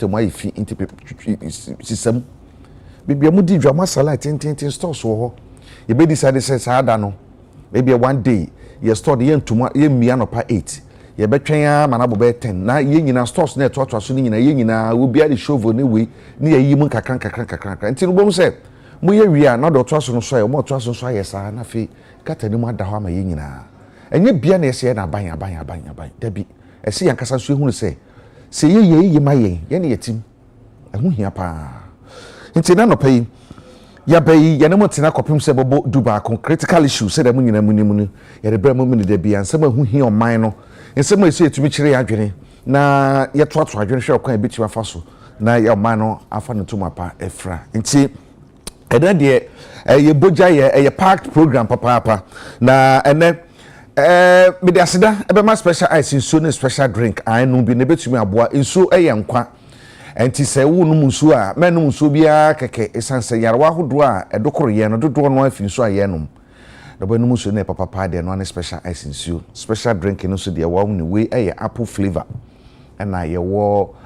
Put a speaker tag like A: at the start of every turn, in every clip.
A: my fee into system. Maybe a moody drama salad in stores or you may decide says I don't know. Maybe one day you store the end tomorrow, you me an upper 8. You bet manabo bet 10. Now yin in stores net what was in a yin will be at the show for anyway near Yimun Kakranka. Until one said, we are not a trust on soil, more trust on soil, yes, I fee, got a new mother hama yin. And you be an essay and a buy. Debbie, I see Uncle Sansu who say ye my ye team. And who here pa. Until none of pay. Ya bay Yanamotina copim sebo duba con critical issues, said a muni, ya the Bremen de be and someone who here on minor. In some way, say to me, Chiri, na yet what I didn't show quite a bit of fossil. Na your manor, I found to my pa, Efra. And see, and then dear, a boja, a parked program, papa, na and then. Mediasida, ebe ma special ice in so special drink. I know be nebe to me aboa in so yankwa. Enti se wo no musu a me no musu bia keke esanse yarwa hodo a edokoro ye no dodo no afin so aye no. The boy no musu na papa de no special ice in so. Special drink no so de wa ni we apple flavor. And na ye wo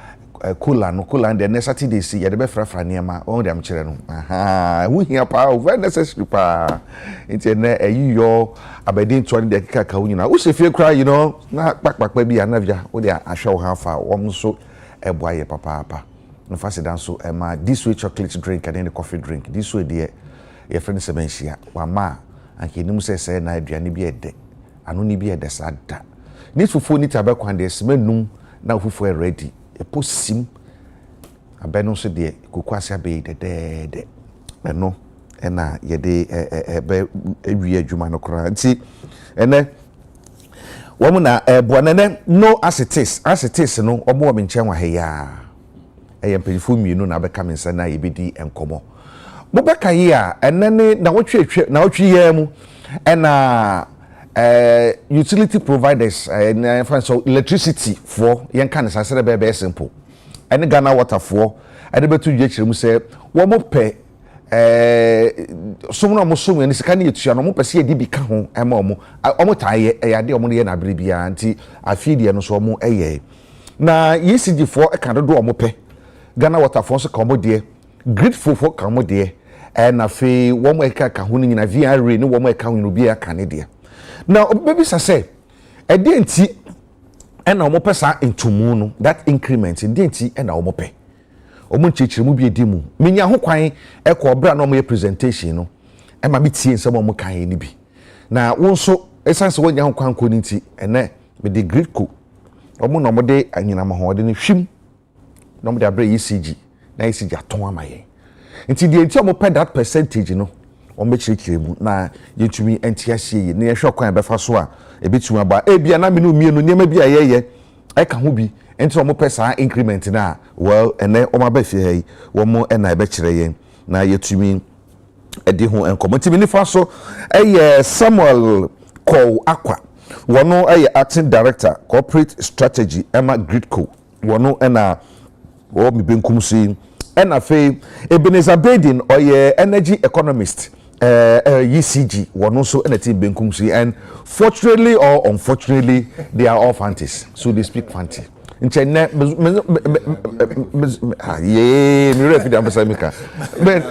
A: cola and the Saturday see ye de be frafra niema o dem kire no. Aha, hu hia pa very necessary pa. Enti na yo abedin 20 dakika ka wunyina wo se fie kra you know na kpakpakpa bi anavia wo de ahwe wo hafa wo so eboaye papa no fasida so ma this way chocolate drink and then the coffee drink this way there your friend se menhia wa ma anke nim se na aduane bi ede ano ni bi ede sada ni fufu ni tabe kwan de semenum na fufu ready e posim abeno so de kokwase abe de eno ena yede ebe ewie adwuma no kora nti ene womu na boanene no as it is no omo wo menche wa heya empenifu mienu na beka mensa na yebedi enkomo mo beka yi a enene na wotwe ye mu ena utility providers and so electricity for yen kan sasere be simple ene Ghana water for ade betu dwe kire mu se wo mo pe somno mo somu ni sika na yetua no mo pese ye di bi ka ho ema omo taaye eyade omo ye na bere bia nti afidie no so omo eye na ECG4 ka do omo pe Ghana water for so ka omo de grid for ka omo de na fe wo mo eka ka ho ni na VR ni wo mo eka ho ni obi aka ne de na obebi say e de nti na omo pesa entumu no that increment de nti na omo pe omo nchichiri mu bi edimu menya ho kwan ekọ bra na omo ye presentation no e ma bitie nsem omo kan ni bi na wo nso esanse wo nya ho kwan ko ni nti ene me de grid co omo no mo de anyina ma ho de ne hwim na omo de abra ECG na ECG aton amaye nti de nti omo pe that percentage no omo chirikire mu na yetumi entiasie ye na ye hwe kwan be fa so a ebetumi aba bia na me no mienu niam bia ye eka ho bi enti omo pesa increment na well ene omo ba fie hey omo na e be kire yen na yetumi edi ho enkomo ntimi ni fa so Samuel Call Akwa wono acting director corporate strategy Emma Gridco wono na o mi benkum si na fe Ebenezer Badin energy economist ECG wono so na team benkum si and fortunately or unfortunately they are all fancies so they speak fancy nchenne mi refi da mbasa mika but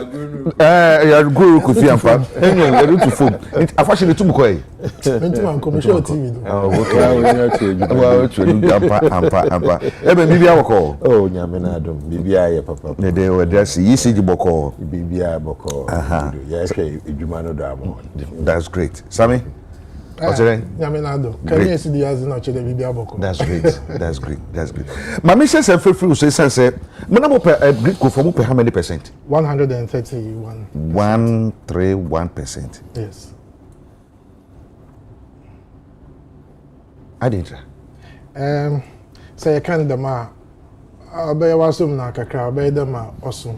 A: ya guru Kofi ampa enyo ya do to phone afashi le tumu ko yi nti man commercial TV do ampa ebe bibia boko
B: nyame na adom bibia ye papa
A: ne de we dey see ECG boko
B: bibia boko ya ke edwuma no do amo
A: that's great Sammy.
C: Can you see the as no chede bibia boko?
A: That's great. Mama says free so say manamo per Greek go for how many percent?
C: 131.
A: 131%.
C: Yes.
A: I didn't.
C: Say can the ma obey wasum na kakra obey them osum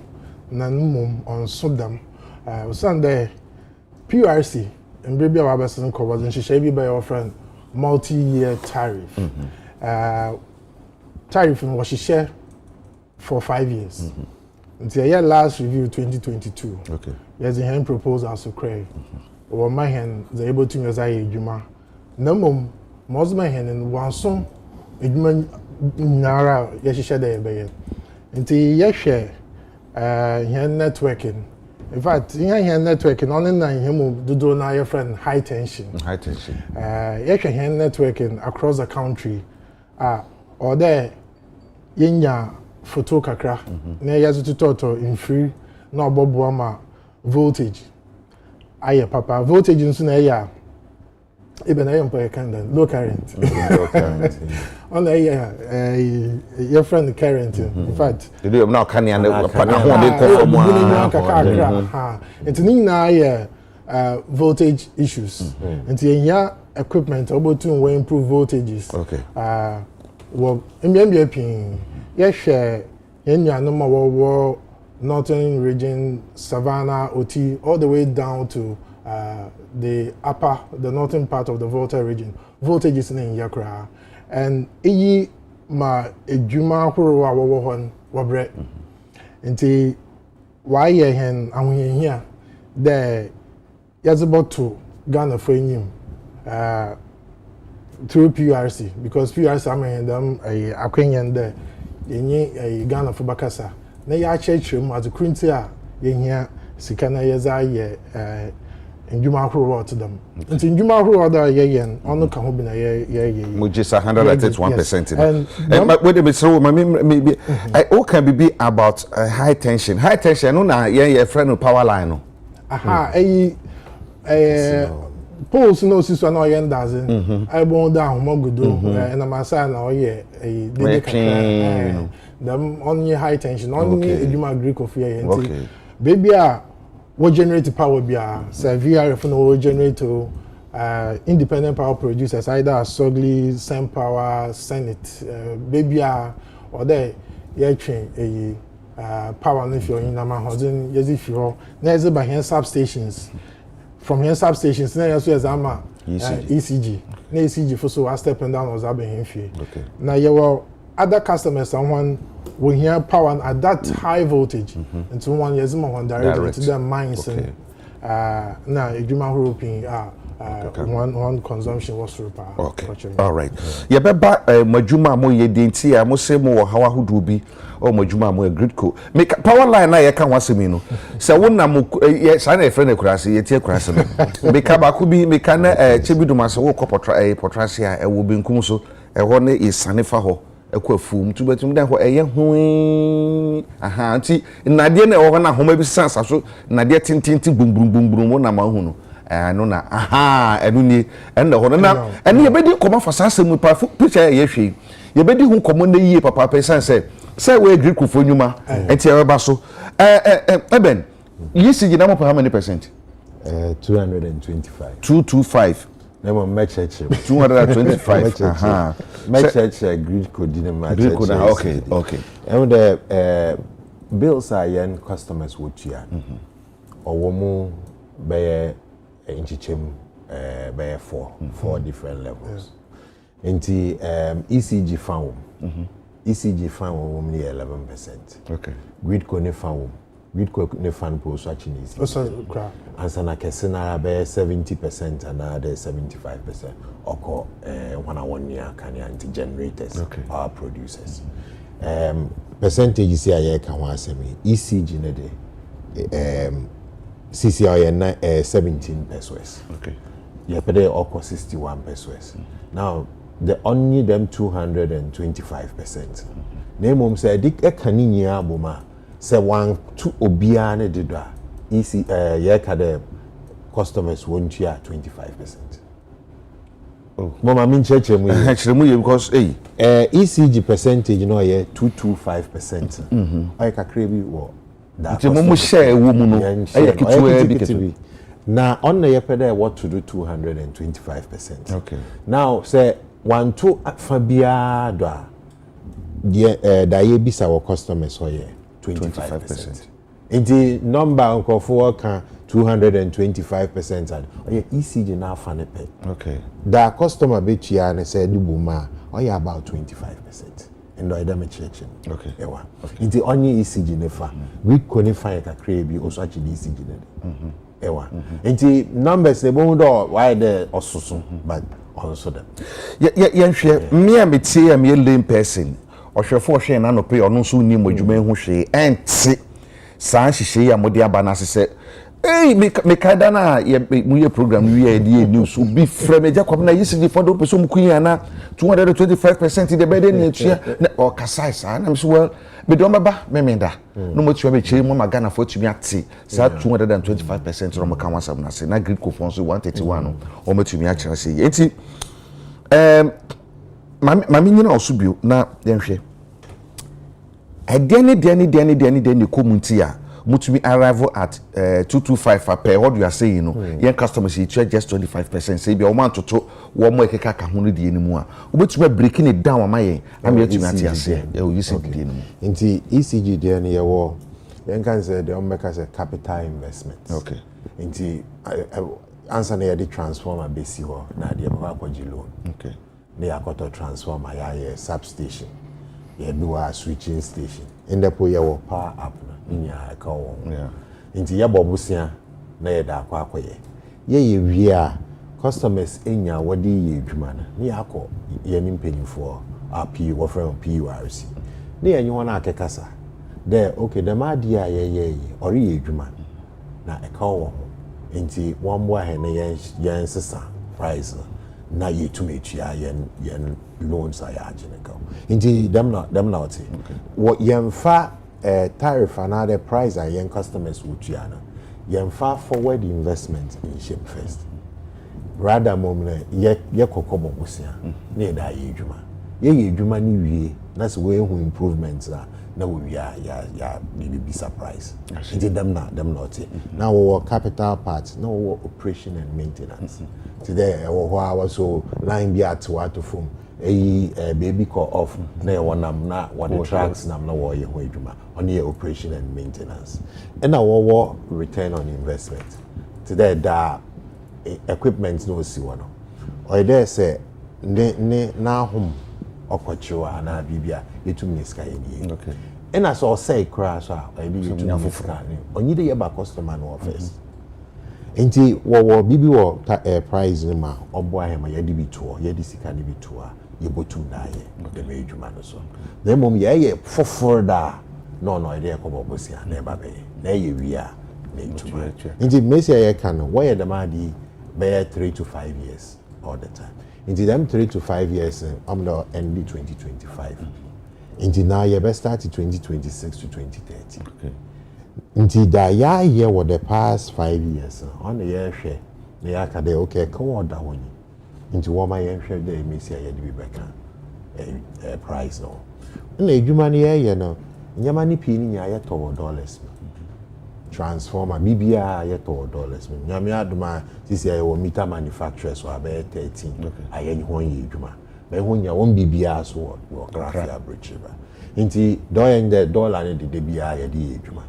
C: na mum on sodam Sunday PRC and baby our best and covers and she be by your friend multi-year tariff. Tariff was she share for 5 years. Until your last review 2022.
A: Okay.
C: There's a hand proposal to crave. Or my hand they able to use a juma. No mum most my hand and one song it man nara yes she share there by nti yɛhwɛ here networking. In fact, here networking on na him do na your friend high tension.
A: High tension.
C: Here networking across the country. Or there yenya photo kakra. Na yazo to in free na obobo ama voltage. Aye papa voltage nso na ya even I am for a candle low current.
B: Low current.
C: On your friend current. In fact,
A: you do now can you
C: it's na voltage issues. And here equipment able to improve voltages.
A: Okay.
C: Well, MBA yes share yenya no more northern region, Savannah, OT, all the way down to the northern part of the Volta region. Voltage is in Yakra. And ma ejuma horo a wo hon wobre. Nti why hen ahun here the yazabout to Ghana for him through PRC because PRC am them akwenyen there yenye Ghana for bakasa. Na ya church as a currency a yehia sika na yeza ye ndwuma ahoro to them nti ndwuma ahoro da yeyen ono ka ho bi na ye
A: mo just 131% and wait a minute so maybe all can be about high tension no na ye friend power line no poles no siso na oyen dozen I bon down mogudo na masa na oye dey kakra them on high tension on eduma Greek of here nti baby what generate power bia say VRF no will generate to independent power producers either Sogli, Sem Power, Senate baby or there ye train power no for in na housing yes if you na is by here substations from here substations na yes as ama ECG na ECG for so stepping down was abe here okay na you will other customers someone we hear power at that high voltage and so one years more direct to their minds and now ejuma hoping one consumption was through power. Okay. All right. Yeah, beba majuma mo ye denti a mo se mo wo hawa hudu bi o majuma mo grid co. Make power line na ye kan wasemi no. Se wona mo ye sa na e friend kurase ye tie kurase no. Make ba ku bi make na chebiduma se wo kopotra potrase a e wo benkum so e ho ne isane fa ho ekwafum tubetum den ho eye hu aha nti nade na ho na homa bi sansa so nade tintinti bumbrum na ma hu no no na aha enu ni enda ho na ene ye bedi koma fasasa mu pa picture ye hwe ye bedi hu komo na yie papa pesan say we agree ku fonyuma enti e ba so eben yisi na mo how many percent 225
B: Nemo match
A: 225 aha
B: match grid code in match
A: okay
B: and the bills are yen customers would ya or womu by inchichem by four different levels into ECG found ECG found woman 11%.
A: Okay.
B: Grid code found grid code ne fan post watching easy. Answer na kesena be 70% and other 75%. Oko 1 year can anti generators power producers. Percentage is here can one semi ECG ne de CCI 17 pesos.
A: Okay.
B: Yeah, but they oko 61 pesos. Now the only them 225%. Name say dik e kaninya boma say 1 2 obia ne didwa EC yeah the customers won't ya 25%. Oh, mama min cheche mu
A: because
B: ECG percentage you know yeah 225%. I ka krebi wo
A: that mo share wo mu no
B: kitu na on the yepede what to do 225%.
A: Okay.
B: Now say 1 2 fabia do da ye bisa our customers so yeah 25%. In the number of work 225% and ECG now fan pay.
A: Okay.
B: The customer bet you and said buma or about 25%. And I damage church.
A: Okay.
B: In the only ECG nefa we couldn't find a crabby or such ECG. In the numbers they won't do why the also but also them.
A: Yeah, me and me say I'm a lame person. ɔhwɛfo ɔhwɛ na no pay ɔno nso ni mo adwuma ho hwee ɛnte saa nhyehyɛ ya mode aba na sɛ hey me kaida na mu ye program we ye news obi frame Agya Kwabena ECG for do person mu kunya na 225% de bede na etua na o kasai saa na so well me do meba me menda no mo tua be chiri mo magana for tumi ate saa 225% no mo kan wasam na se na grid co fund so 131 no o mo tumi a kire se enti mami nyina osubio na yenhwe edeni komunti a mutumi arrival at 225 per what you are saying no yen customers you charge just 25% say be o man toto wo mo ekeka ka ho no die nimu a obetumi breaking it down ama yen am yetumi ati ase you use die nimu
B: nti ECG die ne yewo yen kan say the make as a capital investment
A: okay
B: nti answer na the transformer besi ho na de ba akwaji loan
A: okay
B: ne akoto transformer ya substation ye bi wa switching station in the po yewo power up nya ka wo nti ye bobusia na ye da akwa akoye ye wie a customers enya wodi ye adwuma na ne akọ ye ni mpanyifo api wo from PURC ne ye nyi na akekasa there okay the madi a ye ori ye adwuma na e ka wo nti won bo he ne ye sesa price na ye tumetua ye loans a ya agene ka nti dem na oti wo ye mfa tariff another price a young customers would yana yemfa forward investment in shape first rather moment ye kokobo busia na da ye adwuma ye adwuma ni wie na so we hu improvements na we ya be surprise nti dem na oti now we capital part now we operation and maintenance today we ho so line be at what from baby call off na wonam na what tracks nam na wo ye ho adwuma on your operation and maintenance and our return on investment today da equipment no si wono or there say ne na hom okochiwa na bibia etumi ska ye
A: okay
B: and as all say crash I be etumi ska ni onyi de ye ba customer no first enti wo bibi wo price ni ma obo ahema ye de bi to ye de sika ni bi to a ye botum da ye de me adwuma no so na mom ye fofor da no idea ko bobosia na eba be na ye wi a na etuma nti mesi ye kan why the madi be 3 to 5 years all the time nti them 3 to 5 years I'm the end 2025 nti now ye be start 2026 to 2030
A: okay
B: nti da ya ye what the past 5 years on the year hwe na ya ka de okay ka order woni nti wo ma ye hwe de mesi ye de bi beka price no na edwuma ne ye no nyama ni pii ni nya ye to dollars transformer bibia ye to dollars nyama aduma sisi ye wo meter manufacturers so about 13 aye ho ye edwuma be ho nya won bibia so wo graph average ba nti do yen the dollar ne de bia ye de edwuma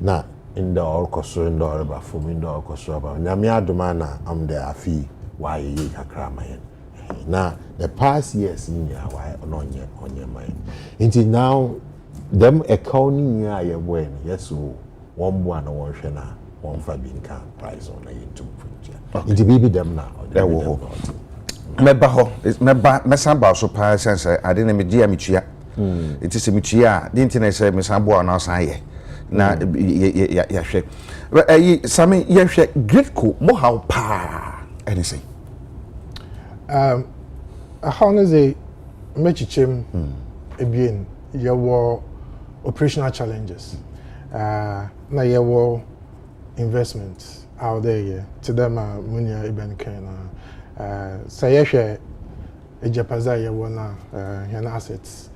B: na in the all koso in the all ba from in the all koso ba nyama aduma na am the afi why ye kakra mayen na the past years ni nya why onye mayen nti now them accounting ya ye when yes one na one hwe na one fa bi nka price on na yintum funja nti bibi dem na
A: e wo ho meba ho mesa ba so pa sense ade na me dia metua it is metua the internet say mesa bo na san ye na ya hwe sami ye hwe gridco mo how pa anything
C: how na say mechichem ebien your operational challenges na your investments out there to them munya even kind say ye ejapaza ye na yan assets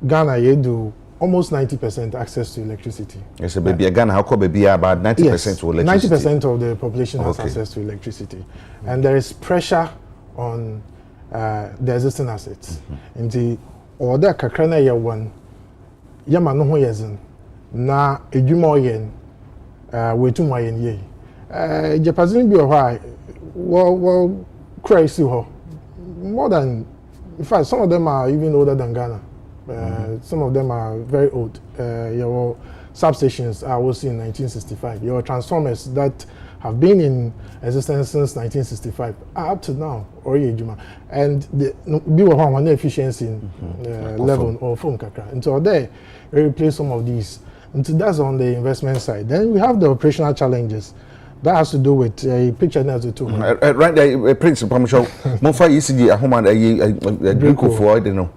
C: Ghana you do almost 90% access to electricity.
A: Yes, baby Ghana how come baby about 90% to electricity.
C: 90% of the population has access to electricity and there is pressure on the existing assets. In the order kakrana ye one yama no ho yezen na edwuma yen wetu mo yen ye japazin bi ho wo crazy ho more than in fact some of them are even older than Ghana. Some of them are very old. substations I was in 1965. Your transformers that have been in existence since 1965 up to now, and the one efficiency level or phone kakra. And so there, we replace some of these. And so that's on the investment side. Then we have the operational challenges. That has to do with a picture as a tool.
A: Right there, principle, I'm sure. Monfa ECG, a home and a drink for I don't know.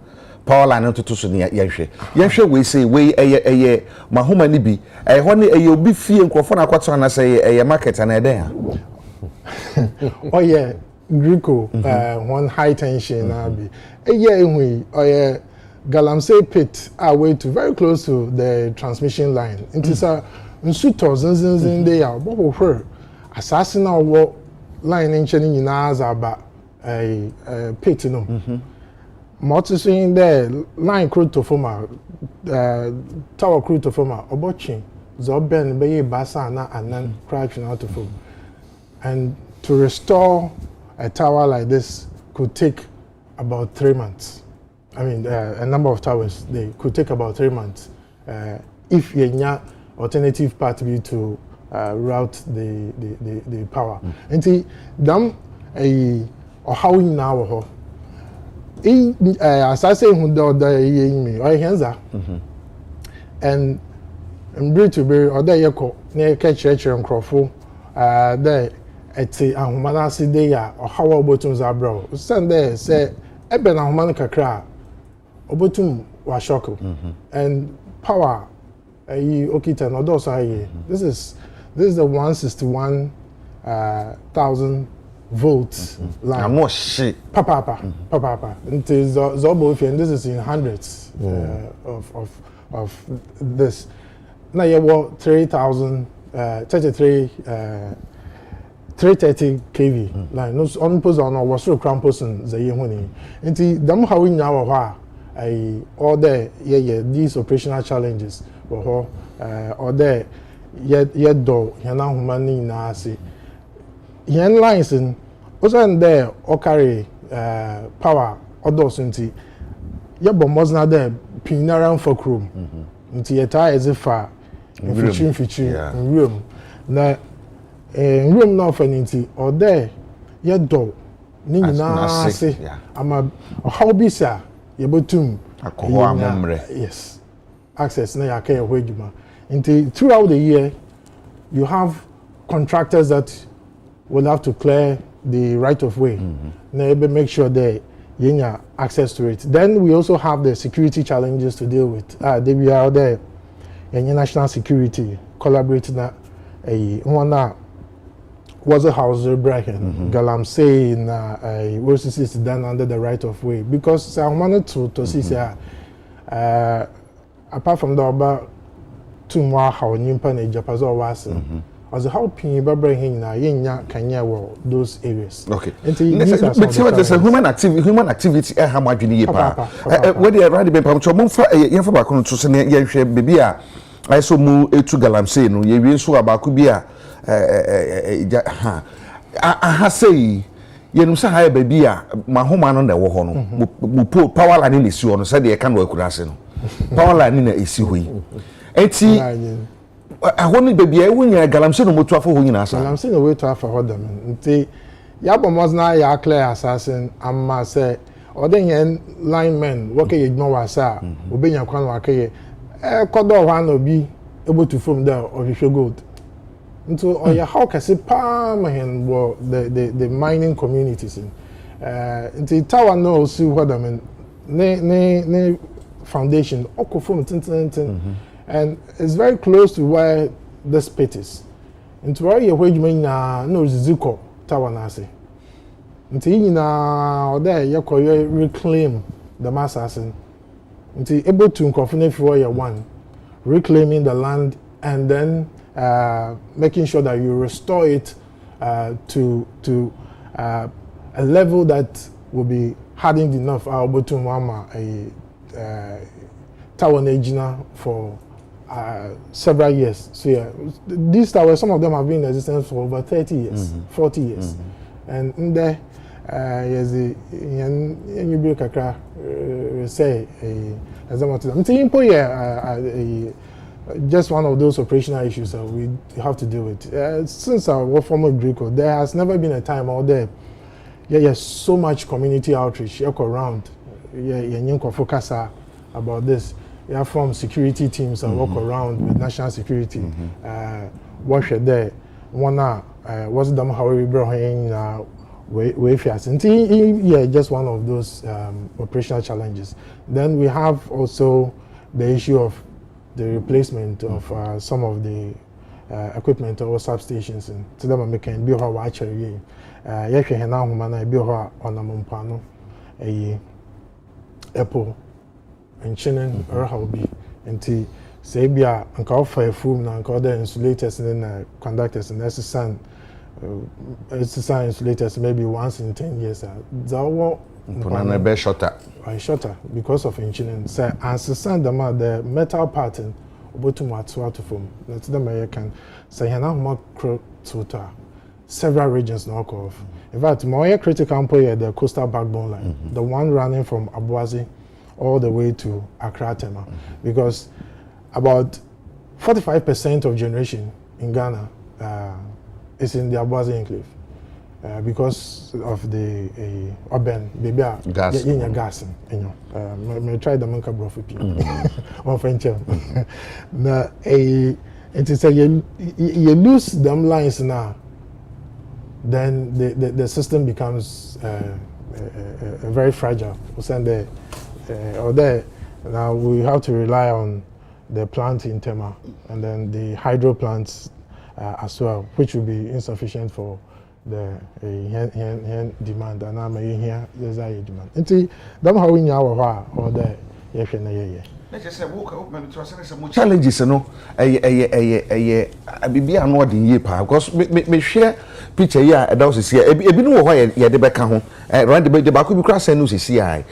A: Power line to so near Yanshe. Yanshe, we say, a Mahoma Nibi, a honey, a you'll be fee and Crofona Quatsana say a market and a there.
C: Oh, yeah, Greco, one high tension, a year we, or a Galamsey pit are way to very close to the transmission line. It is a Nsutos in there, what will hurt. Assassin or what line engineering in ours about a pit, Motus in there, line crew to former, tower crew to former, or botching, Zoben, Bay Bassana, and then crashing out of form. And to restore a tower like this could take about 3 months. I mean, a number of towers, they could take about 3 months if you alternative pathway to route the power. And see, them or how we now as I say, who do me or hands are and breed to be or there you near catch and crofo there at a humanasi there or how buttons are bro. Stand there, say, Eben and Humanica cra or bottom was shocked and power. Okita no those are this is the 161,000 volts line.
A: I'm not shit.
C: Papa. It is Zobo and this is in hundreds of this. Now you have 330 kV line. No on pose on was so crampus and the year. And them how we now all there these operational challenges. Or there yet do yana humani na ase yen lines in also there or carry power others nti ye bombs na there pinaran for room nti ye tie as if feature room na room na for nti or there ye do ni na ase ama how be sir ye botum
A: akoho amomre
C: yes access na yake ehwejuma. Until throughout the year you have contractors that will have to clear the right of way. Now make sure they have access to it. Then we also have the security challenges to deal with. We are there national security collaborating one was a house rebranding Galamsey na versus is done under the right of way because I wanted to see apart from the about 2 more how nyimpa na Japazo was as how pin bring na yenya kanya those areas.
A: Okay. But there's a human activity how much you need pa. Where they already been pam cho monfa yenfa ba kono to se ne yehwe bebi a I so mu etu Galamsey no ye wi so aba ko bi a aha sei yenum sa ha bebi a mahoma no na wo ho no mu power line ni si ho no se de e kan wa kurase no power line na esi hoyi enti ahoni baby e wunya Galamsey no motu afo hoyi na asa
C: Galamsey no we to afo hodam enti ya bomos na ya clear assassin amma say oden yen linemen woke ye gbo wasa obenya kwan wa kaye kodo ho na obi ebotu from there ohwehwe gold into oya how can say palm hen the mining communities in enti tower no see hodam ne foundation okofom tin and it's very close to where this pit is into where you wage na no ziko tower na say nti na there you reclaim the mass assassin nti able to nkofune for year 1 reclaiming the land and then making sure that you restore it to a level that will be hardened enough able to mama a tower Najina for several years. So yeah, these towers, some of them have been in existence for over 30 years, 40 years. And in there, yes, you break a say, as I want to say, just one of those operational issues that we have to deal with. Since our former Greco, there has never been a time out there. Yeah, so much community outreach around. Yeah, focus about this. Yeah, from security teams that work around with national security. What should there? One what's them how we bring yeah, just one of those operational challenges. Then we have also the issue of the replacement of some of the equipment or substations and to them making be how actually yeah now man be how on amompano a apple and chinen or how be and say be a anka for a foam na anka the insulators and conductors and necessary insulators maybe once in 10 years that
A: Punana be shorter.
C: Shorter because of engineering. Say, and the metal pattern, obotum to form. That's the way you can say, more to several regions knock off. In fact, more critical point the coastal backbone line, the one running from Abuazi all the way to Accra Tema, because about 45% of generation in Ghana is in the Abuazi enclave. Because of the urban baby gas you know me try the manka brofi on French na it is you lose them lines now, then the system becomes very fragile. Or there now we have to rely on the plant in Tema and then the hydro plants as well, which will be insufficient for the demand, and I'm here there's a demand. Until them how in our or the
A: let's just say challenges no bibi ano de ye pa because me share picture here that was here ebi no wo ye de beka ho round the ba ko bi kra say no sisi ai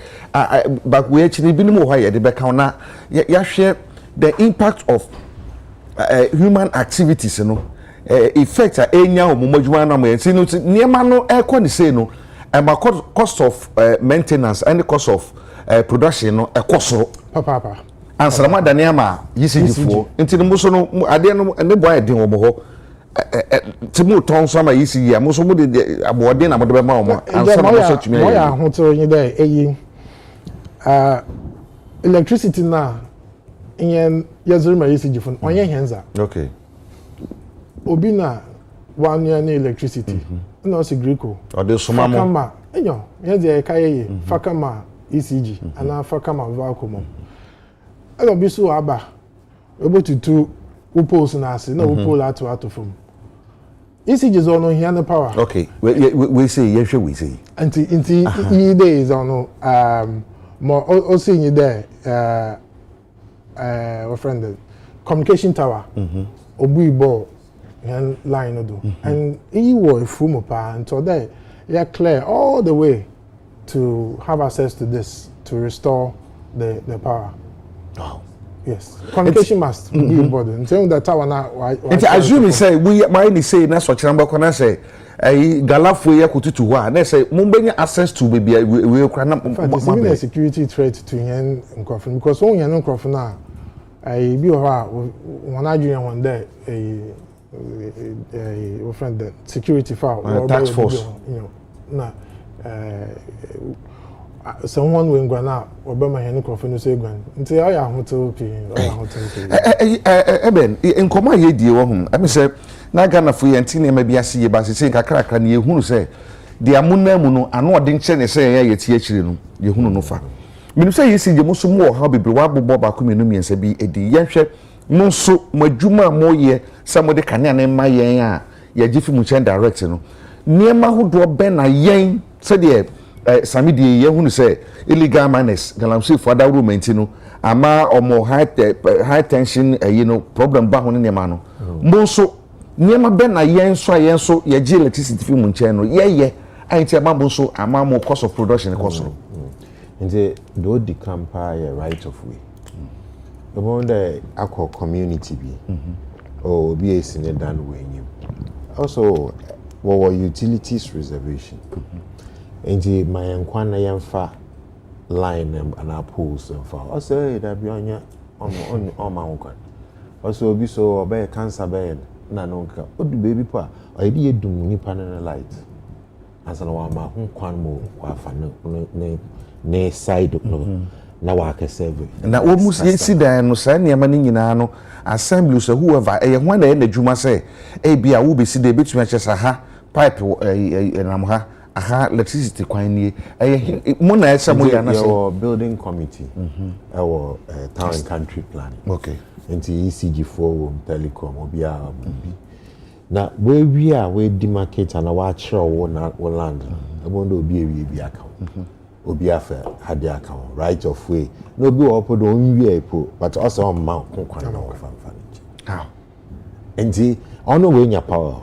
A: back we actually bi no wo ye de beka na ya share the impact of human activities no effect enya omomodwuma na mo see no niema no ekọ ni say no cost of maintenance and the cost of production no ekosoro
C: papa
A: answer da niema yisijifo ntini mo so no ade no ne boy den wo mo ho ti mo ton so ma yisi ya mo so mo de abode na mo de be ma mo answer mo so tumi
C: ya ho to yin there eyi electricity na yen yazuru ma yisijifo onye henza
A: okay
C: obi na one year na electricity na o si Greco
A: o de soma mo
C: fakama enyo ye de kaye fakama ECG ana fakama vacuum elo bi so aba ebo tutu upos na ase na upol ato from ECG is on here na power
A: okay we say ye hwe we say
C: anti e days on more o see you there our friend communication tower obu ibo and line no do and he was full pa until there yeah clear all the way to have access to this to restore the power.
A: Wow.
C: Yes, communication must be important. Saying that tower now
A: it assume say we might say na so chamba kona say galafo ye kututu ho na say mumbenya access to baby we kra na
C: even a security threat to him because when you know na I be one adwin one there a friend the security file
A: tax force
C: you know someone when gwana obama hen microphone no say gwan nti I hotel
A: eben nkoma ye die wo hum am say na Ghana fo ye ntine ma bia se ye ba se kakra na ye hunu say de amuna mu no ano ode nche ne say ye tie akire no ye hunu no fa minu say yesi je muso mu ha bebre wa bobbo ba ko menu miensa bi edi ye hwe no so madwuma mo ye samo de kanea na ma yen a ye gifi mu chen direct no niema hodo ben na yen se de sami de ye hunu say illegal miners galamsey for that room no ama omo high tension you know problem ba hono niema no mo so niema ben na yen so ye gi electricity fi mu chen no ye anti ama mo so ama mo cost of production cost
B: nti do di campa ye right of way the one that akọ community bi or be a senior dan way also what utilities reservation nti my enkwana yemfa line and our poles and for say that be on ma nkwan also obi so obey cancer bed na no nka odu baby po a oyedi edum nipa na light ansa na wa ma ho kwan mo kwa fa ne side no na wa ka serve
A: na wo mu si dan no sa niam ni nyina no assembly so whoever e ho na e na dwuma say e bia wo be si de betumi a chesa ha pipe nam ha aha electricity kwan nie mo na esa mo ya na
B: say building committee our town and country planning
A: okay
B: into ECG4 telecom obia na we demarcate and wa kire wo land ebondo obi ewie bi aka obi afa hade aka right of way no obi wo podo onwie po but also on ma kwan na wo famfa
A: how
B: enti ono we nya power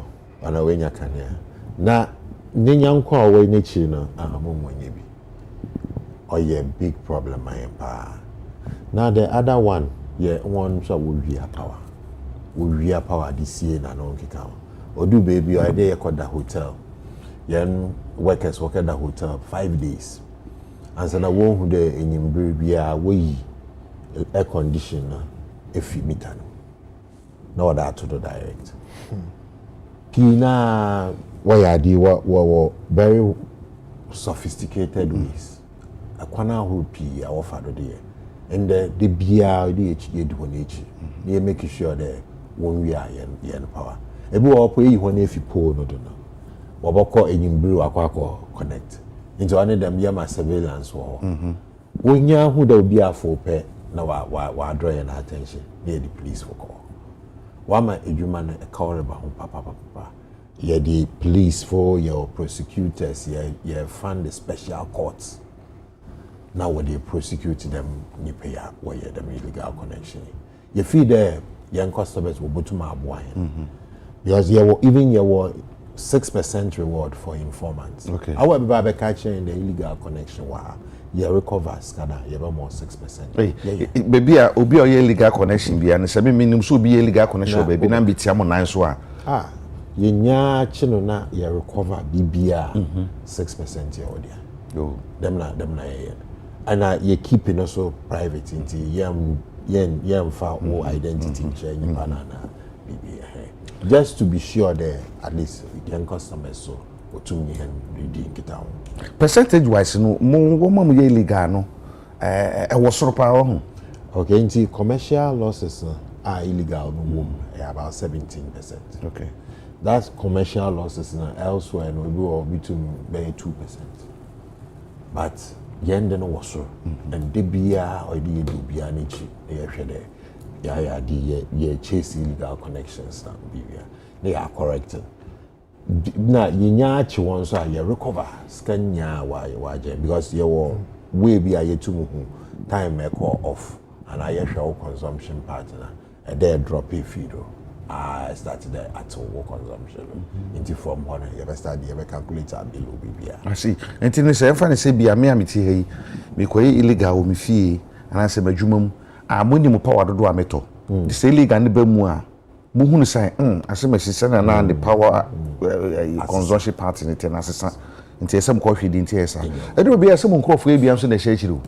B: ana we nya kania na nenya nkwa we na chi no amomwenye bi oye big problem my pa now the other one one so we power this year na no nkika odu baby o dey the hotel yen workers work at the hotel 5 days and so na won hu dey enyimbre bia we air conditioner efi meter no that to the direct kina wayadi wa very sophisticated ways akwana ho pi a offer do there and the bia the HD do nature they make sure that when we are yen power ebi wo po yi ho na efi pole no do no wo boko enyimbre akwa connect into one of them yama surveillance wo wonya hu da obi afo pe na wa draw your attention near the police for call wama edwuma na ekawre ba ho papa yeah the police for your prosecutors yeah fund the special courts now when they prosecute them nipa where them illegal connection you feel there young customers will to my boy because even your 6% reward for informants
A: okay
B: however by catching the illegal connection wa you recover scanner you have more 6%
A: baby obi o illegal connection bia no say me nim so obi illegal connection baby na bitia mo nan so a
B: you nya chino na you recover bibia 6% your order
A: yo
B: them na and you keep it also private into yam for all identity change banana just to be sure that at least you can customers so to me and reading it down
A: percentage wise no mo mo illegal no wo soro pa ho
B: okay into commercial losses are illegal no about 17%.
A: Okay,
B: that's commercial losses elsewhere no go between 2%, but yende no waso and de bia or de do bia ni chi e hwede ya de chase illegal connections na bia they are corrected na yinya chi won so ya recover skanya wa because you were way bia yetumu time e call off and I show consumption partner and they drop a feed I started the actual consumption. Into from one, you ever start, you ever calculate a bill will
A: I see. And then say, if I say, be a me amity, hey, me quite illegal, me fee, and I say, my jumum, I'm winning more power to do a metal. The say illegal and the bemua. Muhun say, I say, my sister and the power consumption part in it, and assistant. Into some coffee didn't hear, sir. It will be a some coffee, be answered the shade you.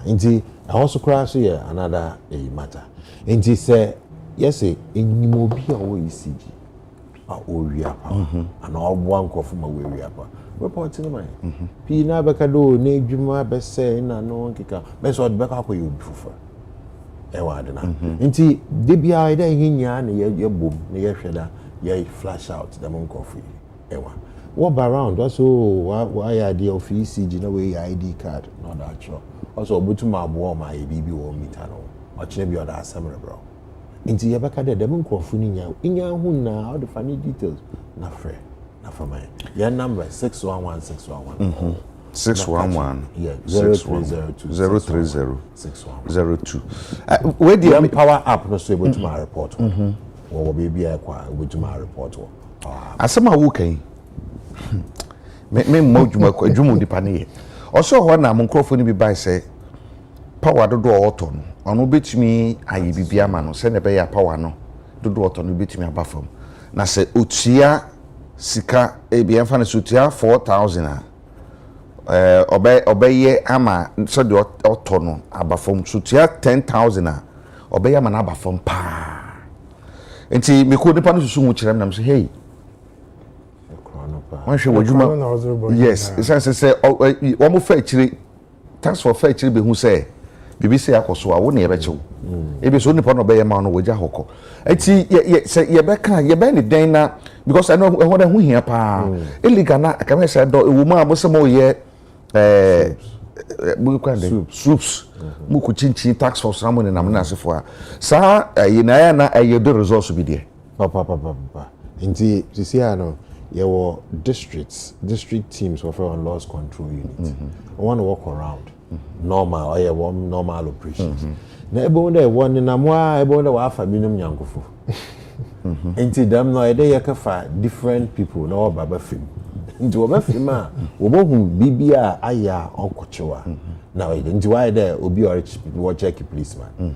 B: Indeed, I also cross here another matter. Indeed, say, yes, in Mobia or ECG, or Riapa, and all one coffee my way Riapa. Reporting my Pina Bacado, Nejuma, best saying, and no one kicker, best what back up you prefer. Ewadena. Inti, Debia, I then in yan, your boom, near shedder, ye flash out the monk coffee. Ewa. Walk around, also, why idea of ECG, no way ID card, not that sure. Also, but to my warm, my BB or metano, or maybe other summer, bro. Into your back at the demon crofuni in your huna, all the funny details. Na fair, na for me. Your number 611
A: 611.
B: Yeah, 0302
A: 030 where do you
B: power up no so able to my report? Or baby I able to my report.
A: Asema wo kan me mo dwuma di pane also ho na mo crofuni bi bai say power do auto no ono betumi ayi bibia ma no se ne be ya power no do auto no betumi abafam na se otua sika e bia fa na otua 4000 obeye ama so de auto no abafam otua 10000 obeye ama na abafam pa enti me ko nipa no susu mu kyerem nam say hey one hwe wajuma yes say wo mo fa akire tax for fa akire be hu say bibi say akoso a wo ne ye be chew ebi so nipa no be ye ma no wagya hokọ enti ye be kan ye be ne den na because I know what hu hia pa illegal na ka me say do ewu ma mo se mo ye soups muku chinchin tax force na mo ne nam na asefo a sa ye na ya na ye do resource bi de
B: papa nti sisi ano ye were district teams were on loss control unit one walk around normal or one normal operations na ebo na one na mo a ebo na wa fa binum nyankofo nti dem no e dey yakafa different people na baba film nti oba film a obo hu bibia aya onkochewa na nti why there obi or check policeman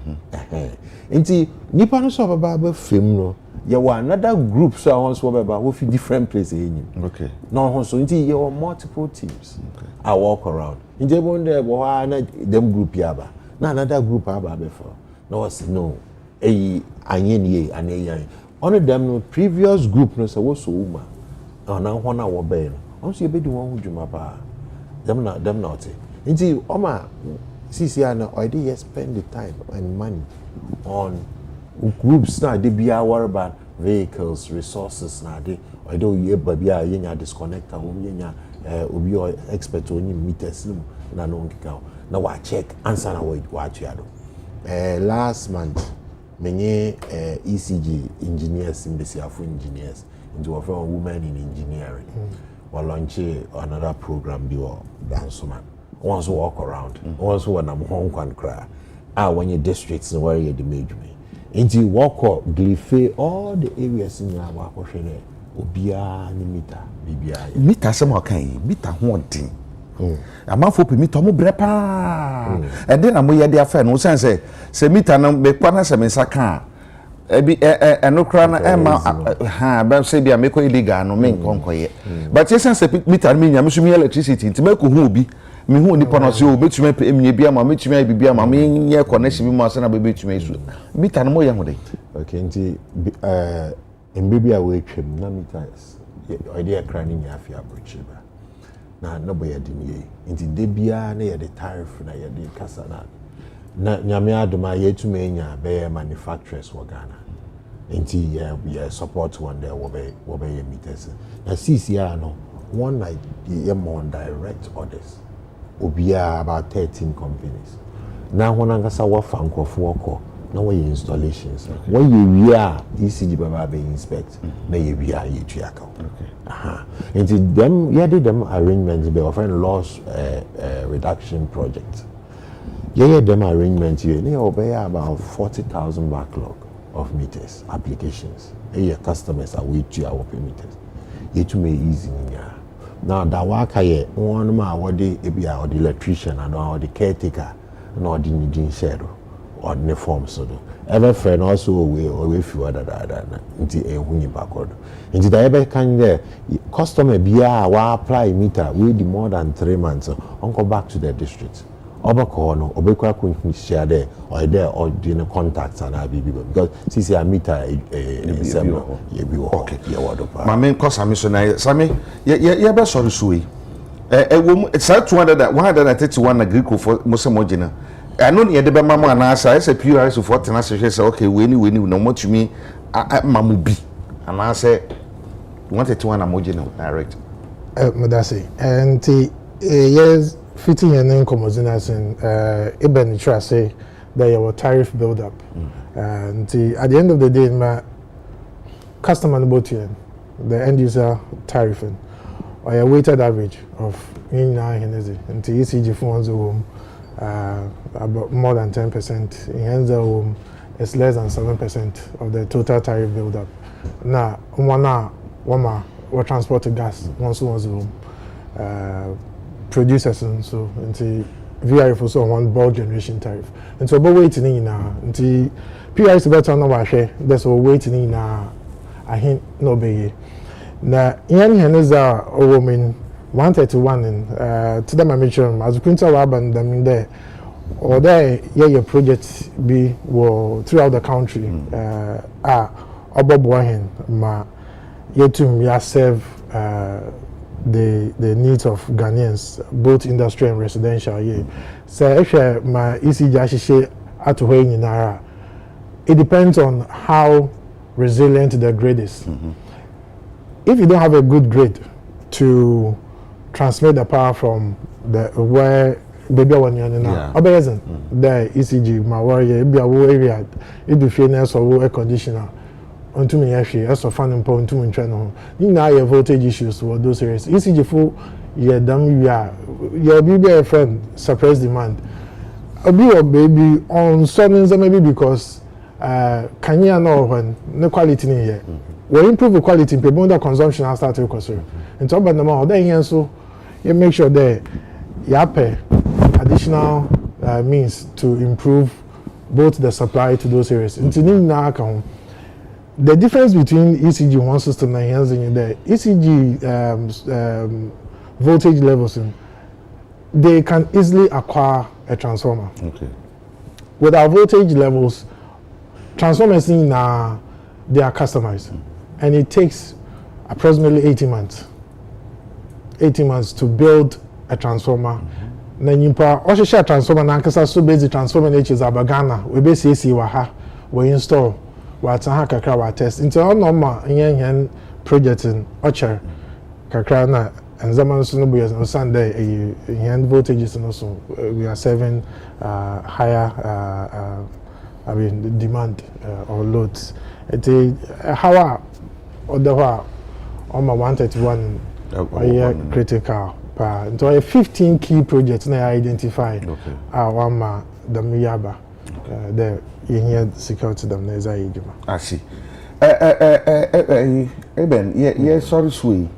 B: nti nipa no so baba film no ye were another group so also baba we fi different places enyim
A: okay
B: no so nti ye were multiple teams I walk around nti ebo there bo ha na dem group yaba na another group aba before no was no anyenye aneyan on them no previous group no so so uma na ho na wo be no on so ye be di won hudwuma ba them na oti nti oma sisi ana I did spend the time and money on groups na de bia warba vehicles resources na de I do ye babia yenya disconnector wo yenya obi expert on meters na no nkika na wa check answer na wa atuado last month many ECG engineers in the Siafu engineers into a women in engineering or launch another program be or dance man once walk around once when I'm home can cry when your districts where you the major me into walk up glyph all the areas in our question obia ni meter
A: some kan meter ho odin amafo pe meter mo bre pa e dey na mo ye dey afa no sense se meter na be kwa na se mensa kan ebi enokra na ema ha ba se bia me ko illegal no me nkonkoye but sense meter me nya me so me electricity nti me ko hu obi me hu ni pono se o betumi emye bia ma metumi bibia ma me nye connection bi mo ase na be betumi isu meter no mo ye ho dey
B: okay nti embebi a we twem na meters idea crane nya afia abrochiba na no boy adini nti de bia na ye the tariff na ye de kasa na nyame adoma ye tumi enya be manufacturers wo Ghana nti ye support one there wo be ye meters na CCR no one like ye more direct orders obia about 13 companies na ho ngasa wo fa nkofo woko na wo installations wo ye wi a ECG baba be inspect na ye wi a ye tuaka okay nti them ye did them arrangements be offering loss reduction project ye them arrangements here na obey about 40,000 backlog of meters applications ye customers are with you our meters ye to make easy now that waka ye one ma wodi ebia or the electrician and or the caretaker no the needing share or the form so do ever friend also we few other nti ehunyi bakodo nti da ebe kan there customer bia wa apply meter we the more than 3 months on go back to the district obako no obekwa ko share there or there or the contacts and abibi because since a meter ye bi okay ye wodo pa
A: ma men kosa mi so na sami ye be sorry suwe sa 131 na Greek for mosemogina anu ye de be mama na asa say PRS for tena say okay we ni no motumi mamu bi ana say 131 na mogina direct
C: madase and yes fitting and commoziners in even try say that your tariff build up and at the end of the day my customer botian the end user tariffing or a weighted average of in and ECG phones about more than 10% in Enzo it's less than 7% of the total tariff build up now one transport gas once producers and so into VRF also one bulk generation tariff and so but waiting in into PRS better no wa hwe that's all waiting in I hint no be na yan heneza woman 131 in to them mission as printer wa ban them there or there yeah your projects be throughout the country obobohin ma yetum ya serve the needs of Ghanaians, both industrial and residential. Yeah. So if my ECG ashishe at nara, it depends on how resilient the grade is. If you don't have a good grid to transmit the power from the where baby one you now, obviously the ECG my warrior be a area it be fairness or air conditioner. Onto me actually as a fan and to me channel. You know your voltage issues for those areas. ECG for yeah damn your baby friend suppress demand. A bit of baby on sudden maybe because can you know when no quality in here. We improve the quality in people consumption and start to consume. And top of the amount then here so you make sure that you pay additional means to improve both the supply to those areas. The difference between ECG one system and here in the ECG voltage levels, they can easily acquire a transformer.
A: Okay.
C: With our voltage levels, transformers they are customized, and it takes approximately 18 months. 18 months to build a transformer. Then you also share transformer na nkasa so basic transformer na is abagana we be CC wa ha we install wa ta kakra wa test into on normal yen project in Ocher kakra na and zaman so no be on Sunday yen voltages no so we are serving higher I mean the demand or loads it how or the on my 131 critical. So a 15 key projects now identified.
A: Okay.
C: One the Miyaba. The in security them is a
A: I see. Eben, yeah, sorry, sweet.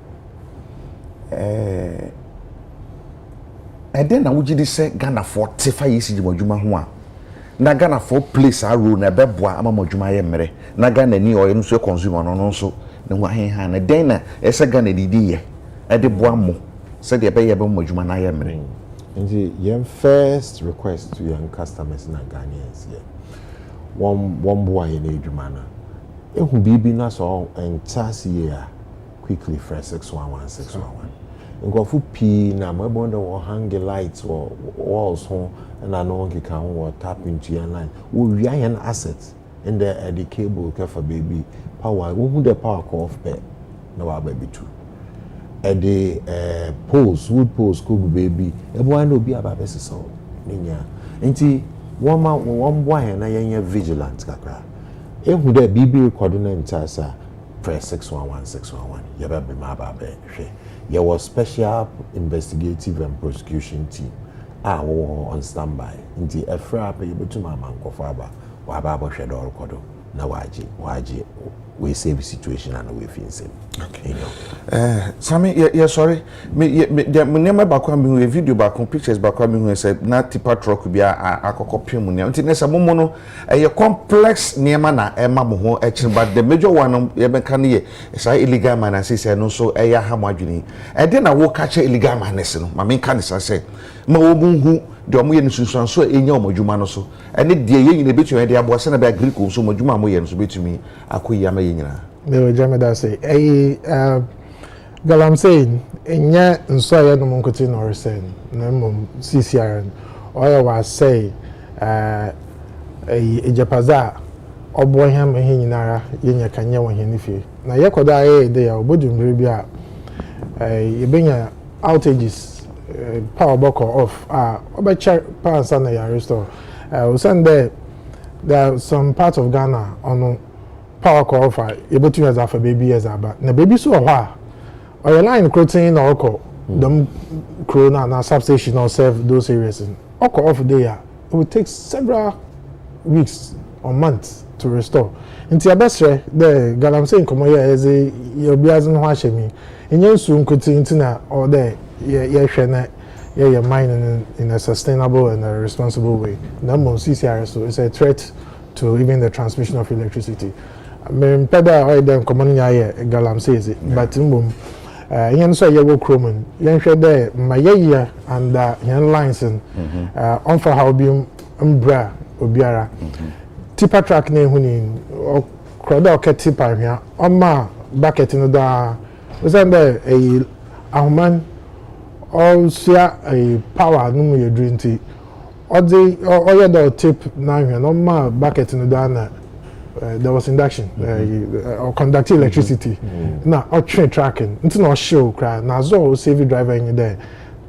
A: And then I would you say Ghana for Tifa ECG Mojuma Hua. Na Ghana for place a rule na beboa ama Mojuma Yemere. Na Ghana ni or so consumer no so. No one hand a dana, as a Ghana didi. At the Boamo. Said the bay about Mojuma na Yemere.
B: And the young first request to young customers in Ghanaians here. One boy in age manner. It will be us all and task year quickly for 611. And go for P now, my bond or hang the lights or walls home and I know can or tap into your line. We are an asset in the cable for baby power. Who the power call off bed? No, our baby too. And the poles, wood poles, could baby. A boy no be about best so. Ninya. Inti one boy and I am vigilant, Kakra. If we there BB coordinate press 611. You better be my baby. There was special investigative and prosecution team. On standby. Inti a frap able to my man Kofaba. Wababa shadow kodo. Na waji. We save the situation and we feel same. Okay. You know.
A: Sammy, yeah, sorry. Me never back when video back on pictures back when we said na tipa truck be a copy money. Until next mono a complex near na Emma Moho, but the major one can ye is illegal man and say no so a hamajuni. And then I will catch a illegal man. My main candidates I say, Mawu the Omoyen Susan so in your Mojumano so. And it dear in the between the Abosana by Greek so Mojuma Moyen so to me, Akuyama.
C: They were Jamada say, Galam saying, and yet, and so I don't continue or saying, no CCR, or I was say, a Japaza, or boy him and Hinara, Yenya Kanya when he nifi. Now, Yakoda, they are Bodum Ribia, a being outages, power buckle off, about check power Sunday, I restore. Sunday, there are some parts of Ghana on power call for able to use for baby as about na baby so or your line crossing or call them corona na substation or serve those areas in or off there it will take several weeks or months to restore into your best the galam saying come here as a your biazin wash me in your soon could na or there yeah mining in a sustainable and a responsible way. Number CCR so it's a threat to even the transmission of electricity. Me peda oil dem common ya galam says it but yen so ye wo kromun yen hwe there my year and yen lines on for how be umbra obiara tipa track na ehuni crowd oketi pahia oma bucket no da usande ahoman also a power no mu yedrinti oye the tip na hwe no ma bucket no da na there was induction or conducting electricity na or train tracking into no show cry na zo save driver in there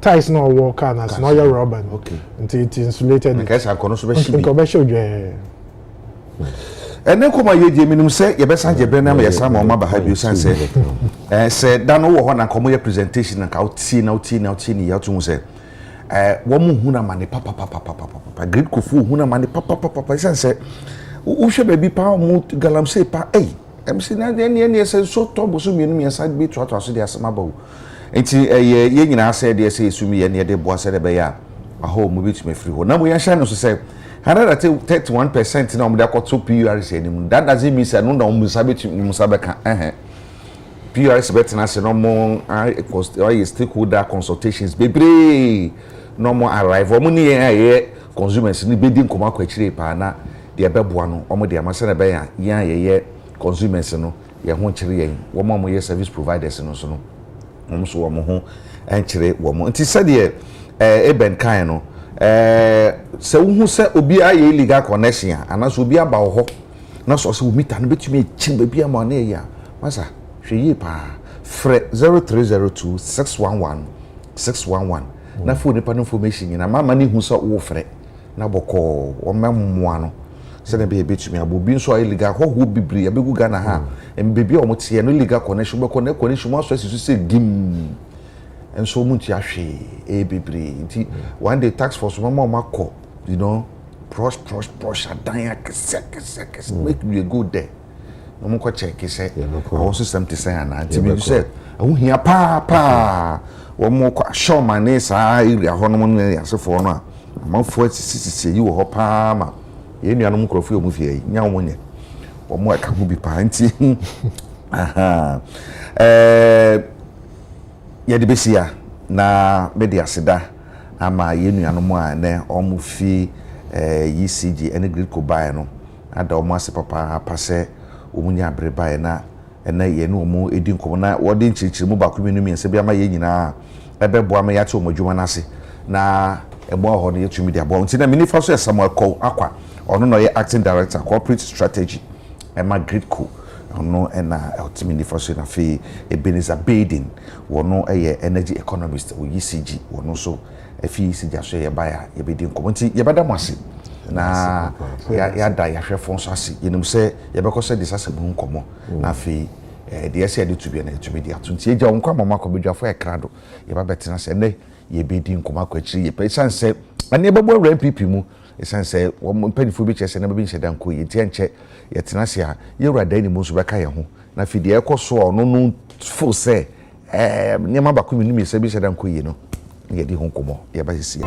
C: ties no work car na no your rubber
A: okay
C: until it insulated
A: in case akono so be shibi
C: ko be show je
A: ene koma ye die minum se ye be san je bre na me yesa ma ma ba ha bi san se se da no wo ho na komo ye presentation na ka uti ni ya tu se wo mu hu na mane papa grid kofu hu na mane papa san se wo hwe ba bi pa mu galamse pa MC na de ne se so to bo so mienu me sa bi to aso de asema ba wo enti ye nyina se de se esumi ye ne de bo ase de be ya aho mu bitumi free ho na mo ya sha no so se 131% na omda kwato PURC anim that doesn't mean say no na omusa betumi musa beka PURC betina se no mo stakeholder consultations bebre no mo arrive omo ni ye consumers ni bedi nkoma kwa chire pa na de beboa no omo de amase na be ya ye consumers no ye ho chire ye wo mo ye service providers no so no omo so wo mo ho enchire wo mo nti se de eben kan no se wo se obi aye illegal connection anaso obi aba ho na so se meter no betumi echi ba bia ma na ya masa hwe pa fre 0302 611 611 na phone pa information na mama ni hu so wo fre na boko o memmoa no se na be betumi abobi nso illegal ho bibiri abegu Ghana ha embebi o motie no illegal connection be connection mo so asisu se gim and so much yashi bibri nti one day tax force mama mako you know brush adan kese make you go there no mo ko check say our system to say na nti be say ahu hia pa wo mo ko show man sa area ho no mo ne yasefo no amanfo sisi yi wo ho pa ma ye nuanom krofo mu fie nya wo nye wo mo aka hu bi pa nti aha yedi besia na media aseda ama yenuanom a ne omu fi ECG ene grid ko bae no ada omu ase papa pase omunya abre bae na ene ye no omu edi nkomo na wodi nchirichiri mu bakumi no miense bia ma ye nyina ebebo ama ya che omodwuma na se na ebo ho no yetumi dia bo nti na minifa so Samuel Ko akwa ono no ye acting director corporate strategy ema grid ko ono ena ultimate nifoso na fe Ebenezer Baden wono energy economist o ECG wono so efi ECG aso ye baya ye bedi nkomonti ye bada mwase na ya da ya hwefo so ase yenim se ye bekoso disase bu nkomo na fe de ese de tubia na etumi di atunti eja wonkwa mama ko bedwafo e krado ye ba betina se ne ye bedi nkomo akwachi ye pe sanse ane bebo MPP mu esanse wo mpanifo bi chese na be nhyeda nko ye ntia nche yetena se a ye wurada ni mu so beka ye ho na fidi ekoso ono no fo se nyema bakumi nimi se bi nhyeda nko ye no ye di ho nkomo ye ba sisi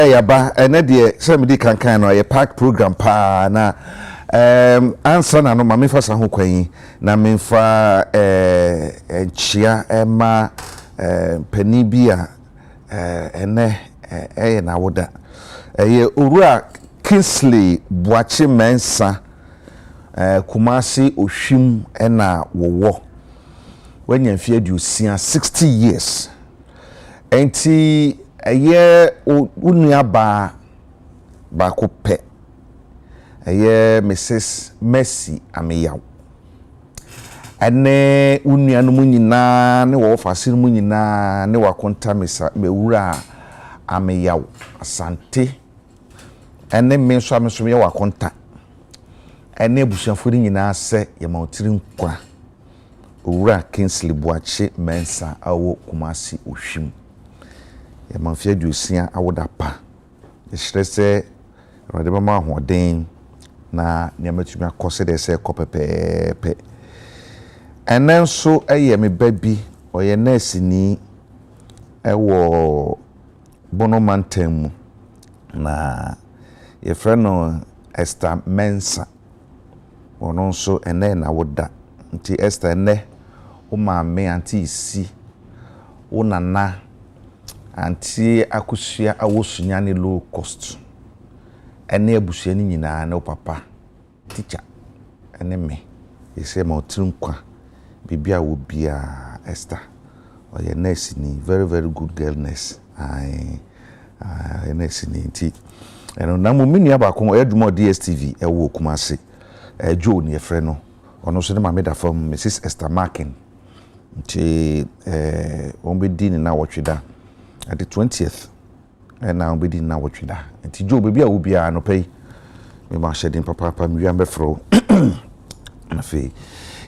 A: yaba ene de se me di kankan no ye park program pa na answer na no ma me fa sa ho kwan na me fa chia ema pani bia ene na woda ye owura Kingsley Boache Mensa Kumasi Ohwim ena wowo wanya mfie adusia 60 years enti eye unua ba ko pe eye Mrs Mercy Ameyaw ane unua no munyina ne wo fasiri munyina ne wakonta mewura Ameyaw asante ene me so ameso ye wakonta ene busuafo nyina se ye mawtiri nkwa owura Kingsley Boache Mensa awo Kumasi Ohwim ye manfia duosia awoda pa ye hyerese rade mama ahoden na ne matumi akose de se kopepepe enen so eye me babi oye nurse ni ewo bonomantam na ye freno Esther Mensa ono so ene na woda nti Esther ene o maame anti isi o nana anti akusua awosunya ne low cost ene abusua ni nyina na o papa teacher ene me yese ma otinkwa bibia wo bia Esther oye nurse ni very very good girl nurse nurse ni nti eno na mo mini abako edwuma DSTV ewo Kumasi Joe ni efre no ono so ne ma meda from Mrs Esther Markin nti ombedi ni na wotweda at the 20th na ombedi na wotweda nti Joe bebia wo bia no pay me ma shedin papa mi wi ambefro na fe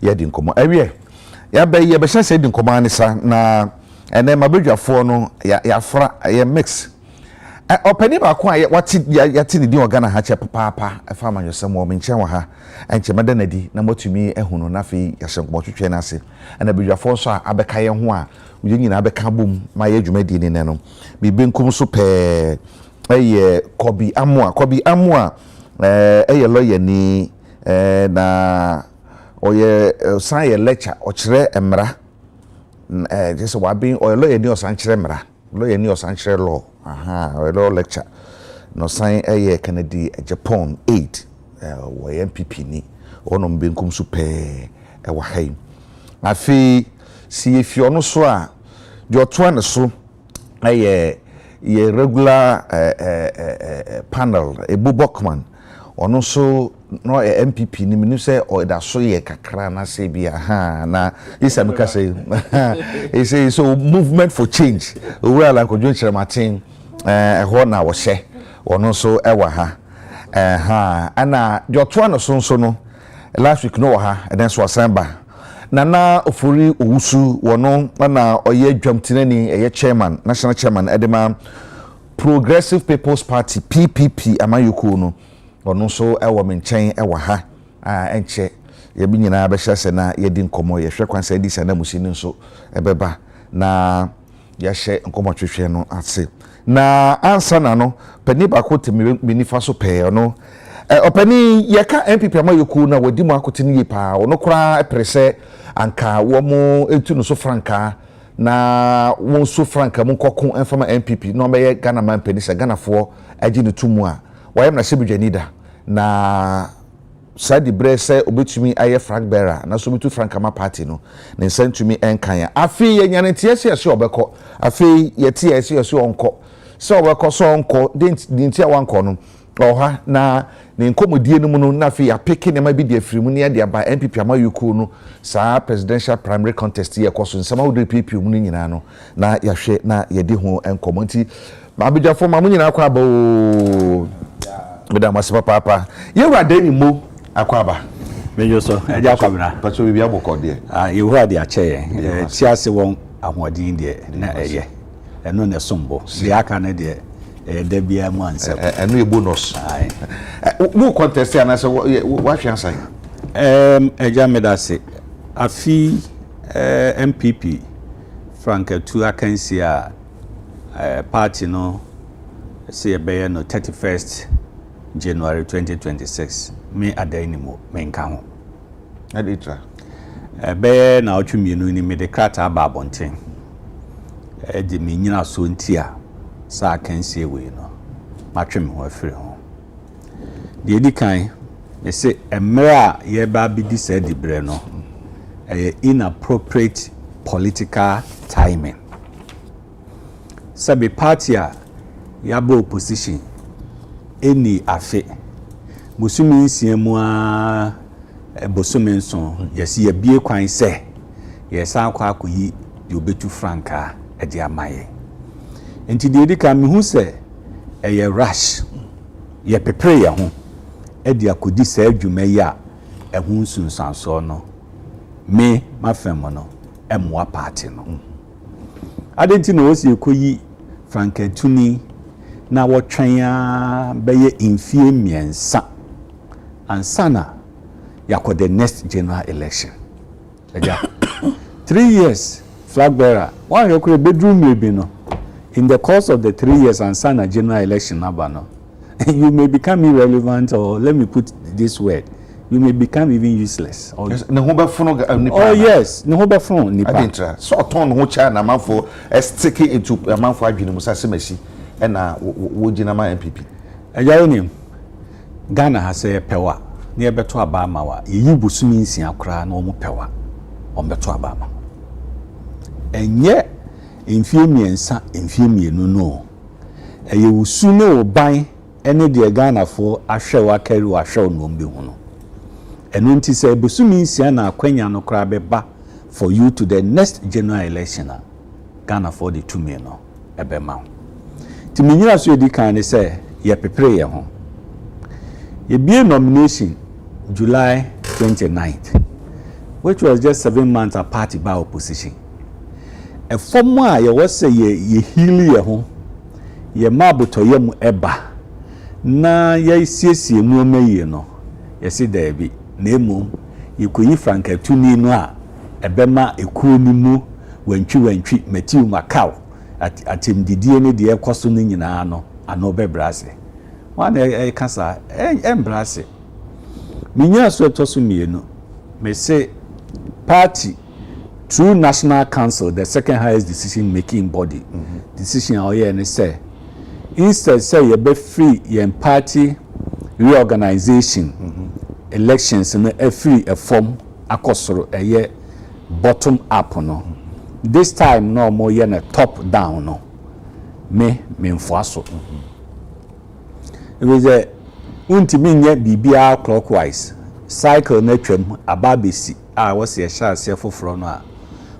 A: ya di nkomo awie ya be ye be hye di nkomo anisa na ene mabedwafo no ya fra ya mix opani ba ko wati yati ni di organa ha che papa afa amanyosem wo menche wa ha enche meda nadi na motumi ehunu na fe ya hyenkbo twetwe na ase na bedwafo so abeka ye ho a uye nyina abeka bom ma ye dwumadi ni ne no bibe nkum so pe eye Kobi Amua eye lawyer ni na oye san ye lecture o kire emra just wa bin oye lawyer ni o san kire emra lawyer ni o san kire law oye lecture no san eye Kennedy Japan 8 wo MPP ni ono mbe nkum so pe wa hai afi si efi ono so a de oto ne so eye ye regular panel Ebu Bokman ono so no MPP ni minu se o da so ye kakra na se bia na isa me ka say he say so movement for change we are like ojo Martin ho na wo hye ono so ewa ha ana de oto no so no last week no ha and then so December Nana Ofori Owusu wono na oye dwamtinani eye chairman national chairman edema Progressive People's Party PPP amayuku no ono so ewo menchen ewa ha enche ye bi nyina be hyese na ye di nkomo ye hwe kwansa di sana musini nso ebeba na ya hye nkomo twehwe no ase na ansa na no pani ba ko temi nifa so pe no opani ye ka MPP amayuku na wadi mu akotini yi pa ono kura prese anka wo mo etu no so franka na won so franka mo kokon enfama MPP no be Ghana man penisa Ghana fo agi ne tumu a wayem na sebedwanida na sadi brese obetumi aye frank bearer na so bitu frankama party no ne sentumi enkanya afi ye nyane tiese ase obekọ afi ye tiese ase onko so obekọ so onko dinti awanko no oha na ne nkomodie no mu no na afi ya peke ne ma bi de afiri mu ne de aba MPP amayuku no sa presidential primary contest ye koso nsama wo de PPP mu nyina no na ya hwe na ye de ho enkomo nti ma bidjafo ma mu nyina akwa ba o bida masipa papa ye wade ni mo akwaba
B: mejo so Agya Kwabena
A: pacho bibia boko de
B: ye hu ade ache ti ase won ahoden de na eye eno ne sombo de aka ne de de bia mu anse
A: eno e bonus mu contest ana se wa hwe ansan
B: Agya medase afi MPP Frank tu akansi a party no
D: say be no 31st January 2026 me adanimo me nka ho
A: aditra
D: be na otwemienu ni me de krata ba bonten de me nyina so ntia sa kan sie we no matwem ho afiri ho de edikan e say emre a ye ba bi di sa di bre no inappropriate political timing sabi party a yabo opposition eni afe musumi nsiemu a bosome nso yesi ye bie kwan se yesa akwa akoyi de obetu franka e de amaye enti de edika me hu se ye rush ye prepare ye ho e de akodi sa adwuma yi a hu nsunsanso no me mafemo no emwa party no adenti no osi ekoyi franka tuni na wotwen ya beye infie miensa ansana yako the next general election eja 3 years flag bearer one yokure bedroom maybe no in the course of the 3 years ansana general election nabano you may become irrelevant, or let me put this word, you may become even useless. Or
A: yes, nipa.
D: Oh yes, nipa.
A: I think so turn ho cha na manfo stick into manfo adwene musa semasi na wo gina ma MPP.
D: Eja onim Ghana has a pewa na ebeto aba ma wa yi busumi nsia akra na omo pewa ombeto aba ma. Enye mfie miensa mfie mienu no. Eye wusu ne oban ene de Ghana fo ahwe wa kari wa hwe no mbe hu no. Enu nti se busumi nsia na akwanya no kra beba for you to the next general election Ghana for the 2 million no ebe ma. Ti minyira so edi kan ne se ye prepare ye ho. Ye be nomination July 29th, which was just 7 months apart by opposition. A former ye was say ye healy ye ho. Ye mabuto ye mu eba. Na ye siesie mu omaye no. Ye si there be na emom ye koyi franka tuni no a ebema ekuo ni mu wantwi matiu makau atemdidie ne de ekoso no nyina no ano bebrase wan e kasa embrase minya so etoso mienu me say party through National Council, the second highest decision making body, decision oye ne say instead say you be free your party reorganization elections in a free a form akosoro eye bottom up no. This time no more yen a top down no. Me mfuaso. It was a untimi nye bibia clockwise. Cycle na twam ababesi a was a sha se foforo no a.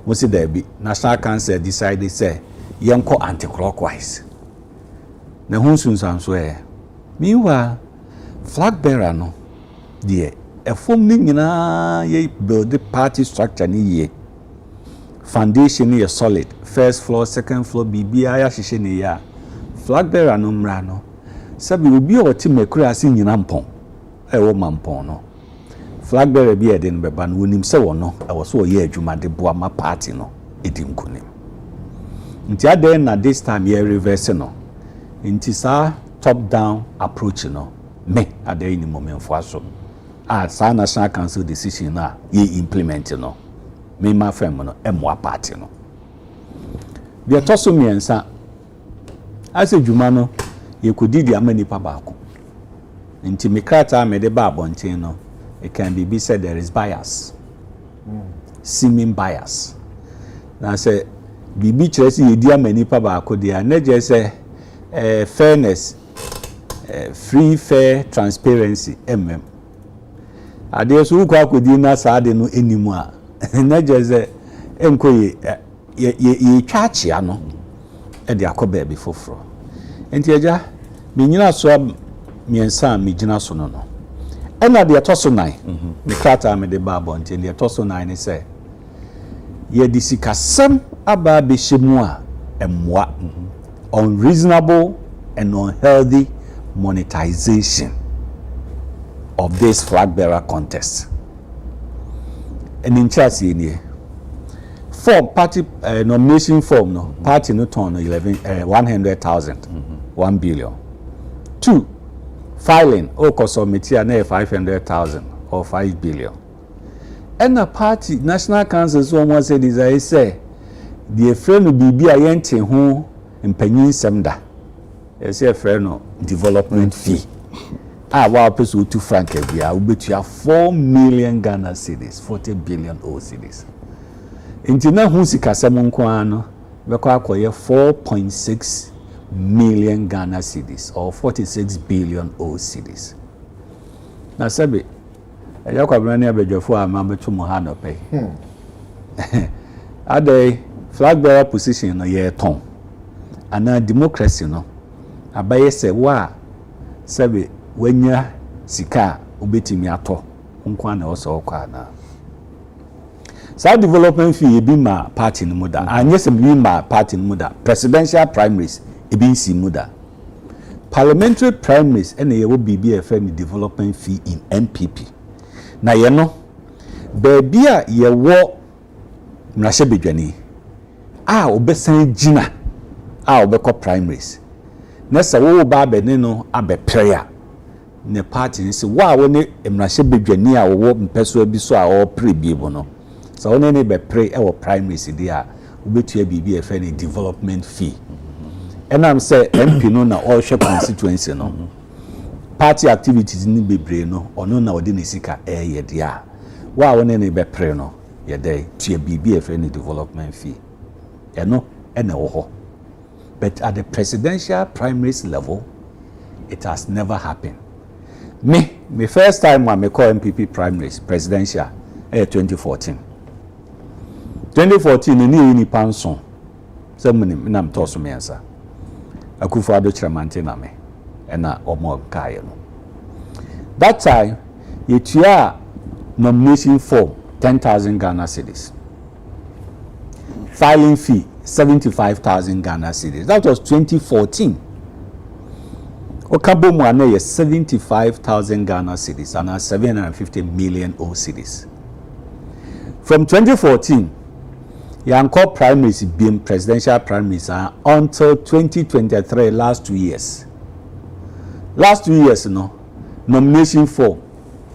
D: Wo se there be National Council decided say yenko anti-clockwise. Na hunsunsanso meanwhile flag bearer no de a form ni nyina ye build the party structure ni ye. Foundation is solid. First floor, second floor, BBI ya ni ya. Flag bearer no mra no. Sabi obi o ti mekura asi nyina mpon. Wo mampon no. Flag bearer bi eden beba no wonim se wo no. E wo so ye adwuma de boa ma party no. Edim kunim. Nti aden na this time ye reverse no. Nti sa top down approach no. Me aden ni momemfo aso. Sa National Council decision na ye implement no. Me ma fam no emwa party no de toso miensa ase dwuma no ye kodidi amani pa baako nti me krata me de ba abonten no it can be said there is bias seeming bias na say bibi kire se ye di amani pa baako de na je say fairness free fair transparency ade so kwa kodi na sa ade no enimu a na jeze enkoye ye twachia no e de akoba bi foforo enti eja me nyina so miensa me gina so no e na de etoso 9 me krata me de babo enti de etoso 9 ne say ye disikasem aba be shemu a emwa unreasonable and unhealthy monetization of this flag bearer contest. And in Chelsea in form party nomination form no party no turn 100,000 1 billion. 2, filing, submit na 500,000 or 5 billion. And a party, National Council, so almost said, is I say, the friend will be a yente who in Penny Semda. I say a friend of development fee. Wow, person to frank we are bet you 4 million Ghana cedis, 40 billion O cedis. Intina Hunsika Samunkwano, Beko 4.6 million Ghana cedis or 46 billion O cedis. Now, Sabi, Agya Kwabena abedwafo amambe to Mohano pay. Ade flag bearer position no ye ton. Ana democracy no. Abaye se wa Sabi wenya sika obetimi ato. Nkwa na oso kwa na. Sa development fee ebi ma party no muda. Anye se bi ma party no muda. Presidential primaries ebi nsi muda. Parliamentary primaries ene ye wo bibi e frame development fee in MPP. Na ye no baby a ye wo mrahye bedwani obesan gina obekọ primaries na se wo ba abene no prayer ne party ni se wo ne mrahye bedwani wo mpeso bi so a pray biebo no so wo ne be pray e primaries dia obetua bibi e frame development fee enam say MP no na all share constituency no party activities ni bebre no ono na odi ne sika ye dia wa won ne be pre no ye dey tie bibi e friend development fee eno ene wo ho but at the presidential primaries level it has never happened. Me first time when me call MPP primaries presidential 2014 ni panson so na mtoso me ansa akufo ado chramante na me ena omo kaye no that time yetua nomination form 10,000 Ghana cedis, filing fee 75,000 Ghana cedis. That was 2014. Okabo mu ane 75,000 Ghana cedis and 750 million O cedis. From 2014 yanko primaries being presidential primaries until 2023 last 2 years. Last 2 years no nomination form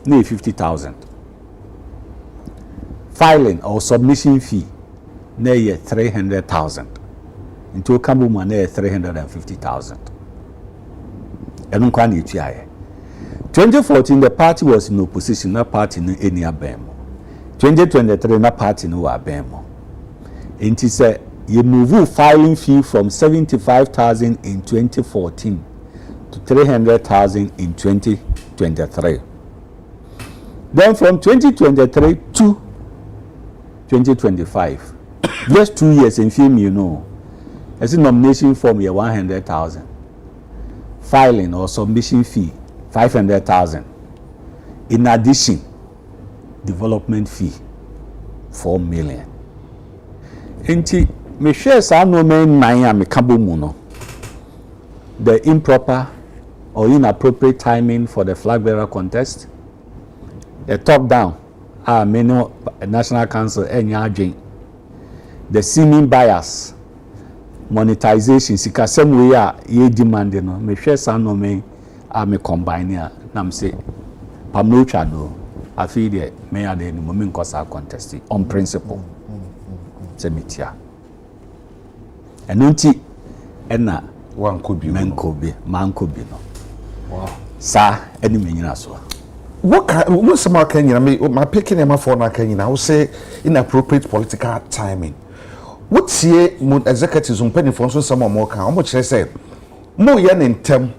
D: near 50,000. Filing or submission fee near 300,000. Into Kambuma near 350,000. And 2014 the party was in opposition, no party no any abemo. 2023 no party no abemo. And he said you move filing fee from 75,000 in 2014 to 300,000 in 2023. Then from 2023 to 2025, just 2 years in film, you know, as a nomination form, you 100,000. Filing or submission fee, 500,000. In addition, development fee, 4 million. Enti, me share some no men nine me kabomuno. The improper or inappropriate timing for the flag bearer contest. The top down, many National Council NYJ. The seeming bias, monetization, sika same way ye demanding no. Me share some no men me combine here. Nam say, Pamlocha no. I feel the me ade ni moment kosa contest on principle. Semitia. And nunti ena
A: one could be
D: man could be no. Wow. Sa any menyina so.
A: What some Kenya my picking him for na Kenya I will say inappropriate political timing. What's here executives on penny for some more can how much I say more yan in tem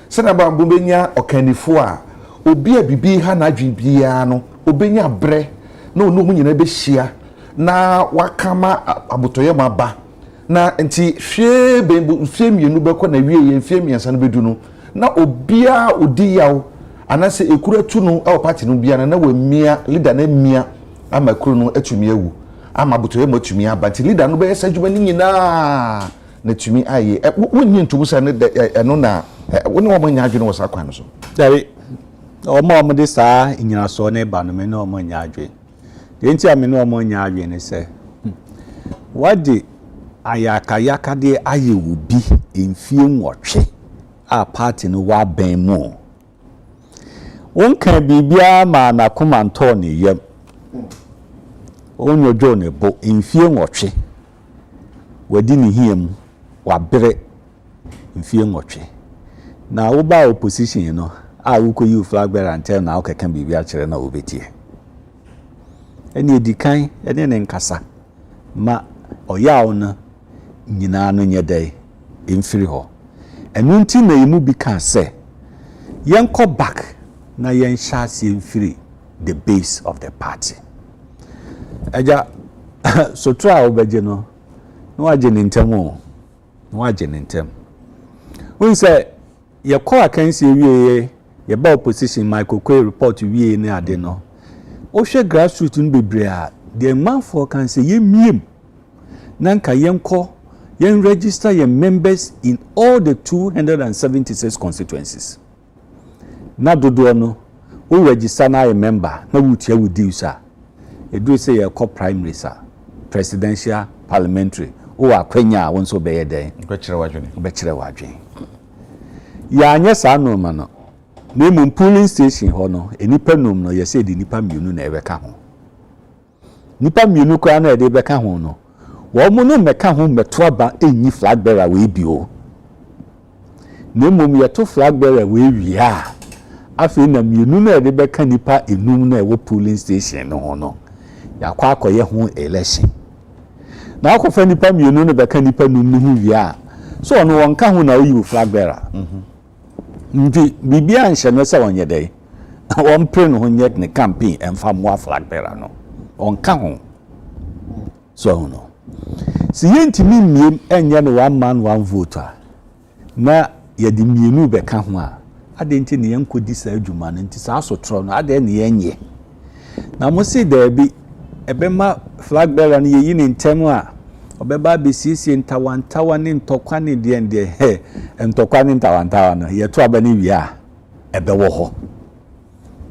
A: send about Bubenya or Canifua obi a bibi ha na adwen bia no obenya bre na onu nyina be hia na wakama abotoye maba na nti hwe be mienu beko na wie ye mfie miensa no bedu no na obia odi yaw anase ekura tu no e party no bia na wamia leader na mia ama kuru no atumi awu ama abotoye mo atumi aba nti leader no be yesa djuma ni nyina na tumi aye wonyi ntumu sa ne eno na woni wo nya adwene wo sa kwan so
D: dari omo de saa nyina so ne ba no me no omo nya adwene de nti ame no omo nya adwene se wadi ayaka de aye obi emfie nwotwe a party no wa ben mu won kan bibia ma na komanto ne yam onyo jo ne bo mfie nwotwe wadi ne hiam wa bere mfie nwotwe na wo ba opposition no a wo ko you flag bearer until na wo kan bibia kire na obetie eni edikan eni ne nkasa ma oyawo no nyina no nyedai emfiri ho enu nti na yimu bi kan se yenko back na yen shasi emfiri the base of the party Agya so try obeje no waje ne ntem o waje ne ntem we say ye call akansi wieye ye ba opposition Michael Kwe report wieye ne ade no o hwe grassroots no bebre a the man for can say ye miem nanka yenko yen register your members in all the 276 constituencies na dodo no we register na a member na wutia wudi usa e do say your co primary sir presidential parliamentary o akwanya won so be den be kire wadwen ya anya sa no ma no na mu polling station ho no enipa nom no ye say di nipa mienu na ebeka ho nipa mienu kwa na e de beka ho no wo mu no meka ho meto aba enyi flag bearer we bio na mum ye to flag bearer we wia afi na mienu na e de beka nipa enum na e wo polling station no ho no ya kwa akoye ho election na akofa nipa mienu na beka nipa num no hu wia so no wonka ho na oyi flag bearer ndi bibia nhyɛ no sɛ wonye dai won pre no ho nyɛ ne campaign emfa mo flag bearer no onka ho so no si yentimi miem enye no one man one vote na yɛde mienu bɛka ho a ade nti ne yankodi sa adwuma no nti sa asotro no ade ne yenye na mo se da bi ebema flag bearer no yeyi ne ntem a obeba besiesie ntawantawa ne ntokwa ne de he ntokwa ne ntawantawa no yeto abani wia ebewo ho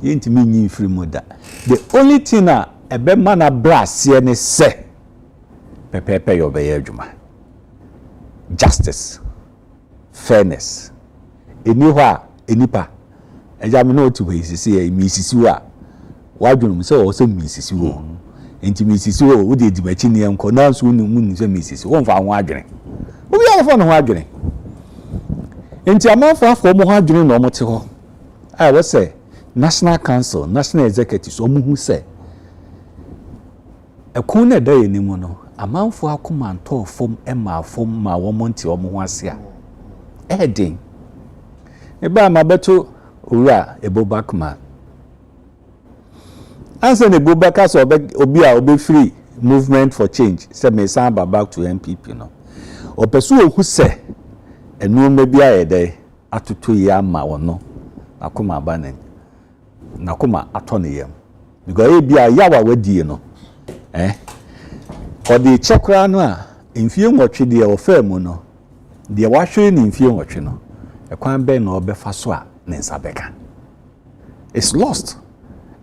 D: yentimi nyi mfiri mu da the only thing ebema na brasie ne se pepepe yo be adwuma justice fairness eni ho a enipa eja me no otu we sisi e mi sisi wa wadwunum se wo se mi sisi wo enti mi sisi wo wo de dibachi ne enko na so nu mu ni se mi sisi wo mfa ho adwene wo bi afọ no ho adwene enti amafo afọ mo ho adwene no mo te ho a wo se national council national executives o mu hu se ekun na da yenimu no amanfo akomanto fom ema fom ma wo monti o mo ho ase a edin eba ma beto owura ebobakman anse ne bobaka so obi a obi free movement for change se me san back to MPP no opesu ohu se enu mebi ayede atoto ya ma wono akoma banen nakoma atone yam because e bia yawa wadie no odi chekra no a mfie nwotwe de ofa mu no de wahwe ni mfie nwotwe no ekwan be na obefa so a ne nsabeka it's lost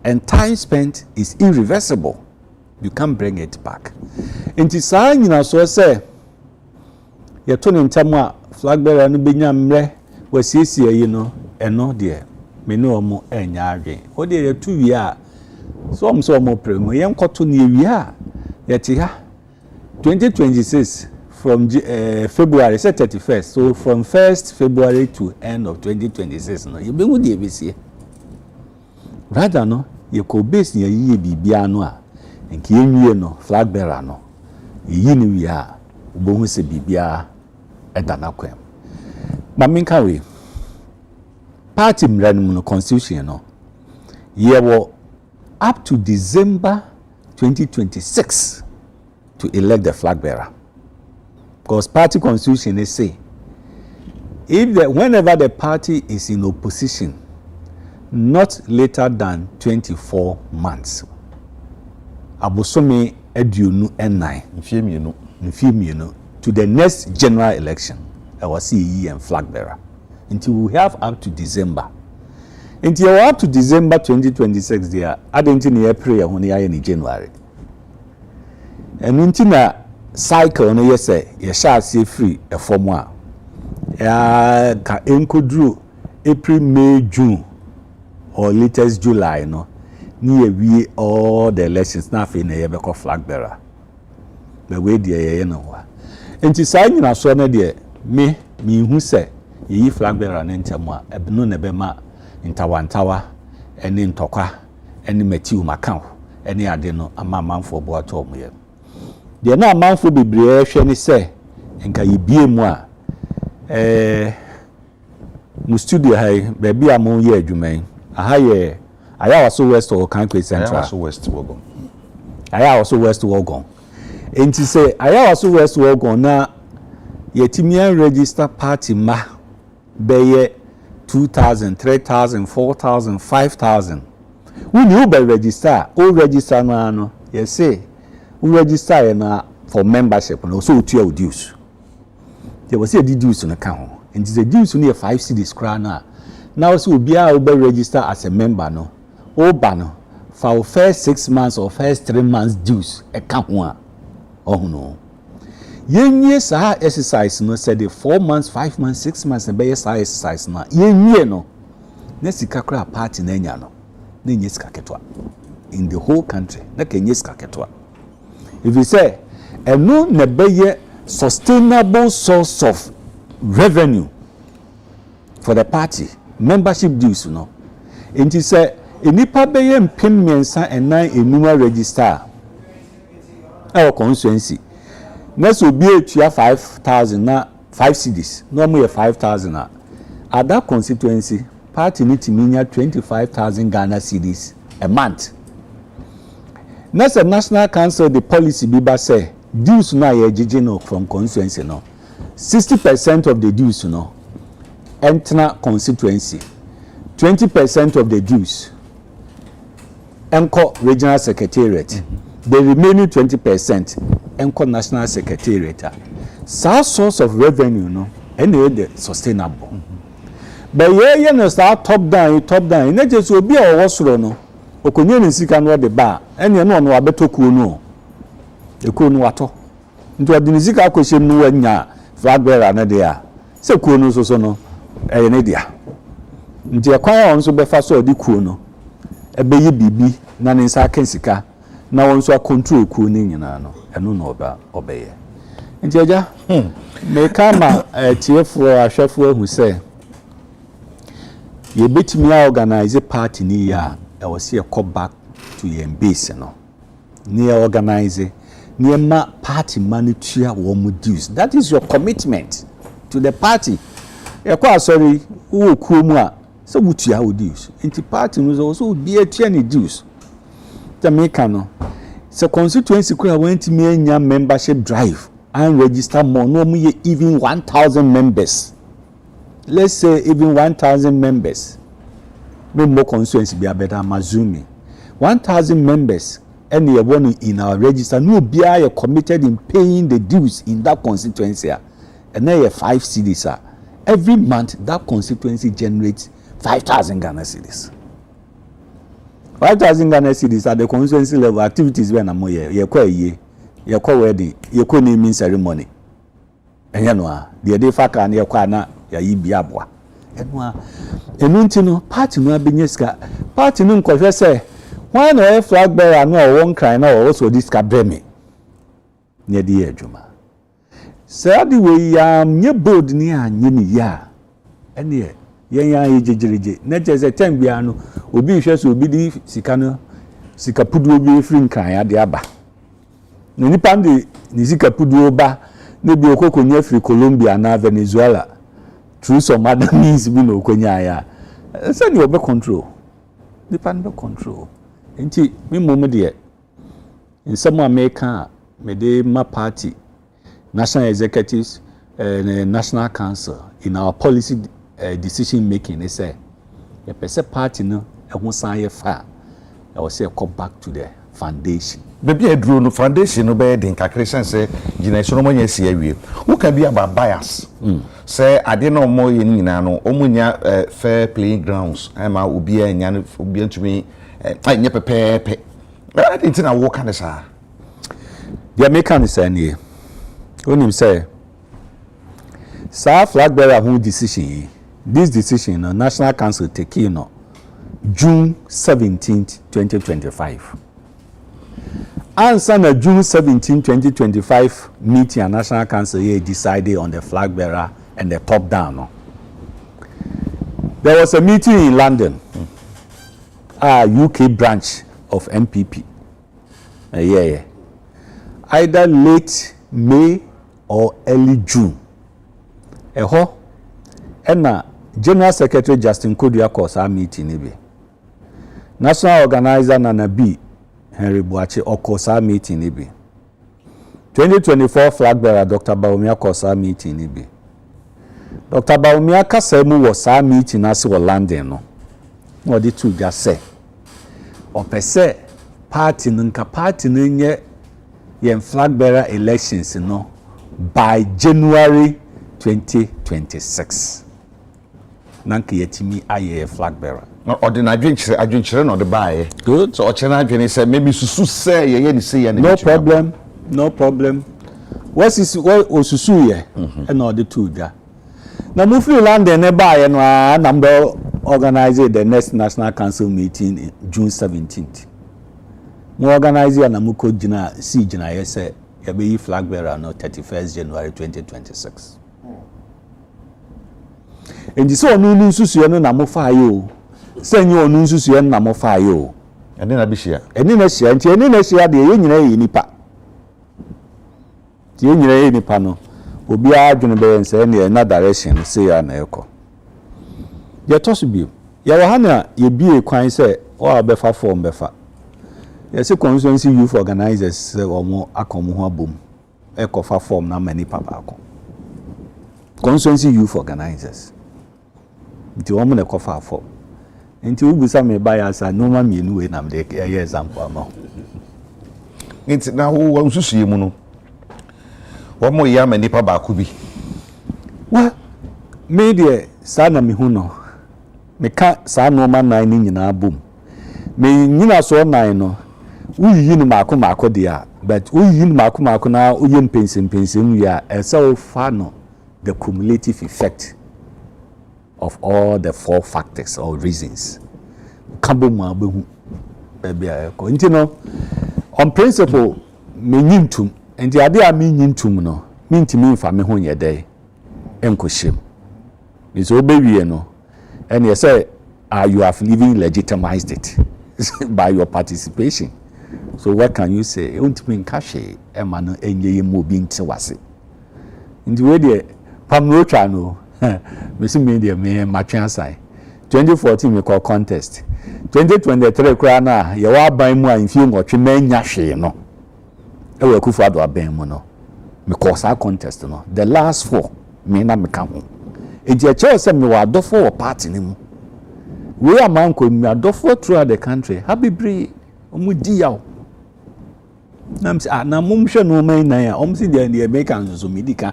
D: and time spent is irreversible. You can't bring it back. Inti saa nyina so say ye to ne ntam a flag bearer no benya mre wasiesie yi no eno de me no omo enya adwen o de ye tu wi a so omo premo ye nkoto ne wi a ye ti ha 2026 from February 31st, so from 1st February to end of 2026 no ye be hu de besie rather no ye ko base ne ye bibia no a enki enwie no flag bearer no yi ni wi a obohu se bibia edana kwem ma minka we party mranum no constitution no ye wo up to December 2026 to elect the flag bearer, because party constitution they say whenever the party is in opposition not later than 24 months abosome eduonu enai mfiemienu to the next general election our CE and flag bearer until we have up to December. Until up to December 2026 there identity April when you are in January. And until na cycle no yes say you shall see free a form one ka enkodru April, May, June or latest July no ni we all the elections na fe na ye be call flag bearer the way dey ye no wa enti saa nyina so na de me hu se yi flag bearer na ntemu a ebno na be ma ntawantawa eni ntokwa eni matiu makan eni ade no amanfo bo ato mo ye de na amanfo bebre hwe ni se nka yibie mu a mu studio hai baby amon ye adwuman aha ye aya waso west or Kankwe Central.
A: Aya waso west wogon.
D: Aya waso west wogon. Enti say aya waso west wogon na yetimian register party ma beye 2,000, 3,000, 4,000, 5,000. When you be register, o register no ano. You say we register na for membership no so utua dues. There was a dues no ka ho. Enti the dues no 5 cedis kra na. Now so obia be register as a member no. Oba no for first 6 months or first 3 months dues e ka ho a no yenye sa exercise no said the 4 months 5 months 6 months e be sa exercise na yenye no na sika kra party na nya no na nye sika ketwa in the whole country na kenye sika ketwa if you say eno na be sustainable source of revenue for the party membership dues no enti say enipa beye mpem mensa enan enuma register our constituency na so bi etua 5,000 na 5 cedis no mo 5,000 at that constituency party need to mean 25,000 Ghana cedis a month. Next national council the policy biba say dues na ye jiji no from constituency no 60% of the dues no enter constituency 20% of the dues Enco regional secretariat. The remaining 20% Enco national secretariat. Some source of revenue no any the sustainable. But ye no start top down. Na just obi a wosoro no. Okonye ni sika no de ba. Ene no no abetoku no. Ekuo no wato. Nti odi ni sika akohyem no wanya flag bearer na de a. Se kuo no so no ne dia. Nti ekwan on so befa so odi kuo no. Ebeyi bibi na ne nsa kensika na won so control ku ni nyina no eno no obeye nti aja me kama tiefo ahwefo ahu se ye betimi organize party ni ya e wose e come back to your base no ni organize ni ma party manitua wo mu dues that is your commitment to the party e kwa sorry wo ku mu a so butua wo dues nti party no so bi atua ni dues Jamaica no so constituency kura went me anya membership drive and register more no mu even 1,000 members let's say even 1,000 members me more constituency be better mazumi 1,000 members and you want in our register no be are committed in paying the dues in that constituency and then 5 cedis every month that constituency generates 5,000 Ghana cedis. 5,000 Ghana cedis at the constituency level activities when am ye kwa ye kwa wedding ye kwa naming ceremony enya no a de dey faka na ye kwa na ya yi bia aboa enu nti no party no abenyeska party no nkohwe se why na flag bearer no o won cry na o so this ka breme ne de adwuma say the way nye board ni anye ni ya ene yenya yejejereje na jeze tem bia no obi hwe so obi di sika no sika pudu obi free nkran ya de aba na nipa ndi ni sika pudu oba na bi okokonya free Colombia na Venezuela through some other means bi no okonya ya say ni obe control nipa no control enti me mom de in some America me de ma party national executives national council in our policy decision making they say the person party no e ho san ye fa I will say come back to the foundation
A: baby e duro no foundation no be den kakre sense generation no nya si awie who can be about bias say ade no mo ye nyina no omunya fair playing grounds ama obi anya no obi antumi anya pepepe I didn't na wo kan sa the
D: American is any onim say Sa flag bearer who decision. This decision, National Council take June 17th, 2025. Answer the June 17, 2025 meeting and National Council here decided on the flag bearer and the top down. No? There was a meeting in London, UK branch of MPP. Either late May or early June. And General Secretary Justin Kodua calls our meeting. National Organizer Nana B. Henry Boache Okosa meeting nibi. 2024 flag bearer Dr. Baumia Kosa meeting nibi. Dr. Baumia kasemu was sa meeting as we London no. What the two just say. Opese party nka party nye yen flag bearer elections no by January 2026. Nanka yetimi aye flag bearer.
A: No, ordinary adventure no the buy.
D: Good.
A: So ordinary say maybe susu say ye say
D: no problem. No problem. What is what osusu ye? And all the two da. Now move to London e buy no number organize the next National Council meeting in June 17th. Mo organize na mo ko gina si gina ye say ye be flag bearer no 31st January 2026. And this one no susu no na mo fa yo. Send you on nsusu en na mo fa yo
A: ene na bi hia
D: ene na hia nti ene na hia de ye nyina ye nipa ti ye nyina ye nipa no obi adwene be nse na na direction say ya na eko ye tosu bi ye wa hana ye bie kwan say o abefa form befa ye se constituency youth organizers say omo akomo ho abom ekofa form na mani papa akọ constituency youth organizers nti omo na ekofa form nti ubusa me bias no ma mienu we na me dey example ama
A: nti na wo nsusu ye mu no wo mo ya ma nipa ba ku bi
D: wa me dey sa na me hu no me ka sa no ma nan ni nyina bom me nyina so nan no uyi ni mako dia but uyi ni mako na uye mpensim ya esa fa no the cumulative effect of all the four factors or reasons. Kambo abehu baby ayeko. Nti no on principle me nyintum nti ade a me nyintum no me ntimi mfa me ho yede enkohyem. Is obewie no and you say you have living legitimized it by your participation. So what can you say? Untimi nkahwe e ma no enye yem obi nti wase. Nti we de pamro twa no Missing media me matching aside. 2014 we call contest. 2023 krana ye wa ban mu an fie ngotwe manya hwe no. E we kufu ado aban mu no. Me call sa contest no. The last four me na me ka ho. E je che se me wa do for party ni mu. We aman ko me do for throughout the country. Habibre omu di yaw. Nam se na mum hwe no man nan ya. Om si de Americans so medika.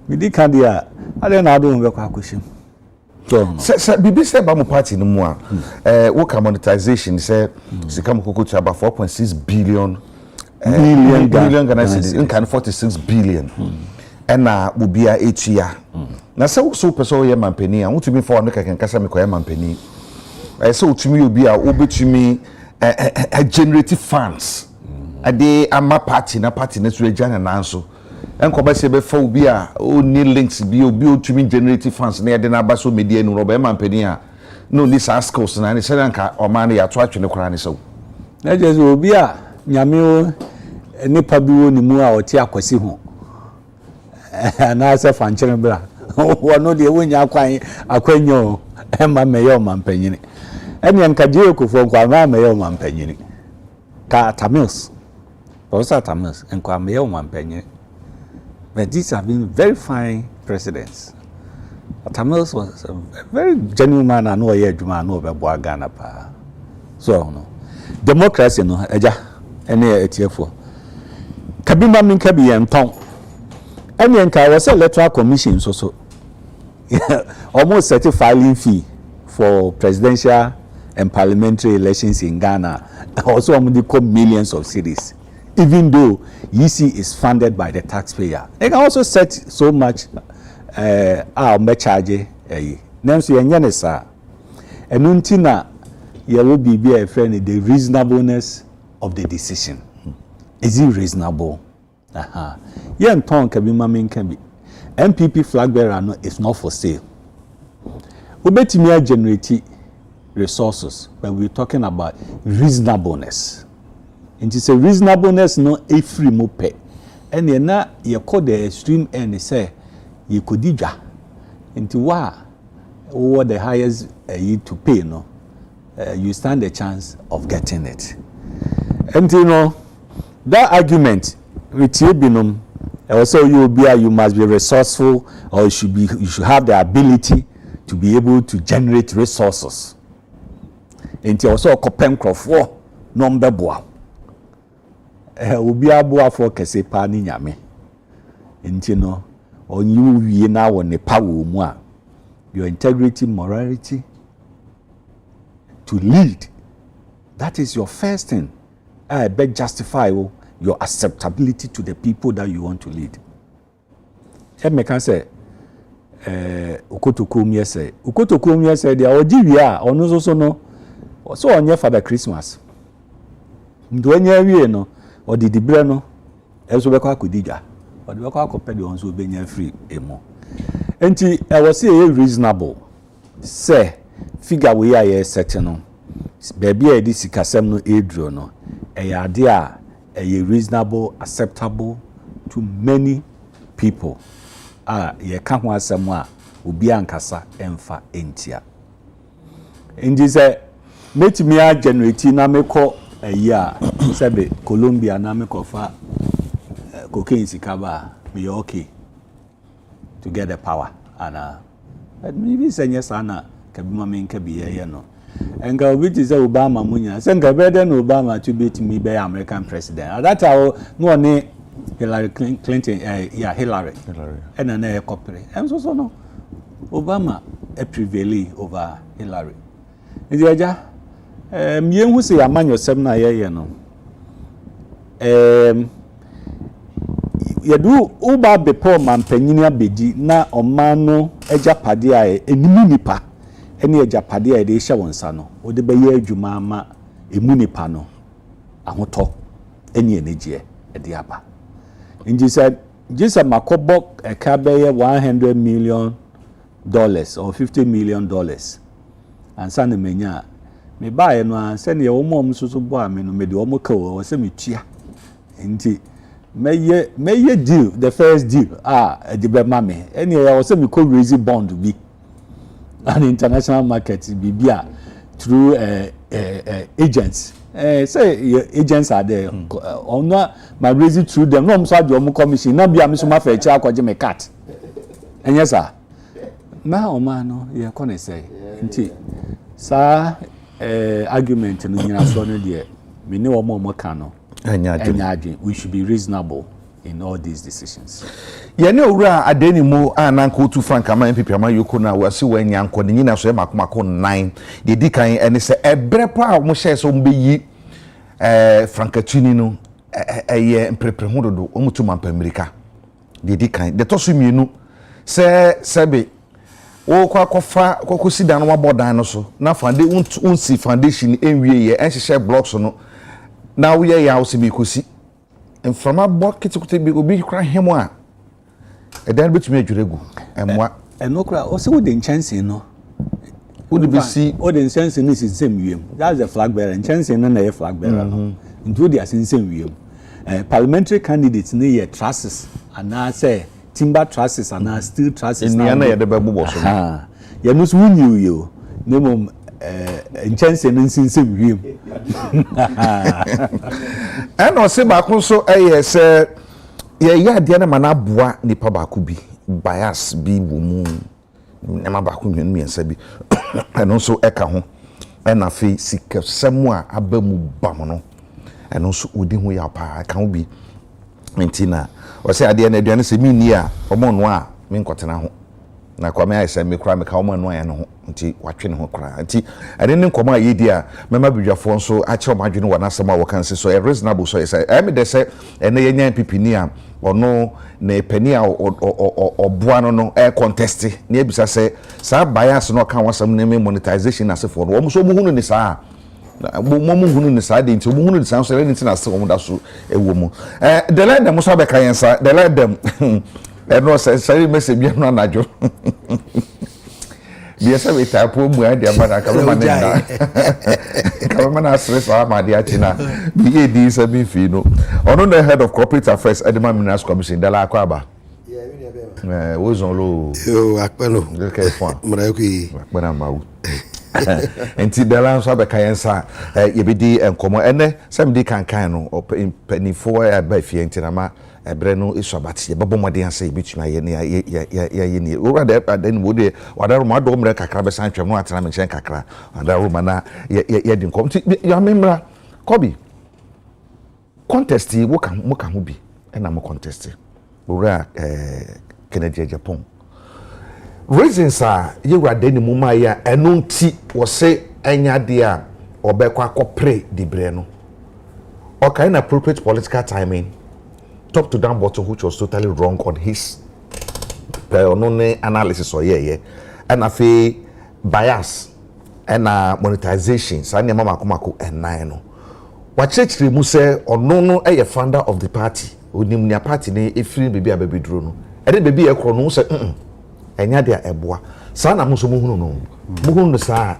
D: Medika dia ade na ado mbe kwa akoshim.
A: So bibi say ba mo party no mu a work monetization say sika mo kokotu about 4.6 billion billion Ghana cedis in kan 46 billion and na obia etua na say so person ye mampani a wotumi for no keken kasa me koye mampani say wotumi obi a obetumi generate funds ade ama party na so agya na nso enkoba se be fa obi a oni links bi obi otumi generate funds na yede na abaso media nu roba mampani a no ni sa skills na ni se nka o man ya to atwene kora ni so
D: na je obi a nyame o nipa bi wo ni mu a oti akwasi ho na se fanchere bra wono de wonya akwanyo e ma meyo mampanyini ene nka je ekofo kwa ma meyo mampanyini ka tamils Professor Tamils nkwa meyo mampanyini. But these have been very fine presidents. Tamils was a very genuine man and no yejuma no be boa Ghana pa. So no. Democracy no eja ene etiefo. Kabima min kabi enton. Ene nka was electoral commission so. Almost set a filing fee for presidential and parliamentary elections in Ghana. Also millions of cedis even though EC is funded by the taxpayer. They can also set so much our charge nanso yenye ne sa enu nti na ye will be a friend the reasonableness of the decision. Is it reasonable? Yen ton can be mamin can be MPP flag bearer no is not for sale. Obetimi generate resources when we're talking about reasonableness. And it's a reasonableness no a free mope. And ye na ye call the extreme end say you could dija into what the highest you to pay no you stand a chance of getting it. And you know that argument with you also you must be resourceful or you should have the ability to be able to generate resources. And you also copen crofo number boa obi aboa for kese pa ni nyame. And you know on you now on the power mu a your integrity, morality to lead, that is your first thing. I bet justify your acceptability to the people that you want to lead. Me can say ukotokum say they are GVA ono so no so onye for the Christmas ndo anya wie no o di dibre no eso be kwa akodiga o de kwa akopɛ de on so be nya free emo enti I was say reasonable say figure we are setting no baby e di sikasem no edro no ade a reasonable, acceptable to many people. Ye ka ho asem a obi ankasa emfa entia. Ndi say metimi a generate na mekọ a sebe Colombia na mekọ fa cocaine sikaba me okay to get the power and maybe say yes ana kabima me nka biye no. Enga obi say Obama munya say enga better no Obama to beat me be American president. At that time no ne Hillary Clinton Hillary and na copy. And so no Obama prevail over Hillary. Ndi aja me hu say amanyo sem na ye no. Yedu uba bepo mampanyini abedi na omano ejapade a enimu nipa ene ejapade a de hye wonsa no ode be ye adwuma ama emu nipa no ahoto ene enegie ede aba nji said Jesus makobo eka be ye $100 million or $50 million and sane menya me bae no anse ne wo mom so bo ame no me de wo ka wo se metua nti May deal the first deal the mame any I was me call raising bond be an international market bibia through agents say agents are there on my raising through them no so do commission na bia me so ma fa echi akwaje me cat and yes sir now man no you can say nti sa argument no nyina so no de me ne wo mo ka no we should be reasonable in all these decisions.
A: Yene owura adeni mu ananko tu frank ama MPP ama yoko na wasi wanyanko ni nyina so e makomako 9 de dikan ene se ebrepa mo hye so mbeyi frankatuni no eye mprepre hododo omutu mampa America de dikan de toso mienu se sebe wo kwa kofa kokosi dan no wabodan no so na fande unsi foundation enwie ye enhye blocks no now we are also be kusi and from a bucket to be obi kra hemo a e dan betumi adwuregu emwa
D: no kra o se wo den chance no
A: would be see
D: o den chance no is same wiem that's the flag bearer chance no na e flag bearer no into the same wiem parliamentary candidates ne ye trusses and na say timber trusses and na steel trusses
A: na na ye de bebo so
D: ye no so wunyu yo nemom chance no nsensem wiem
A: and se ba kun so se ye ya de na manaboa nipa ba ku bi bias bi bomu na ma ba ku nwenu yensa bi and so eka ho na fe sikasemu a abamu bam no and so odi ho ya pa ka ho bi ntina o se ade na aduane se mi ni a omo no a me nkotena ho na Kwame I say me kra me ka wo no ya no nti watwe ne ho kra nti ene ne nkomo ayedi a mema bidwafo nso a kire omadwene wona asema wo kan se so reasonable so say me de say ene yenya pipini a ono na pani a oboa no e contest na ebisa say sa bias no kan wasam ne monetization asefo no wo so mu hunu ni saa mo hunu ni saa de nti mo hunu ni saa so re nti na se wo da so ewo mu the let them so be kan yensa the let them no say message bi no anajo biasa we type mu ade amana ka me manena ka me na stress ma de achina bi edi se bi fi no ono the head of corporate affairs Edema Minerals Commission Dala Akwaba wo zon lo
E: yo akpelo
A: okay fine
E: mra ku
A: akpena mawu enti Dala so be kan sa ye be di enkomo ene sem di kan no penifo ba fie enti na ma ebre no isu abati ye babo modern say bituma ye ne ye ne ora da ni wo de wadaro ma do mre kakra be san twem no atena me chen kakra wadaro ma na ye di nkom ya memra kobi contest wo kan mo kan ho bi na mo contest ora Kennedy Japan reasons are ye wada ni mu ma ya eno nti wo se anya de a obekwa akopre di bre no o kind appropriate political timing top to down bottom, which was totally wrong on his analysis or and I bias and monetization. So I mama kumako and nine. What church mu say or no a founder of the party. Unimnia party ne if baby a baby drone. And then baby a chrono say enya dia eboa. Sa na muso muhunu no. Muhunu sa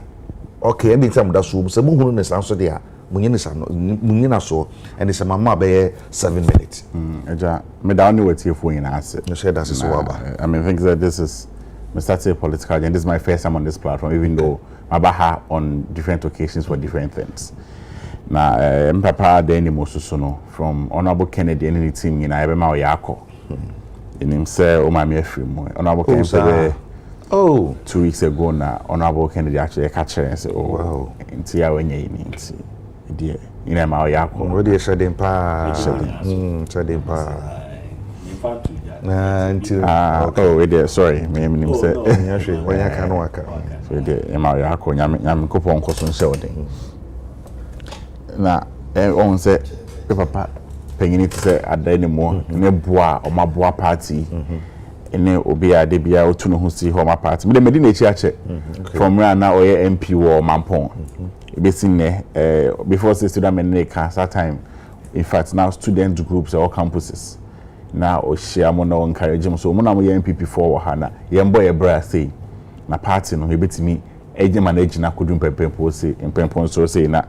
A: okay anytime that so say muhunu ne sa so dia. Munyina so and it's a mama be 7 minutes.
F: Eja me da only wait here for in answer.
A: You said that's so about.
F: I mean I think that this is me started political and this is my first time on this platform even though I baha on different occasions for different things. Na mpapa de ni mosusu no from Honorable Kennedy and the team in Ibema Oyako. In him say o ma me afrim. Honorable Kennedy 2 weeks ago na Honorable Kennedy actually catch her and say wow nti ya wenye ni nti die ina ma Oyako.
A: Already shedding pa. Shedding pa.
F: Sorry me him say
A: when you can work.
F: So de ma Oyako nyam kopon koso nse odin. Na on say papa panyini te say adani mo ne boa o ma boa party ene obi ade bia otu no ho si ho ma party me de medi na echi ache from where na oye MP wo mampon e be sin ne before say student men na cancer time in fact now student groups all campuses na o share mo na encourage mo so mo na mo ye MPP for wo ha na ye mbo ye bra say na party no e betimi eje manage na kodum pempempo say pempempo so say na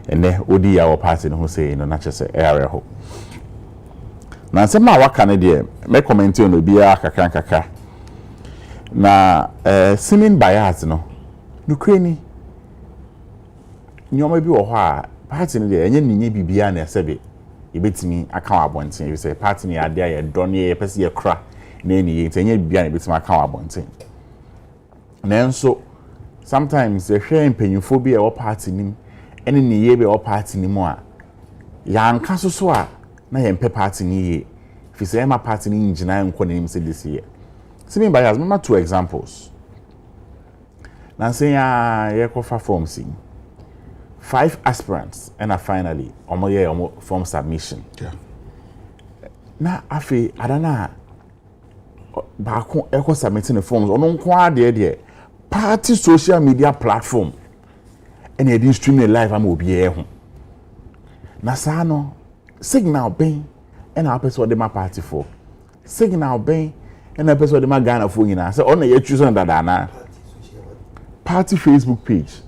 F: ene odi ya wo party no say no na chese area ho na sema waka ne de me comment on obi akaka na seeming bias no nukreni nyoma bi wo ho a party ne de enye ninye bibia na esebe ebetimi aka abonten you say party ne ade ya don ye pese ye kra na eni enye bibia na ebetimi aka abonten na nso sometimes the hwe mpanyufo bi e wo party nim ene ne ye be wo party nim a ya nka so a na yempe party ni ye fi say ma party ni ngina enko nim say this year seeming bias me 2 examples na say ya ye ko fa form si 5 aspirants and finally omo form submission na afi adana ba ko e ko submitting the forms ono nko ade de party social media platform and e dey stream live am obi e ho na sa no signal ben and our person de my party for signal ben and a person de my Ghana for nyina say on na choose on dada na party Facebook page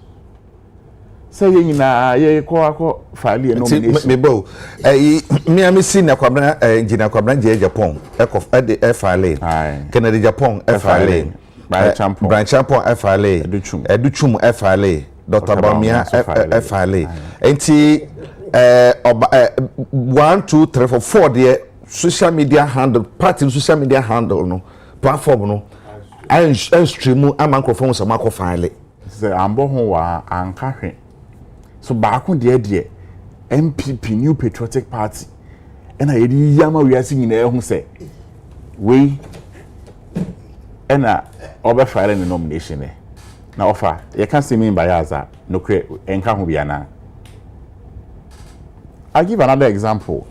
F: say nyina ye ko file nomination
A: me bo me am see na Kwabena engineer Kwabena je Japan e file Kennedy Japan e file branch champion file educhum file Dr. Bamia file enti 1 2 3 4 there social media handle party social media handle no platform no and stream a microphone so mako file
F: say ambo ho wa anka hwe so baako de MPP New Patriotic Party and I yama we are singing e hu say we ena obe file the nomination eh na offer you can see me by as no create enka ho bia na. I'll give another example.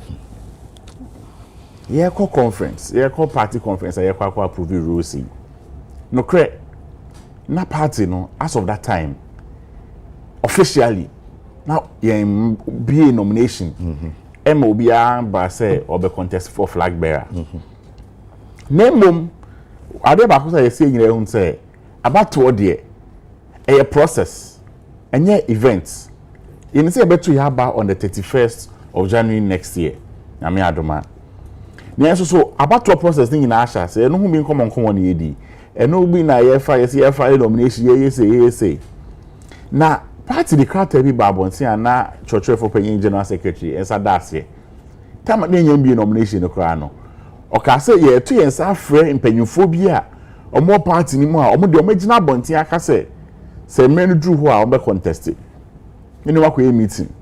F: Yeah, call conference, yeah, call party conference, yeah, call approve rules. No create na party no as of that time officially now yeah be a nomination MOBA ba say or be contest for flag bearer name ade ba ko say say nyina hun say about to there a process and yeah events you say better you have on the 31st of January next year na me adoma na so about to process thing in asha say no hu bi come on yedi eno bi na yefa nomination ye say na party the crowd be babonti na church for penyin general secretary ensa daase tam na nyam bi nomination no kra no o ka say ye to yensa frɛ mpanyimfo bi a omo party ni mu a omo de omo gina bonti aka say menu dru ho a omo be contest ni wakɔ meeting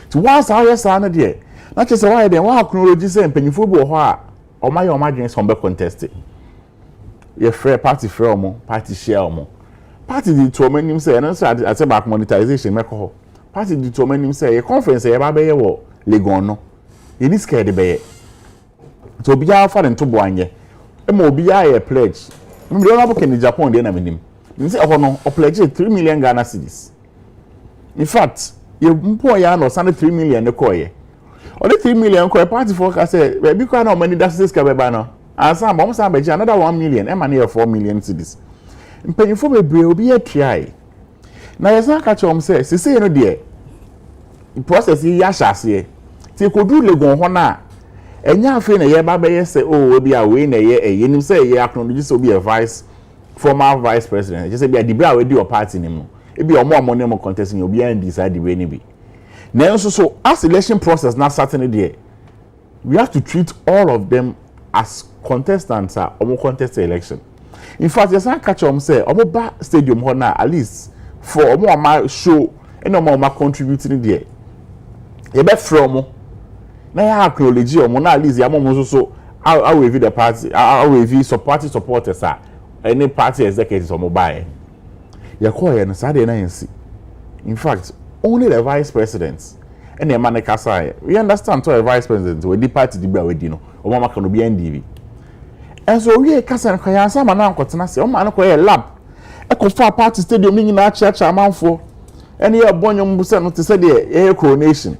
F: to once how yes na de na che say why dem wa chronology say mpanyimfo bi ho a omo ya omo adwen say omo be contest ye frɛ party frɛ omo party share omo party di to omo nim say na say ate back monetization meko party di to omo nim say ye conference ye ba be ye wo Legon no ye ni scared be ye to obi ya fa nto bo anye e ma obi ya ye pledge me dey na in Japan dey na menim me say ho no o pledge 3 million Ghana cedis in fact ye mpo ya no sand 3 million ne koye o the 3 million ko party for ka say be kwa na o mani that is ka be ba no asa ba mo say be another 1 million e ma na 4 million cedis mpanyimfo bebre obi ya try na yesa ka chom say sese no de process yi ya hyase ti kodu Legon ho na enya afi na ye ba be ye say oh obi a we na ye nim say ye acknowledge so be a former vice president just say be a debra we di your party nim no e be omo ne mo contest ni obi an decide the way ni bi na so as election process na certain there we have to treat all of them as contestants omo contest election. In fact, yes, I catch them say, omo ba stadium ho na at least for omo ma show and omo ma contributing there. You be from na ya acknowledge omo na at least ya mo so I will the party, I will supporters any party executives omo buy. You call here no Saturday na yensi. In fact, only the vice president and the man kasa. We understand to a vice president we the party the bra we di no. Omo ma kan obi NDV. And so we kasa nko ya sama na nkotena se o ma no ko ye lab e ko fa party stadium ni na acha amanfo ene ye bonyo mbusa no te se de ye coronation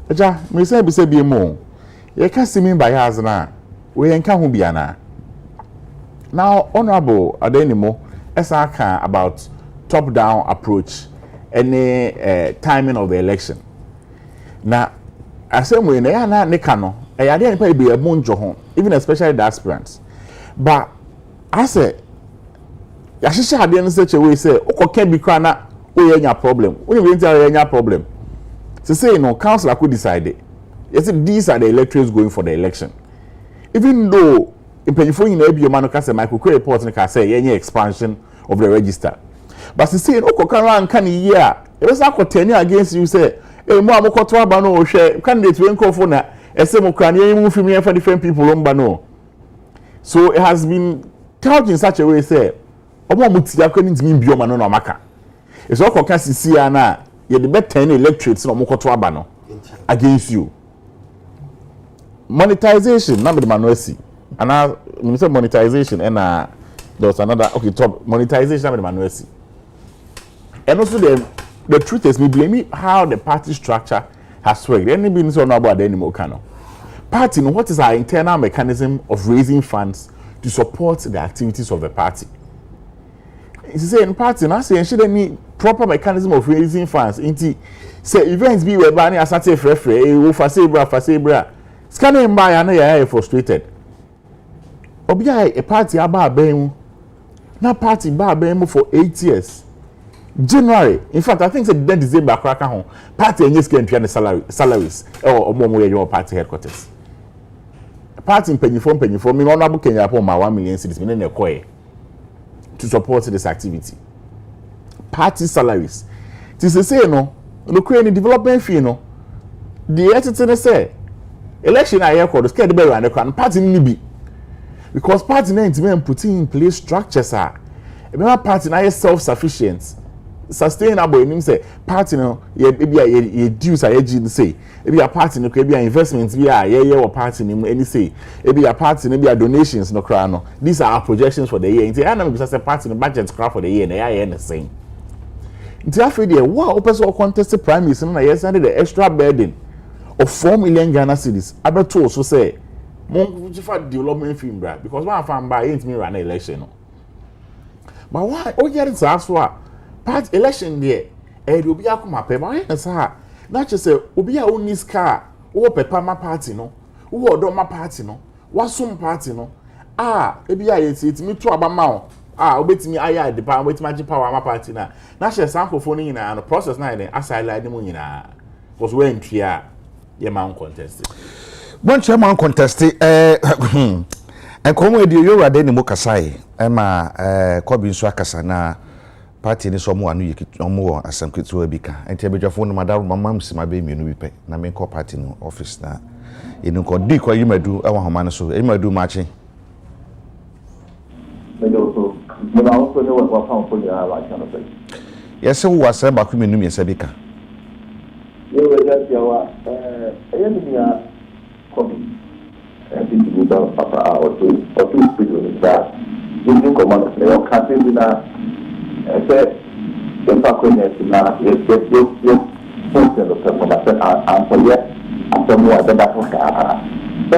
F: aja me say bi se bi mo ye kasa mi ba ya azna we enka ho bia na now honorable adenimo esa kan about top down approach any timing of the election na asem we na ya na ne ka no e ya de nipa bi e mo njo ho even especially the aspirants but I say ya hihia ade no such a way say okoka bi kra na o ye nya problem o ye nya problem say no council could decide yes these are the electors going for the election even though impanyfo nyina bi o ma no ka say Michael Kwe report no ka say ye expansion of the register but say no okoka ran kan year e be say akotani against you say e mo amokoto aba no o hwe candidate we nkofo na SM Ukrainian move from for different people no. So it has been couched in such a way say omo mutia kwani ntimi bioma no maka. It's all can see na ye the better electorates no mokoto aba no against you. Monetization na be manuasi. And now when say monetization and there was another top monetization na be manuasi. And also the truth is me blame how the party structure has worked. Any business or no about anymore cano. Party, what is our internal mechanism of raising funds to support the activities of the party? It's saying party now saying should any proper mechanism of raising funds into say events be where banning as a free for sabra. Scanning by an AI frustrated. Obia a party about bem na party bar bem for 8 years. January, in fact, I think that December cracka home. Party and yes can the salaries or more your party headquarters. Party in penny for me, honorable Kenya upon my 1 million cedis in a coy to support this activity. Party salaries. Tis say no, look any development fee no. The editor say election I hear called scared the bear and the crown party nibi. because party na intime putting in place structures are remember party na self-sufficient sustainable enim say party no ye dues a ye say ebi a party no ebi a investments bi a ye wo party no any say ebi a party no bi a donations no kra no these are our projections for the year nti ana me say party no budget kra for the year na ye the same nti afei de wow person contest primaries no na yes and the extra burden of 4 million Ghana cedis abeto so say mon for development film bra because one fan buy ain't me run election no but why o get it so party election there e obi akoma pe ma yen sa na che say obi a oni ska wo pepa ma party no wo odo ma party no wasum party no ebi a yeti mi to abama o obetimi aya de pa obetimi agi power ma party na she sankofo ni nyina no process na yen aside ni mu nyina was we ntria ye man contest
A: bon chairman contest enkomo edi yorade ni mo kasai ma kobi nso akasa na party ni so mo anu yiki omo asem ketu abika enti abedwafo no madam mamam sima be mienu bi pe na me ko party no office na enu ko di ko yimadu awa homa no so yimadu machi
E: But I also know what found for the like kind of thing.
A: Yes, who was a back in Numia Sabika?
E: You were just your enemy copy. And this is about Papa or two people that you think of one of your countries in a said, the Pacones in a yes, function of performance and for yet, and some more than that. So,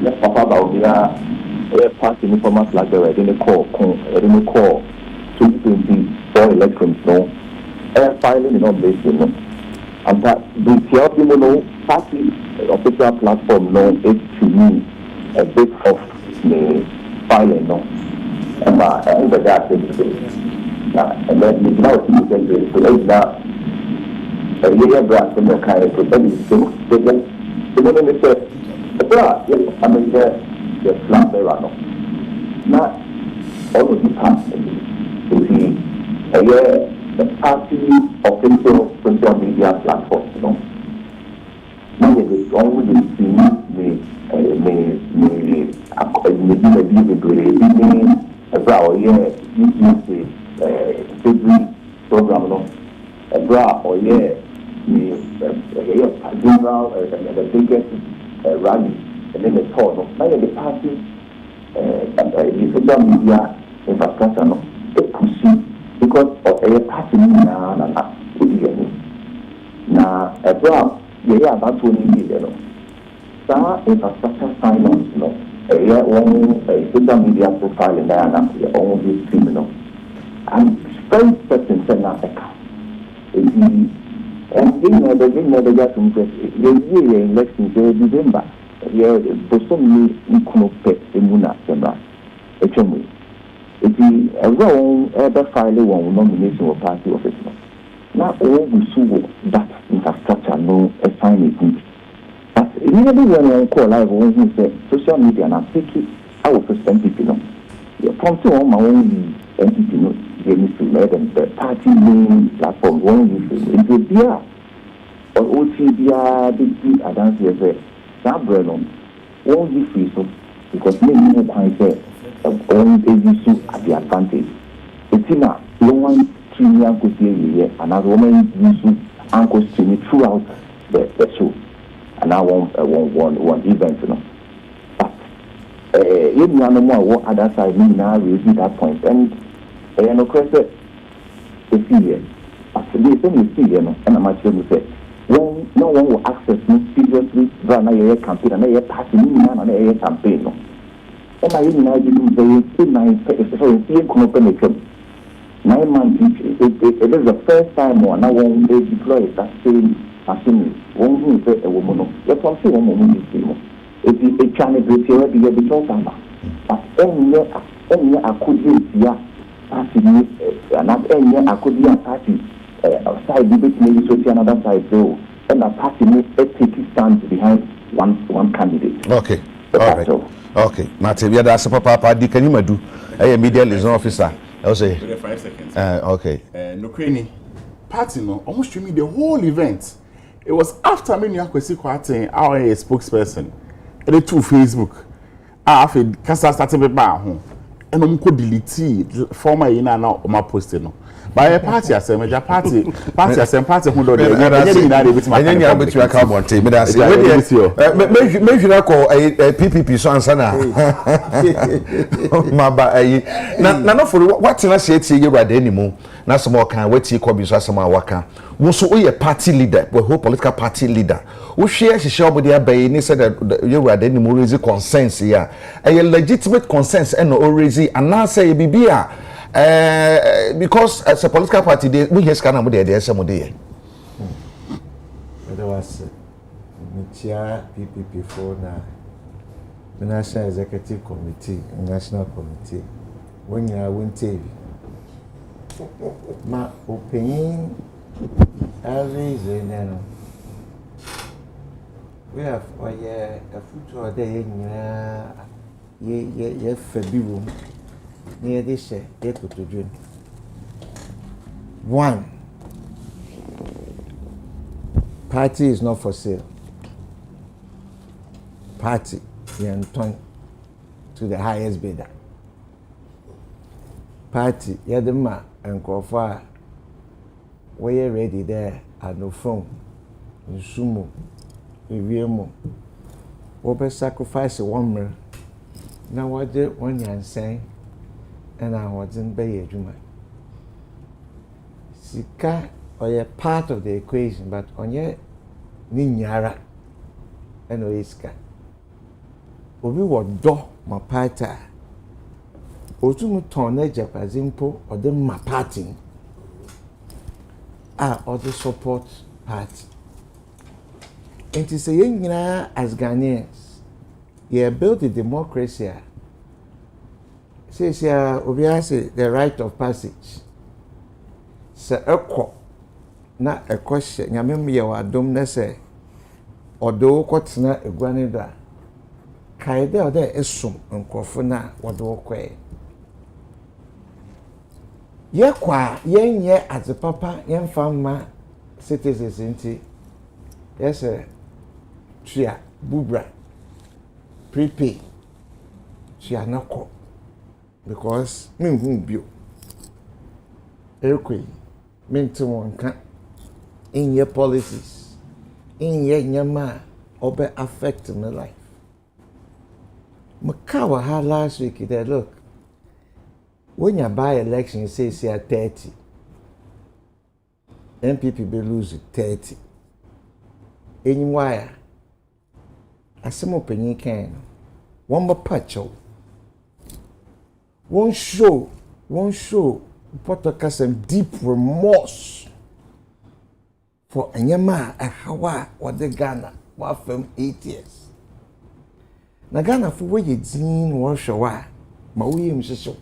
E: let's Papa about party performance like the ready call 2024 elections no filing in obligation no and that the theory no party official platform no is to me a bit of the filing no and the that and then you know to get the so that a year back from the kind of the say I mean the flat no not all of the party the party official social media platform no now the only the program no the biggest rally and then the thought of now the party the social media infrastructure no it push because of a party na about about 20 years no infrastructure finance no social media profile in there na own stream no and very certain na and in just election December Bosom Nkunope Emuna Sembra. HMW. It is a wrong ever file one nomination of party office. Now all we saw that infrastructure no assign it. But immediately when I call live when he said social media and I take it our first entity no. From to on my own entity no the party main platform one it will be or OTBR big advance here. That brand won't be free so because many can say own issue at the advantage. It's in a long streaming uncle here and another woman use uncle streaming throughout the show. And I want one event, you know. But you know no more what other side me now reach that point and no question the fear. Actually you see you know and I'm actually say when no one will access me seriously run a campaign and a party and a campaign. And I imagine they 9 months it is the first time one I won't deploy that same machine. Won't say a woman. Let us see one moment. It is a channel the because but any I could use here party and I could be a party. Side debate maybe so another side so and a party may take stand behind one candidate.
A: Okay. All right. Okay. Martin, we are the papa di can you do a media liaison officer. I'll say
F: 5 seconds.
A: Okay.
F: No cranny party no almost streaming the whole event. It was after me Kwesi Kwate our spokesperson and to Facebook afi kasa start be ba ho eno mko delete former yi na o ma post no by party asem ja party asem party ho do de enye na dey bitima
A: enye na bitima ka bonte me da say me hwira ko PPP so ansa na ma ba na no for what na say tie Yewrade animu na some kan wati ko bi so asem awaka wo so o ye party leader we whole political party leader wo hwe hye obodi abai ni say that Yewrade animu raise consensus ya a legitimate consensus and o raise and say bibia because as a political party they we hear scan am dey some dey
G: there was Michia PPP for na the National Executive Committee National Committee when you are winter ma opinion every zeno we have a future day ye febiru near this year. One, party is not for sale. Party, you turn to the highest bidder. Party, Yadema and Kofa, where you ready there at no phone, in sumo, in Viemo. Open sacrifice one mirror. Now what did one yan saying? And I wasn't pay a juma. Sika or a part of the equation, but on ye ninyara and oiska. Obi what do my party. Otumu tone japazimpo or the my party. Or the support party. And to say as Ghanaians, you built a democracy. Says here, obviously, the right of passage. Sir Eko, not a question. Yamim yaw adom na say, odo kotsna egwaneda. Kaide ode esum nkofo na wodo kwe. Ye kwa yenye as papa yemfama citizens nti. Yes tria bubra prepay tria nako. Because me who bio ekwe me to wonka in your policies in your nyama obe affect my life. Makawa had last week that look when you buy election you say 30 MPP be lose 30 anywhere asemo penyi kan one more patch won't show some deep remorse for Anyama a Hawa or the Ghana, what from 8 years. Na Ghana for where you didn't wash away, ma we him so.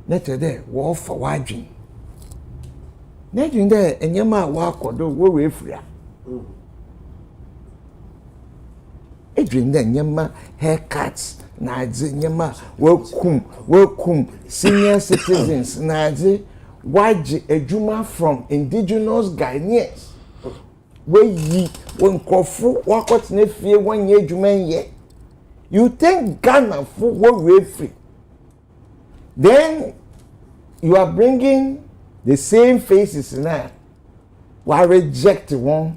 G: Net there, war for waging. Net in there, Anyama walk or do worry free. Adrian then Nyama haircuts. Nazi nyama welcome senior citizens Nazi waji ejuma from indigenous Ghanaians where ye when kofu wakot ne fie one year juman ye you think Ghana for what we free then you are bringing the same faces now why reject one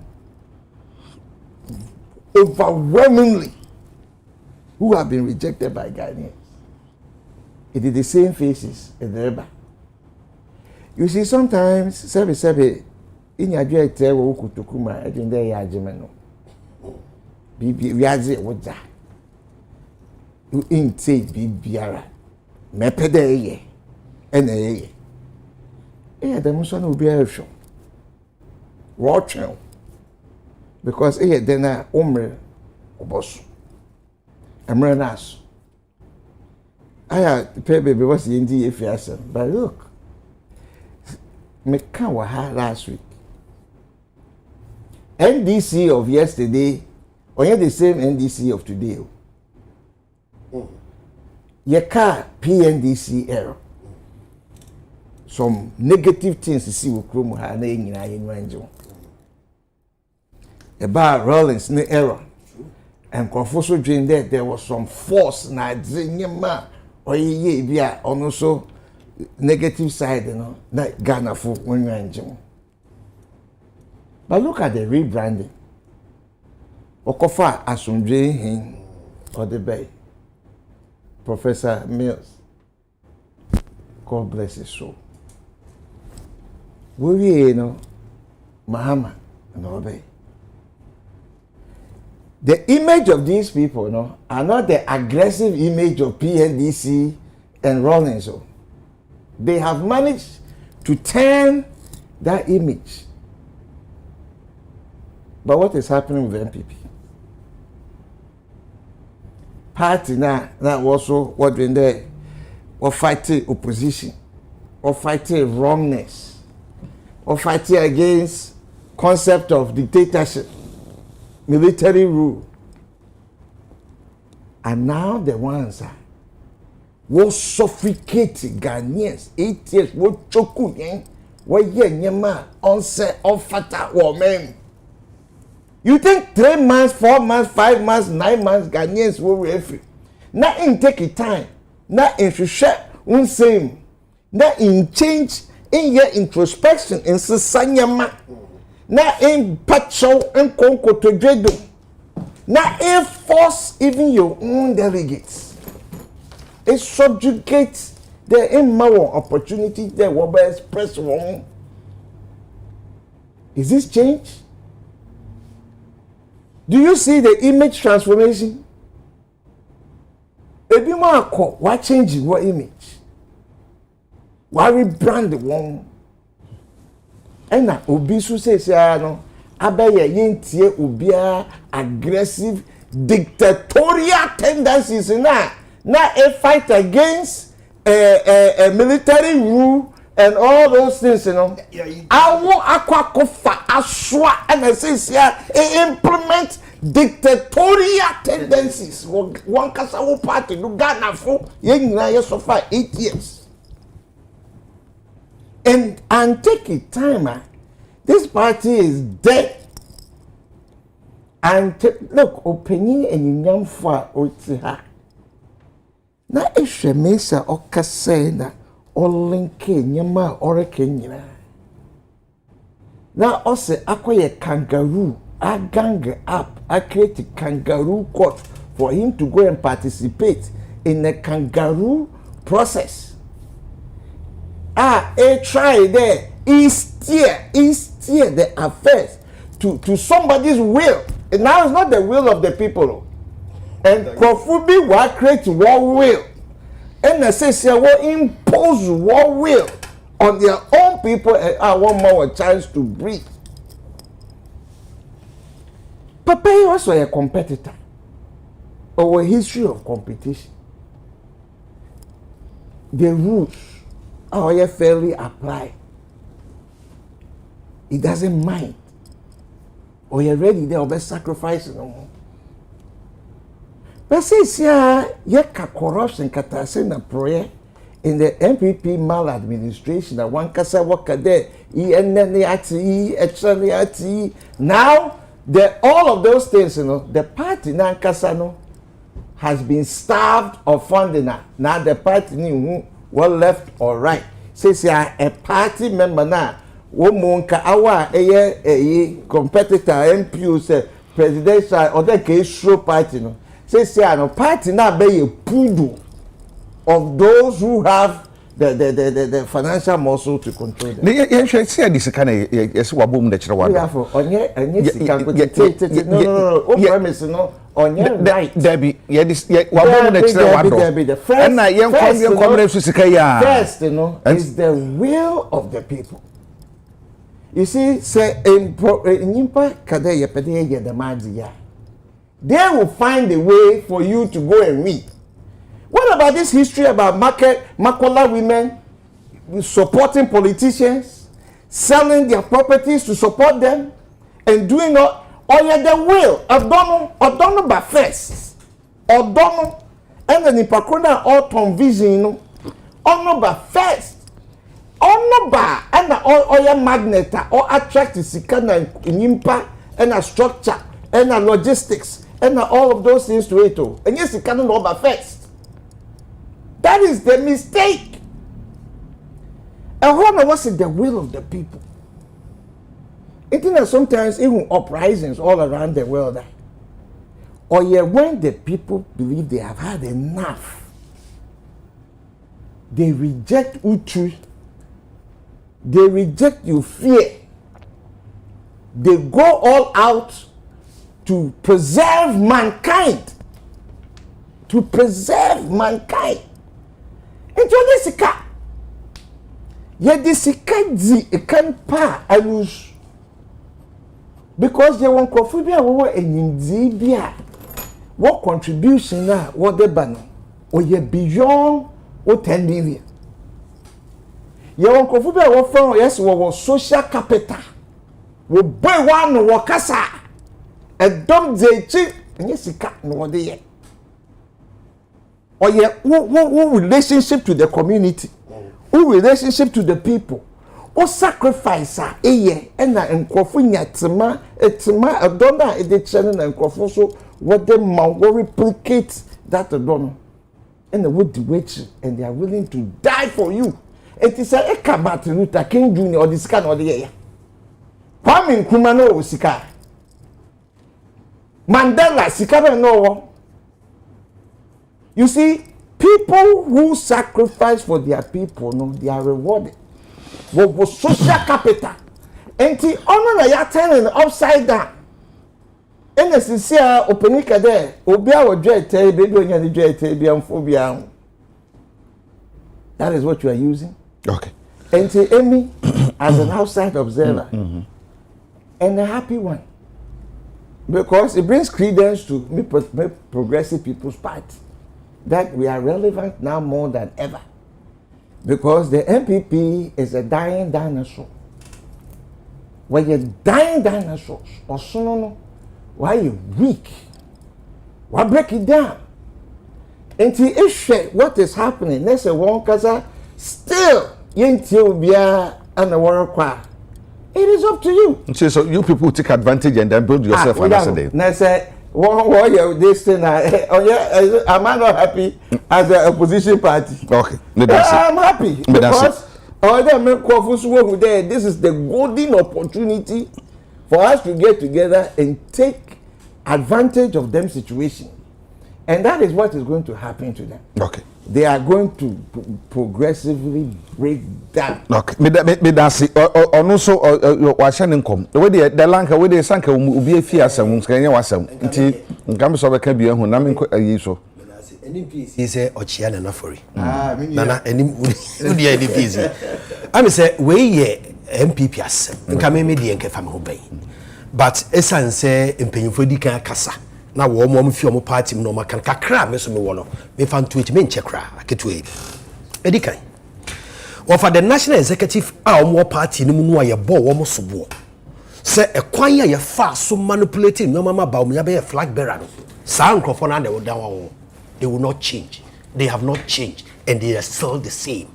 G: overwhelmingly who have been rejected by Ghanaians. It is the same faces in the river. You see, sometimes, Sebe, in your dread, tell Ukutuma, I think they are Gemino. We are the Wooda. You ain't say Bibiara. Mepede, and a the Muson will be a show. Rothschild. Because then I omre boss. Amranas. I had pay baby was the NDA fiasa. But look, Mekawa had last week. NDC of yesterday, or yet the same NDC of today. Yeka PNDC error. Some negative things to see with Chrome had in Ranjo. About Rollins, no error. and Kofoso dream there was some force na dzinyema or ye bia also negative side, you know, like Ghana for when you're in. But look at the rebranding. Okofa Asumdwe Hin or the Bay. Professor Mills. God bless his soul. We you know, Mahama and Obey. The image of these people, you know, are not the aggressive image of PNDC and Rawlings. So they have managed to turn that image. But what is happening with MPP? Party now also what doing there, or fighting opposition, or fighting wrongness, or fighting against concept of dictatorship, military rule. And now the ones are what suffocate Ghanaians 8 years, what choku yen, what nyema onse ofata women. You think 3 months, 4 months, 5 months, 9 months Ghanaians will refuse? Not in take it time, not in share same, not in change in your introspection in sanyama, not in pacho and konko to dredo, not in force even your own delegates. It subjugates the immoral opportunity that will be expressed wrong. Is this change? Do you see the image transformation? Ebi mo akọ, why change your image? Why rebrand the one? Ena obi so say no, abeye yentie obia aggressive dictatorial tendencies na a fight against military rule and all those things, you know. Awo akwakofa aswa and say implement dictatorial tendencies. One kasawo party no Ghana for ye so far 8 years. And take it time, this party is dead. And look, opinion and inyam for otiha. Na eshemesa okase na olinke nyama oreke nyina. Na ose akoye kangaroo, I gang up, I create a kangaroo court for him to go and participate in the kangaroo process. Try there, he steer the affairs to somebody's will. And now it's not the will of the people. And Kofubi will create war will. And the say will impose war will on their own people and I want more chance to breathe. Papa is also a competitor or a history of competition. The rules are fairly applied. He doesn't mind. Or you're ready there or sacrifice no more. But since you corruption katasena prayer in the MPP maladministration that one kasa worker there, now all of those things, you know, the party now Kasano has been starved of funding now. Now the party knew what left or right. Says a party member now. Womonka awa a competitor MPU say presidential or the case show party no. Says no party now be a poodle of those who have the financial muscle to control them.
A: You say this kind of yes wabum the chira
G: no premise no on your right
A: Debbie this wabum the chira
G: first you know is the will of the people. You see, say they will find a way for you to go and read. What about this history about Makola women supporting politicians, selling their properties to support them, and doing all the will of Donald by first, or Donald, and then in Pakuna autumn vision, Donald by first. Onoba and oil magnet or attract sikana nyimpa and a structure and a logistics and all of those things to it. And yes, you cannot know but first. That is the mistake. And what was it the will of the people? It is sometimes even uprisings all around the world. Or yeah, when the people believe they have had enough, they reject Utu, they reject your fear, they go all out to preserve mankind. To preserve mankind. And you sika. Yet this sika di a can pa I lose. Because they want confibia what and what contribution na what the ban or ye beyond what 10 million. You want confibia what from yes what social capital. We buy one wakasa. A dumb day and yes, you can't know what they or yeah, what relationship to the community, what relationship to the people, what sacrifice and Kofunya Tima, a donor at the channel and Kofoso, what they will replicate that donor and the wood witch, and they are willing to die for you. It is a Martin Luther King Jr. or this kind of the year. Kwame Nkrumah no sika. Mandela sikaba no. You see, people who sacrifice for their people, no, they are rewarded. What social capital? And the honor na ya turning upside down. And the sincere openika there, obia wo dread tell baby onya the dread tell bia phobia. That is what you are using.
A: Okay.
G: And the Amy as an outside observer and a happy one. Because it brings credence to me progressive people's party that we are relevant now more than ever. Because the MPP is a dying dinosaur. When you're dying dinosaurs, or so why are you weak? Why break it down? And the issue, what is happening? Next one kaza still yinti bia and the world kwa. It is up to you.
A: So you people take advantage and then build yourself another day.
G: Now say, what this thing? Am I not happy as an opposition party?
A: Okay,
G: I'm happy because this is the golden opportunity for us to get together and take advantage of them situation, and that is what is going to happen to them.
A: Okay.
G: They are going to progressively break down.
A: Okay. Me dance ono so wa hye ne nkom. We the lanka we the sanka obi afi asem skanya wasem. Nti nkam so be ka bi ehun na me ayi so.
H: NPC say ochia na nafori. Nana enim udi NPC. Am say we ye MPP asem. Nka me de enkefa me ho ban. But esan say empenyfo di kan kasa. Na wo mo fi o party no makan kakra me so me wo no me fan to it me nche kra aketu e edikan wo for the national executive a o party no mu no ye bo wo mo sobo se ekwan ya ye fa so manipulating no mama ba o ya be flag bearer no sa nkrofo na de wo dan wo they will not change, they have not changed and they are still the same.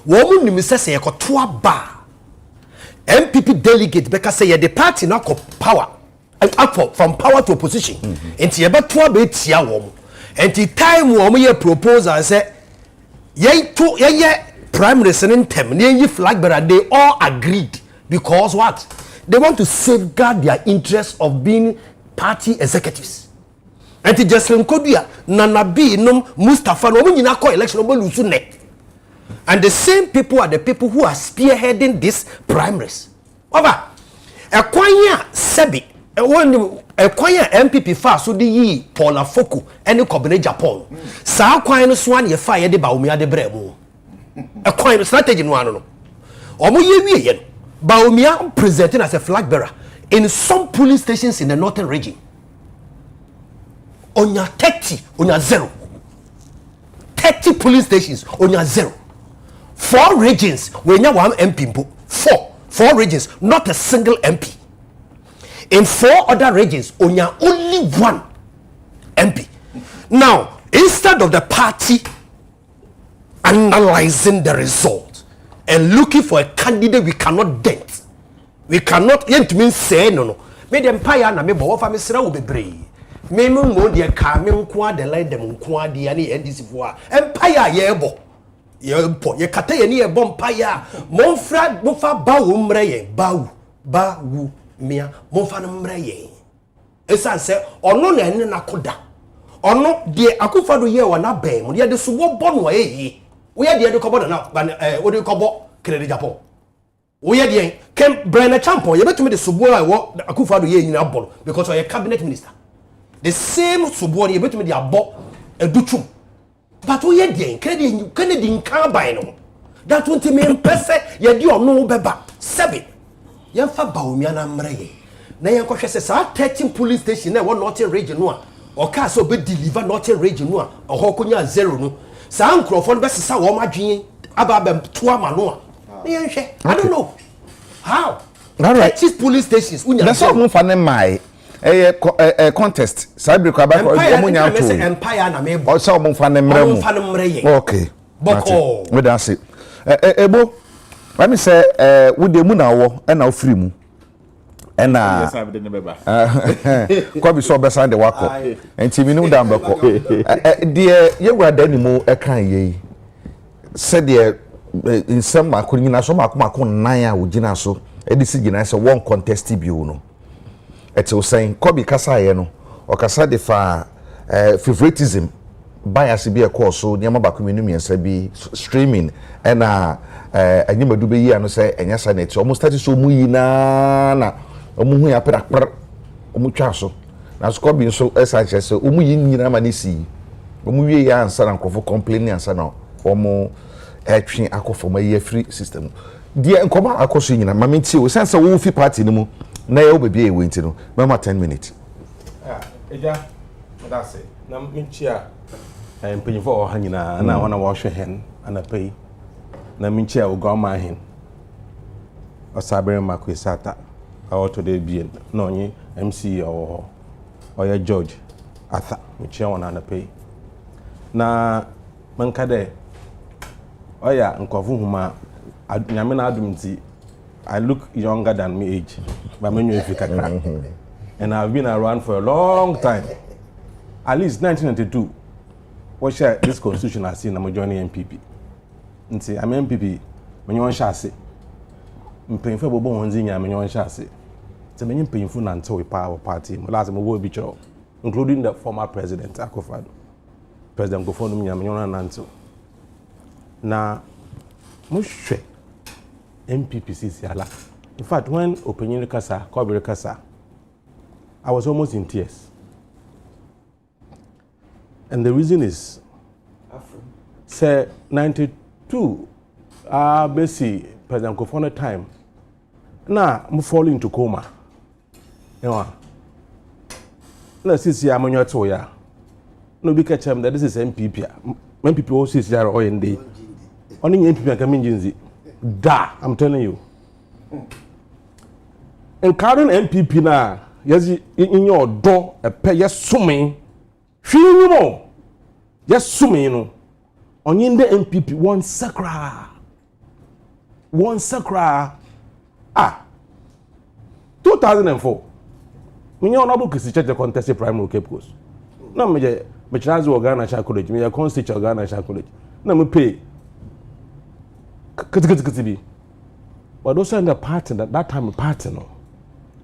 H: Wo mu nim se se ye ko to aba MPP delegate because say the party na ko power and up from power to opposition. And you better be tia wom. And the time wom ye proposal say ye prime minister in term ye flag bearer, they all agreed because what they want to safeguard their interest of being party executives. And the Jesselyn Kodia Nana B no Mustafa no nyina call election no lose neck. And the same people are the people who are spearheading this primaries. Over Ekwanya Sebi Ekwanya MPP fa so de yi Paul Afoko ene Kobene Japan. Sa kwan no so an ye fa ye de Baumia de bremu. Ekwan strategy no ano no. Omo ye wie ye no. Baumia presenting as a flag bearer in some polling stations in the northern region. Onya 30, onya 0. 30 polling stations, onya 0. 4 regions, when you one MP. 4 regions, not a single MP. In 4 other regions, onya only 1 MP. Now, instead of the party analyzing the result and looking for a candidate we cannot dent, we cannot yet mean say no. Me the empire na me bo fa me sira wo bebre. me mo de ka me nko adela dem nko ade ya ne NDC fo a empire ye bo ye kata ye ne ye bo empire mo fra mo fa ba wo mre ye ba wu mia mo fa no mre ye esan se ono na ene na koda ono de akufado ye wa na ben mo de subo bo no ye wo ye de kobo na wo de kobo credit Japan wo ye de kem Brian Champion ye betumi de subo a wo akufado ye nyina bo because o ye cabinet minister the same subo ye betumi de abo edutum but wo ye de credit Kennedy kan ban no that won't mean pese ye de ono beba 7 ye fa ba omia na mre ye na ye kwhwese sa 13 police station na wo northern region no a o ka so be deliver northern region no a o konya 0 no sa nkrofo no be sesa wo madwen aba to ama no a na ye hwe I don't know how all right chief police stations unya
A: that's what mfa ne mai contest cyber kwa ba ko munya to
H: empire na me
A: o sa mfa ne mre mu okay
H: boko
A: we dan say ebo let me say we de mu na wo na o free mu ena kwa bi so be san de wako enti mi nu dan beko de ye wada ni mu kan ye said de insem makoni na so makoma nan a ogina so edisi gina se one contest bi no eti o saying kobi kasa ye no o kasa de fa favoritism bias bi e course so niam ba kominu miensa bi streaming ena anyimadu be yi ano se enya saneti almost start so mu yi na omu hu ya prak omu twa so na so kobi so esanche se omu yi nyina ma ne si omu wie ya ansa na nkofo complaining ansa na omu etwe akofo ma ye free system die nkoma akoso nyina ma menti o sense wo fi party ni mu na ye obebi e wenti no mama 10 minutes
I: eja that's it na menti a empanyifo o ha nyina na wana wo hwe hen ana pay na menti a o goma hen o sabere makwesata awo to de bien na onye MC o ya George Arthur menti wona ana pay na manka de oya nkofu huma nyame na adum nti I look younger than me age but me nwe kakra and I've been around for a long time at least 1992 what share this constitution has seen na joining MPP nti am MPP me nyon shase mpemfa bobo honzi nya me nyon shase te me mpemfu na nte we power party mo last mo bo bi choro including the former president Akufado president Akufado nya me nyon na nte na mushwe MPPCC ala. In fact, when opinion kasa, Kobere kasa, I was almost in tears. And the reason is, say 92, basically President Kofone time. Now I'm falling into coma. You know, let's see I'm on your toya. No be catch him that this is MPP. MPP also is there all in day. Only MPP can mean jinzi. Da, I'm telling you. And current MPP na, yes, in your door, a pay yes summing. Feel more. Yes, summing, you know. On in the MPP, one sacra. 2004. Me no book is the contested primary Cape Coast. No, me chance organize college, me a constitute organize college. No, me pay. But also in the party that time party no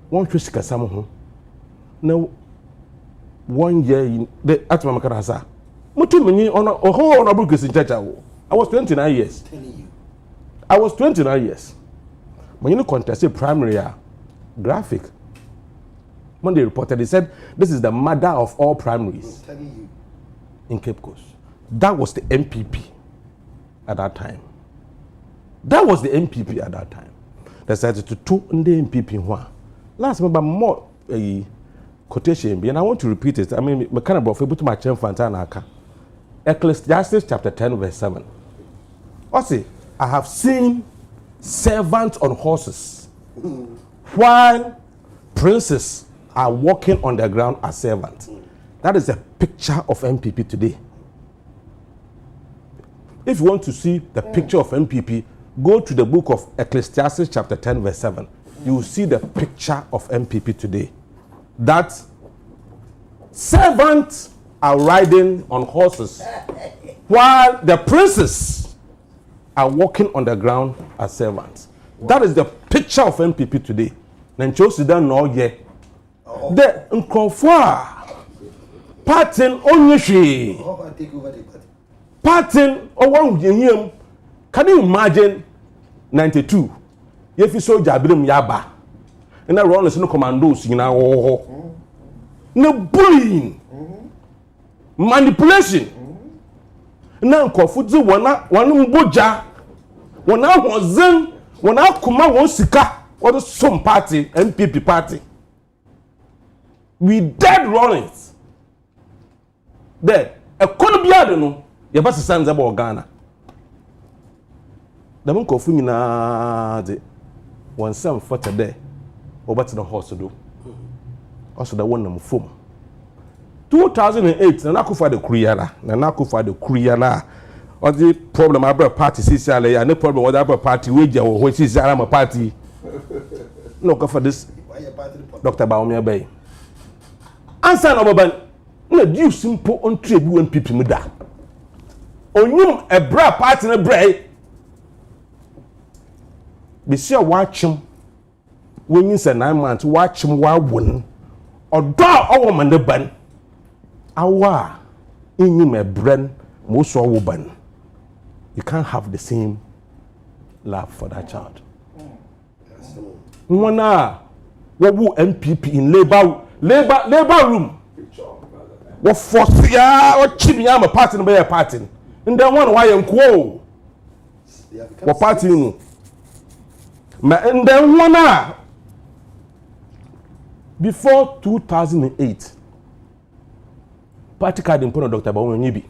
I: one choose kasam ho now 1 year in the atma makarasa mutu meni on honorable Christian church I was 29 years. I was 29 years when you contested primary graphic when they reported, they said this is the mother of all primaries in Cape Coast. That was the MPP at that time. That was the MPP at that time. They said to two the MPP one. Last remember more quotation, and I want to repeat it. I mean, me kind of able to my chain Fantanaka. Ecclesiastes chapter 10, verse 7. What's it? I have seen servants on horses, while princes are walking on the ground as servants. That is a picture of MPP today. If you want to see the picture of MPP, go to the book of Ecclesiastes chapter 10 verse 7. You will see the picture of MPP today. That servants are riding on horses while the princes are walking on the ground as servants. That is the picture of NPP today. Nancho Sudan no ye. The Nkrofo parting onyeshi. Parting owan yiem. Can you imagine 92? If you saw Jabirum Yaba. And I run as no commandos in our no bullying. Manipulation. Now Kofuzi one boja. One out was zen. One out kuma one sika. What is some party, NPP party? We dead running. There, a Colombia no. You best send about Ghana. The monk of Fumina de 1 cent for today. Over to the horse to do. Also, the one number 4. 2008, na kufa the Kriana, na kufa the Kriana. Or the problem about party, CCLA, and no problem with other party, which is a party. No, for this, Dr. Baumia Bay. Answer no, no, you simple on tribute and people with that. On you, a bra party in a bray. Be sure watch him. When you say 9 months, watch him while one. Or draw our man the ban. Awa in you, my brain, most woman. You can't have the same love for that child. Mwana, what will NPP in labor room? What force ya or chip ya a party by a party? And then one why and quo. What party you? And then one before 2008, party card in Pono Dr. Baumia Nibi.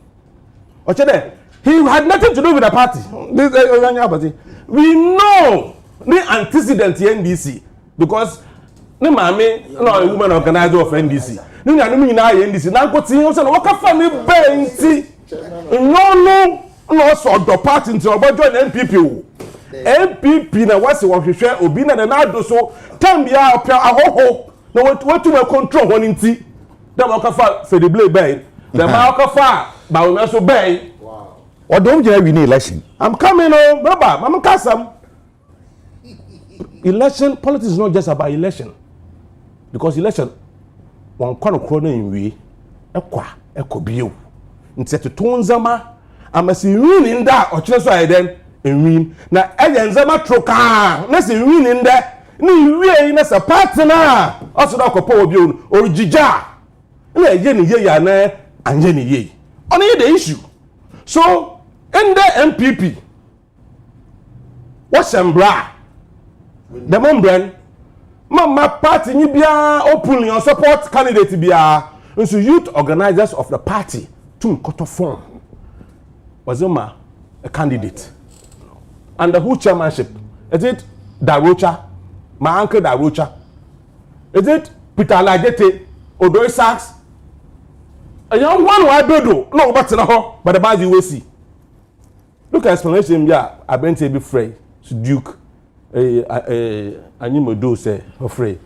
I: He had nothing to do with the party. We know the antecedent NDC because the mommy, no woman organizer of NDC. No, NDC. Now, what's in also what family bench? No, so the party into about join NPP. NPP na what's what we share. Obina na do so. Tambia a ho. No, what to control one inti. The wakafa for the blade bay. The wakafa, but we also bay. Or don't you win election? I'm coming on, Baba. I'm Kasam. Election politics is not just about election, because election one kind of corner in we, a bio. Instead to tone zama, I must see win in that or just I then and win. Now, Agya Zama troka, let's see win in that. No, we are in as a partner. Also, not a poor bill or Jija. And Jenny Ye and Jenny Ye. Only the issue. So, in the MPP, what's Ambra? The Mombran, Mama party, you be openly on support candidate be a youth organizers of the party to cut off form. Was a candidate. And the who chairmanship? Is it Darocha? My uncle Darocha? Is it Peter Lagete? Odoy Sachs? A young one who I do no, but the bad you will see. Look at explanation, yeah, I been to be free to Duke. Animo say afraid.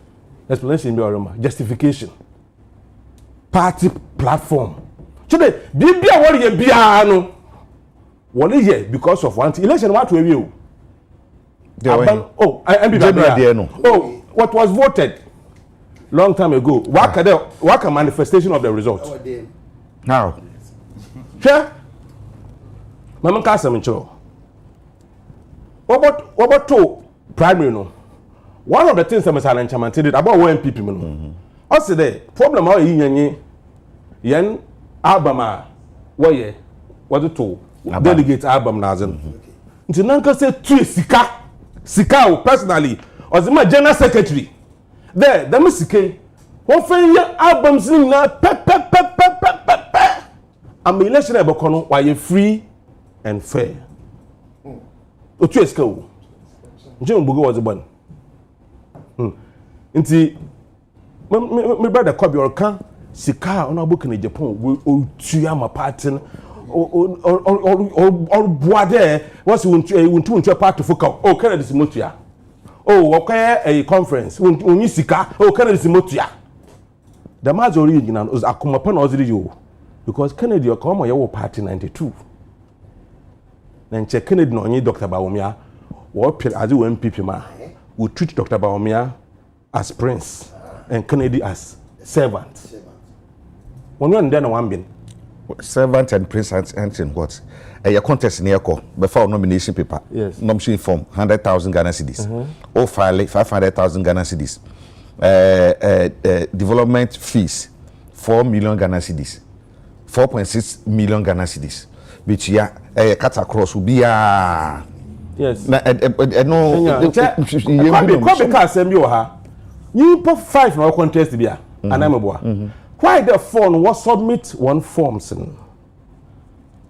I: Explanation be or justification. Party platform. Today, be what you be no. What is it because of one election? What will you? Oh, what was voted long time ago? What a manifestation of the result. Now, sure. Mama Kasam Cho. What about two primary no? One of the things that Mr. Lanchaman did about one people. Also, the problem are yen Alabama, what to delegate album Nazan. Until Nanka said to Sika personally, or the general secretary. There, the Missike, what for your albums in I'm election about why you free and fair. Otu esko. Njem Bugo was born. Nti me brother Kobi Orkan sika ona book in Japan o tuya ma party or boade was won't party foka o Canada simotua. Oh okay a conference won sika o Canada simotua. the majority original was akoma pa na oziri yo because Kennedy okoma ye wo party 92 na nche Kennedy no onye Dr. Bawumia wo pere as wo MPP ma we treat Dr. Bawumia as prince and Kennedy as servant one then one bin
A: servant and prince and in what a contest near call before nomination paper.
I: Yes.
A: Nomination form 100,000 Ghana cedis. Or file 500,000 Ghana cedis. Development fees 4 million Ghana cedis. 4.6 million Ghana cedis. Which cut across will be
I: yes.
A: No.
I: You put 5 no contest bia anameboa. Why the phone was submit one forms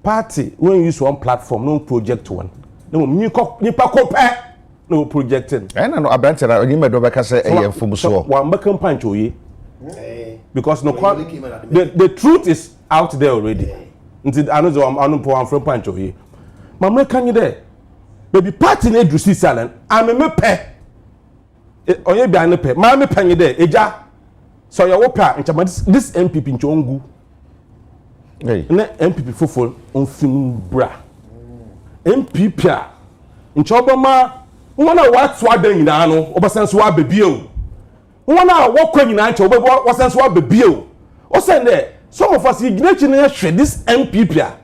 I: party when you use one platform no project one no nipa kope no projecting
A: and no abranche na onye medo beka say e fom so
I: one make punch oye because no the truth is out there already until anozo anu po one from punch oye mama kan you there baby party na edusi salon ameme pe onye bia ne pe mama pan you there eja so your wopa nchama this MPP nchongu
A: hey
I: na MPP fofo onfin bra MPP a nchobama wona watwa dan nyina no obasanso wa bebie wona wokwa nyina nche obasanso wa bebie o say some of us ignachi na hwe this MPP a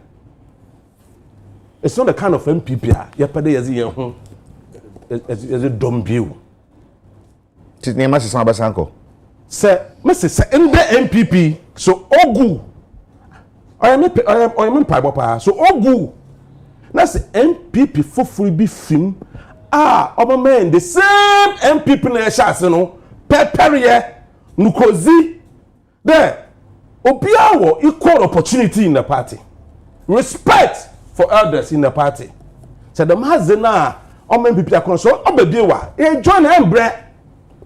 I: it's not the kind of MPP a yepade yazi ye ho as a dombie
A: tinema se Obasanko
I: say Mrs. in the MPP so ogu I am papa so ogu that's MPP for free be film oba man the same MPP na chance no peperiye nukozi there obiawo equal opportunity in the party respect for elders in the party so the mazena MPP akon so obediewa e join embre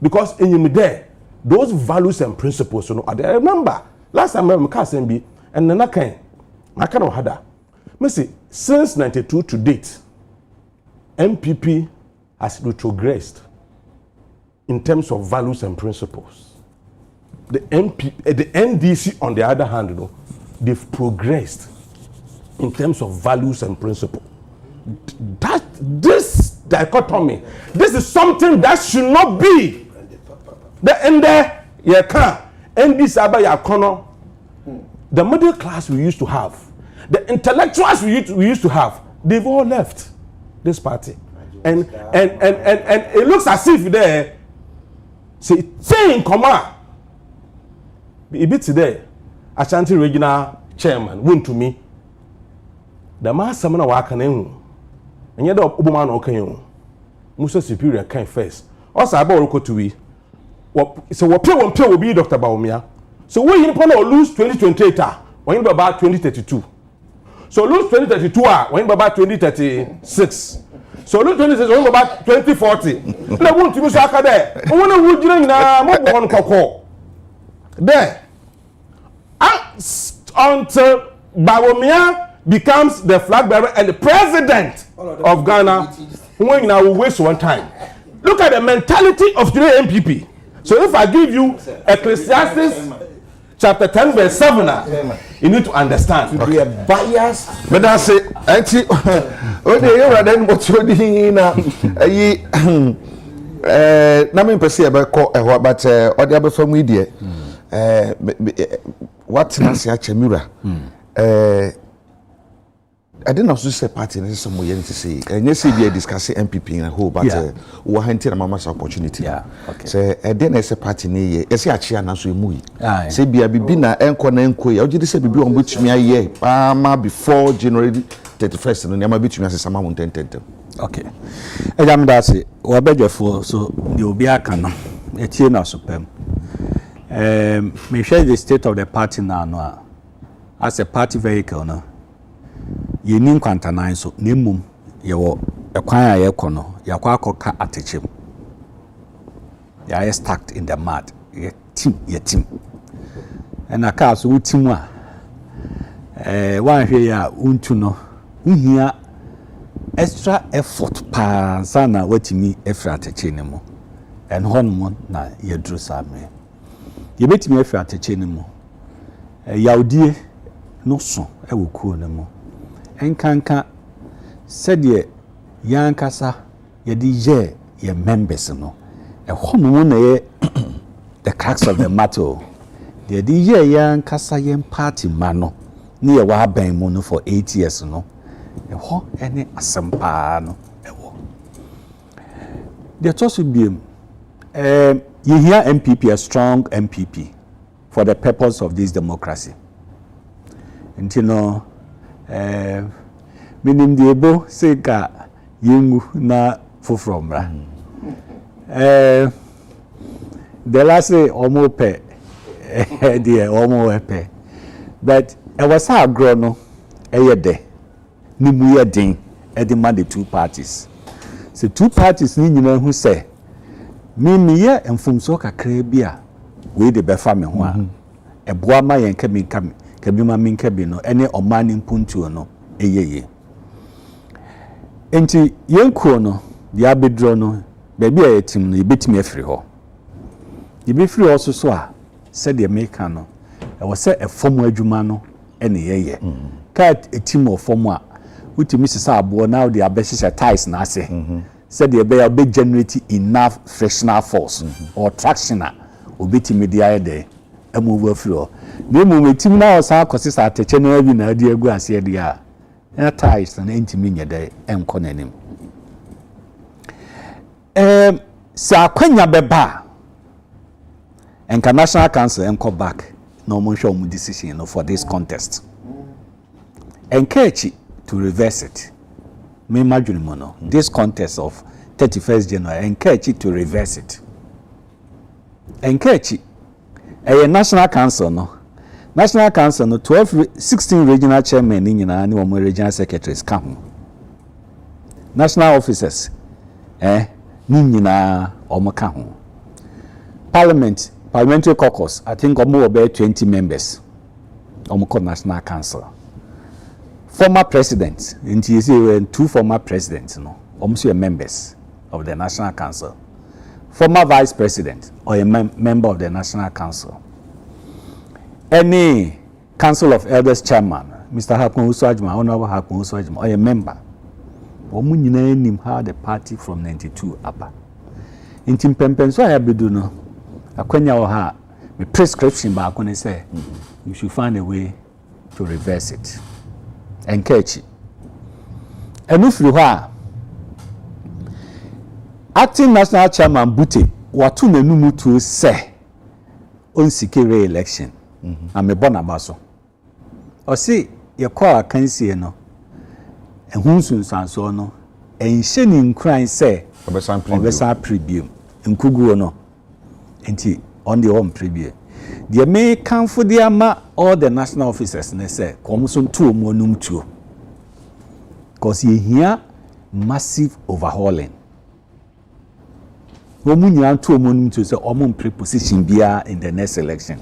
I: because in there those values and principles you know I remember last time I cast be and then I kind of had that. Since 92 to date, MPP has retrogressed in terms of values and principles. The NDC, on the other hand, you know, they've progressed in terms of values and principles. This dichotomy, this is something that should not be. The middle class we used to have, the intellectuals we used to have, they've all left this party, and it looks as if they say in command. A bit today, Ashanti regional chairman went to me. The master man wakane, and yet Obama no can Musa superior kind first. Also about to we. So what pay will be Dr. Bawumia. So we in Pono lose 2028 when about 2032. So lose 2032 when about 2036. So lose 2036 when about 2040. Na won timi so aka there. Won na wu jira nyina mo bo on kokko. There. Until Bawumia becomes the flag bearer and the president of Ghana, when now we waste one time. Look at the mentality of today MPP. So if I give you Ecclesiastes chapter 10 verse 7, you need to understand.
G: To be a bias.
A: But I say, auntie, when you are then what you're doing now, Namin Percy about but or the other from media. What Nancy Achemura? I didn't also say party in some way to say, and yes, we are discussing MPP in a whole, but we're hunting a mama's opportunity.
D: Yeah, okay.
A: So, then I say party near, I say, actually, I'm not so movie. Say, be a bibina, enco, I just say, be on which me a year, before January 31st, and I'm a bit me as a summer on 10.
D: Okay. I'm that's it. Or better for so you'll be a canon, a tina superm. May share the state of the party now, as a party vehicle now. You need quantanine so nimum you acquire a corner, you acquire attachim. You are stacked in the mud, your team. And a cast would team one here, untuno, here extra effort, sana, what me effort attachinemo, and hormone na ye drew some. yɛbɛtumi afi atɛkyɛ no mu yawdie no so ɛwɔ kuo no mu ɛnkanka sɛdeɛ yɛankasa yɛde yɛ yɛ members no ɛhɔ no na yɛ the cracks of the matter deɛ de yɛ yɛankasa yɛn party ma no ne yɛwɔ abɛn mu no for 8 years no ɛhɔ ɛne asɛm paa no ɛwɔ deɛ ɛtɔ so biem yɛhia MPP a strong MPP for the purpose of this democracy nti no menim deɛ ebo sɛ ka yɛngu na foforɔ mmra the last say ɔmo pɛ deɛ ɔmo pɛ but ɛwɔ sɛ agorɔ no ɛyɛ dɛ ne mu yɛ den ɛde ma the two parties so two parties ne nyinaa hu sɛ meyɛ mfomsoɔ kakra bi a wei de bɛfa me ho a ɛboa ma yɛn kabi ma me nkabi no ɛne ɔman ne mpuntuo no ɛyɛyɛ enti yɛn kuo no deɛ abɛdurɔ no baabi a yɛtim no yɛbɛtumi afiri hɔ yɛbɛfiri hɔ so a sɛdeɛ meka no ɛwɔ sɛ ɛfɔm adwuma no ɛne yɛyɛ ka ɛtim wɔ fɔm a wotumi sesa aboɔ na wode abɛhyehyɛ ties no ase sɛdeɛ ɛbɛyɛ wobɛ generate enough frictional force or traction a obɛtumi de ayɛ dɛ ɛmove afiri hɔ na mmom ɛtim no a ɔsan akɔse sɛ atɛkyɛ no abi na ade agu aseɛ deɛ a ɛna ties no ɛntumi nyɛ dɛ ɛnkɔ n'anim sɛ akwanya bɛba a nka national council ɛnkɔ back na ɔmo nhwɛ ɔmo decision no for this contest ɛnka akyi to reverse it me imagine mo no this contest of 31st January ɛnka akyi to reverse it ɛnka akyi ɛyɛ national council no 16 regional chairmen ni nyinaa ne ɔmo regional secretaries ka ho national officers ni nyinaa ɔmo ka ho parliamentary caucus I think ɔmo wɔ bɛyɛ 20 members ɔmo kɔ national council former president nti you see two former presidents no ɔmo so yɛ members of the national council former vice president or a member of the national council any council of elders chairman Mr. Hakun Uswajima honorable Hakun Uswajima or a member ɔmo nyinaa nim how the party from 92 aba nti mpempen so ayabedu no akwanya wɔ ha me prescription ba ko ne say you should find a way to reverse it enkechi enu firi hɔ a acting national chairman Bute watu n'anum tuo sɛ on secure election amebɔ n'aba so ɔsi yɛkɔ akansie no ehun sunsanso no enhyɛ ne nkran sɛ obesan preview nkuguo no enti on the home preview the me kanfo de ama all the national officers ne say kom so ntuo mu onum tuo because ye here massive overhauling omu nyina ntuo mu onum tuo say omo preposition bia in the next election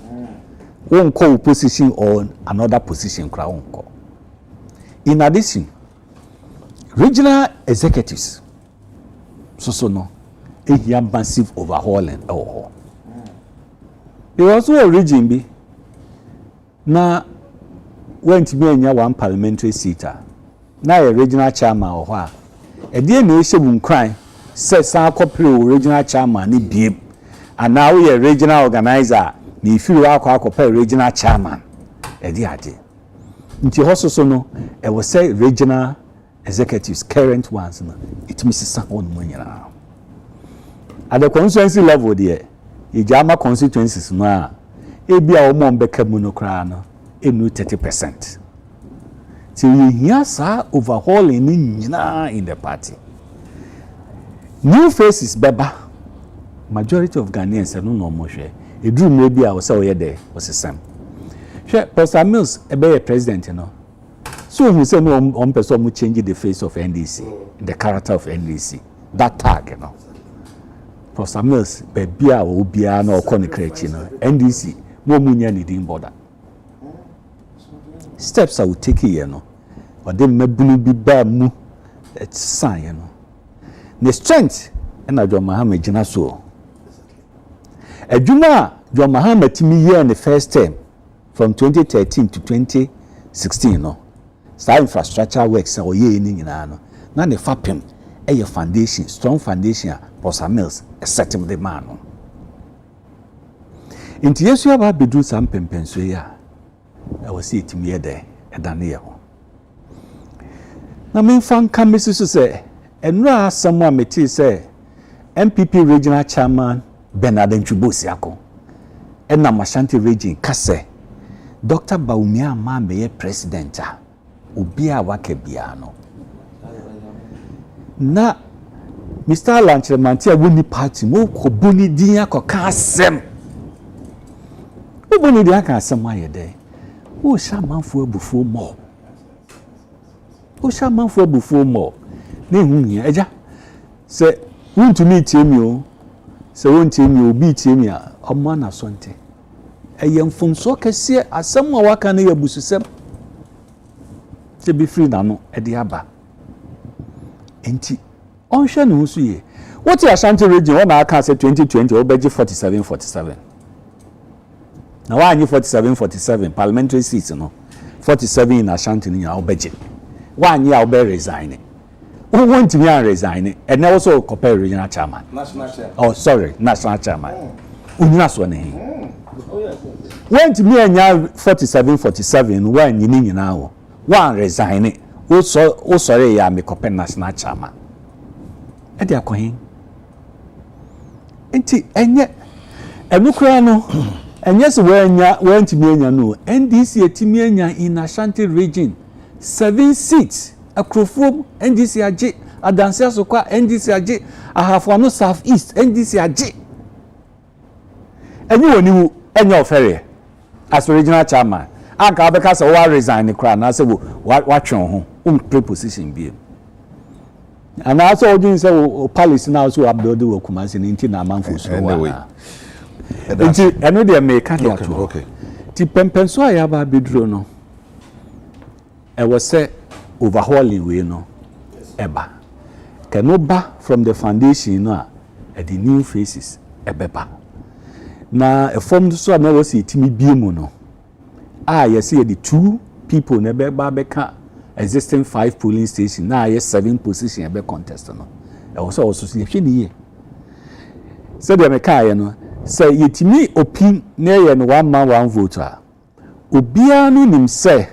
D: won call position on another position kra won call in addition regional executives so no a here massive overhauling there was a region bi na went be anya one parliamentary seat na a regional chairman or hwa e dey na ehyebu nkran say san corporate regional chairman ni biem and now we a regional organizer na ifiri akwa regional chairman e dey ade nti hososo no e was say regional executives current ones no it misses on munyara at the constituency level there ijama constituencies no a ebia omo mbeka mu no kra no enu 30%. So you hear sa overhauling ni nyina in the party. New faces beba majority of Ghanaians no mo hwe edru mu bia wo se wo ye there wo sesam. Hwe Pastor Mills ebe president no. So who say no on person mu change the face of NDC, the character of NDC. That tag, you know. Pastor Mills bebia wo bia na okọ ne krechi no. NDC mo munya ni din border. Steps I will take here no. Or dem mabunu bi ba mu sign, you know. The strength and Adwa Mahama gina so. Adwuma John Mahama timi year in the first term from 2013 to 2016 no. Sa infrastructure works or ye ni nyina no. Na ne fapem a foundation, strong foundation Posa Mills a setting the man no. Inti Yesu aba bedu sam pempenso ya. I was see timi ye there e dan ye ho. Na me fan kan mesusu say enura asam a meti say MPP regional chairman Bernard Ntwibosiako na Ashanti region kase Dr. Baumia ma meye president a obi a waka bia no na Mr. Lanchremanti a woni party mo ko boni din akoka asem o boni din aka asem ayede o sha manfo abufuo mo na ehunhia eja se wuntumi tiemi o se wontiemi obi tiemi a omo na sonte eyemfomso kese asem a waka na yabususem se be free na no e de aba enti onhwe ne husu ye what Ashanti region when I can say 2020 obeji 47 na wa anyi 47 parliamentary seats no 47 in Ashanti ni obeji wa anyi a obe resign who want me to resign and also compare regional chairman national chairman unyina so ne want me anya 47 when you now one resign o sorry ya me compare national chairman e dia kwan enti enye enukura no enye se want me anya no NDC etimi anya in Ashanti region 7 seats Akrofom NDC aje adanse asokwa NDC aje ahafo no South East NDC aje enyi woni wu enya ofere as regional chairman aka abeka se wa resign kra na se wa twon ho preposition bi and also odin se o policy now so abdode wo Kumasi ni nti na amanfo so wa nti eno de me ka dia to okay ti pempenso ayaba beduro no e wo se overhauling we no eba can ba from the foundation no at the new faces ebeba na a form so na was itimi biemu no you see the 2 people na beba beka existing 5 polling station na 7 position ebe contest no e also see hwe ni ye so the meka no say yetimi opin na ye no 1 man 1 vote a obia no nim say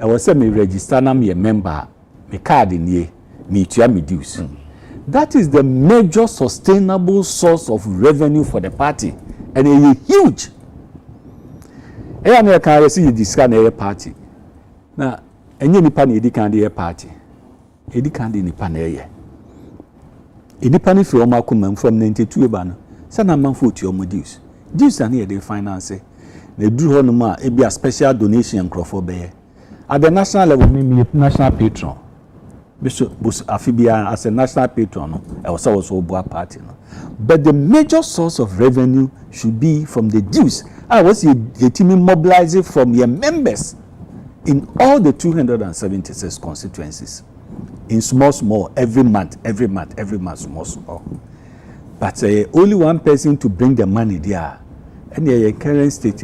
D: I was say me register na me member me card in me tua me dues. That is the major sustainable source of revenue for the party and it is huge. I can see you discuss na party. Na enye nipa na edi kan de party. Edi kan de nipa na ye. Edi pa ni from akoma from 92 eba no. Sa na man for tua mo dues. Dues na ye dey finance. Na duru ho no ma e be a special donation crofo be ye. At the national level, me national patron. Bishop Afibia as a national patron, I was also a party. But the major source of revenue should be from the dues. I was the team mobilizing from your members in all the 276 constituencies. In small, every month, small. But only one person to bring the money there. And the current state,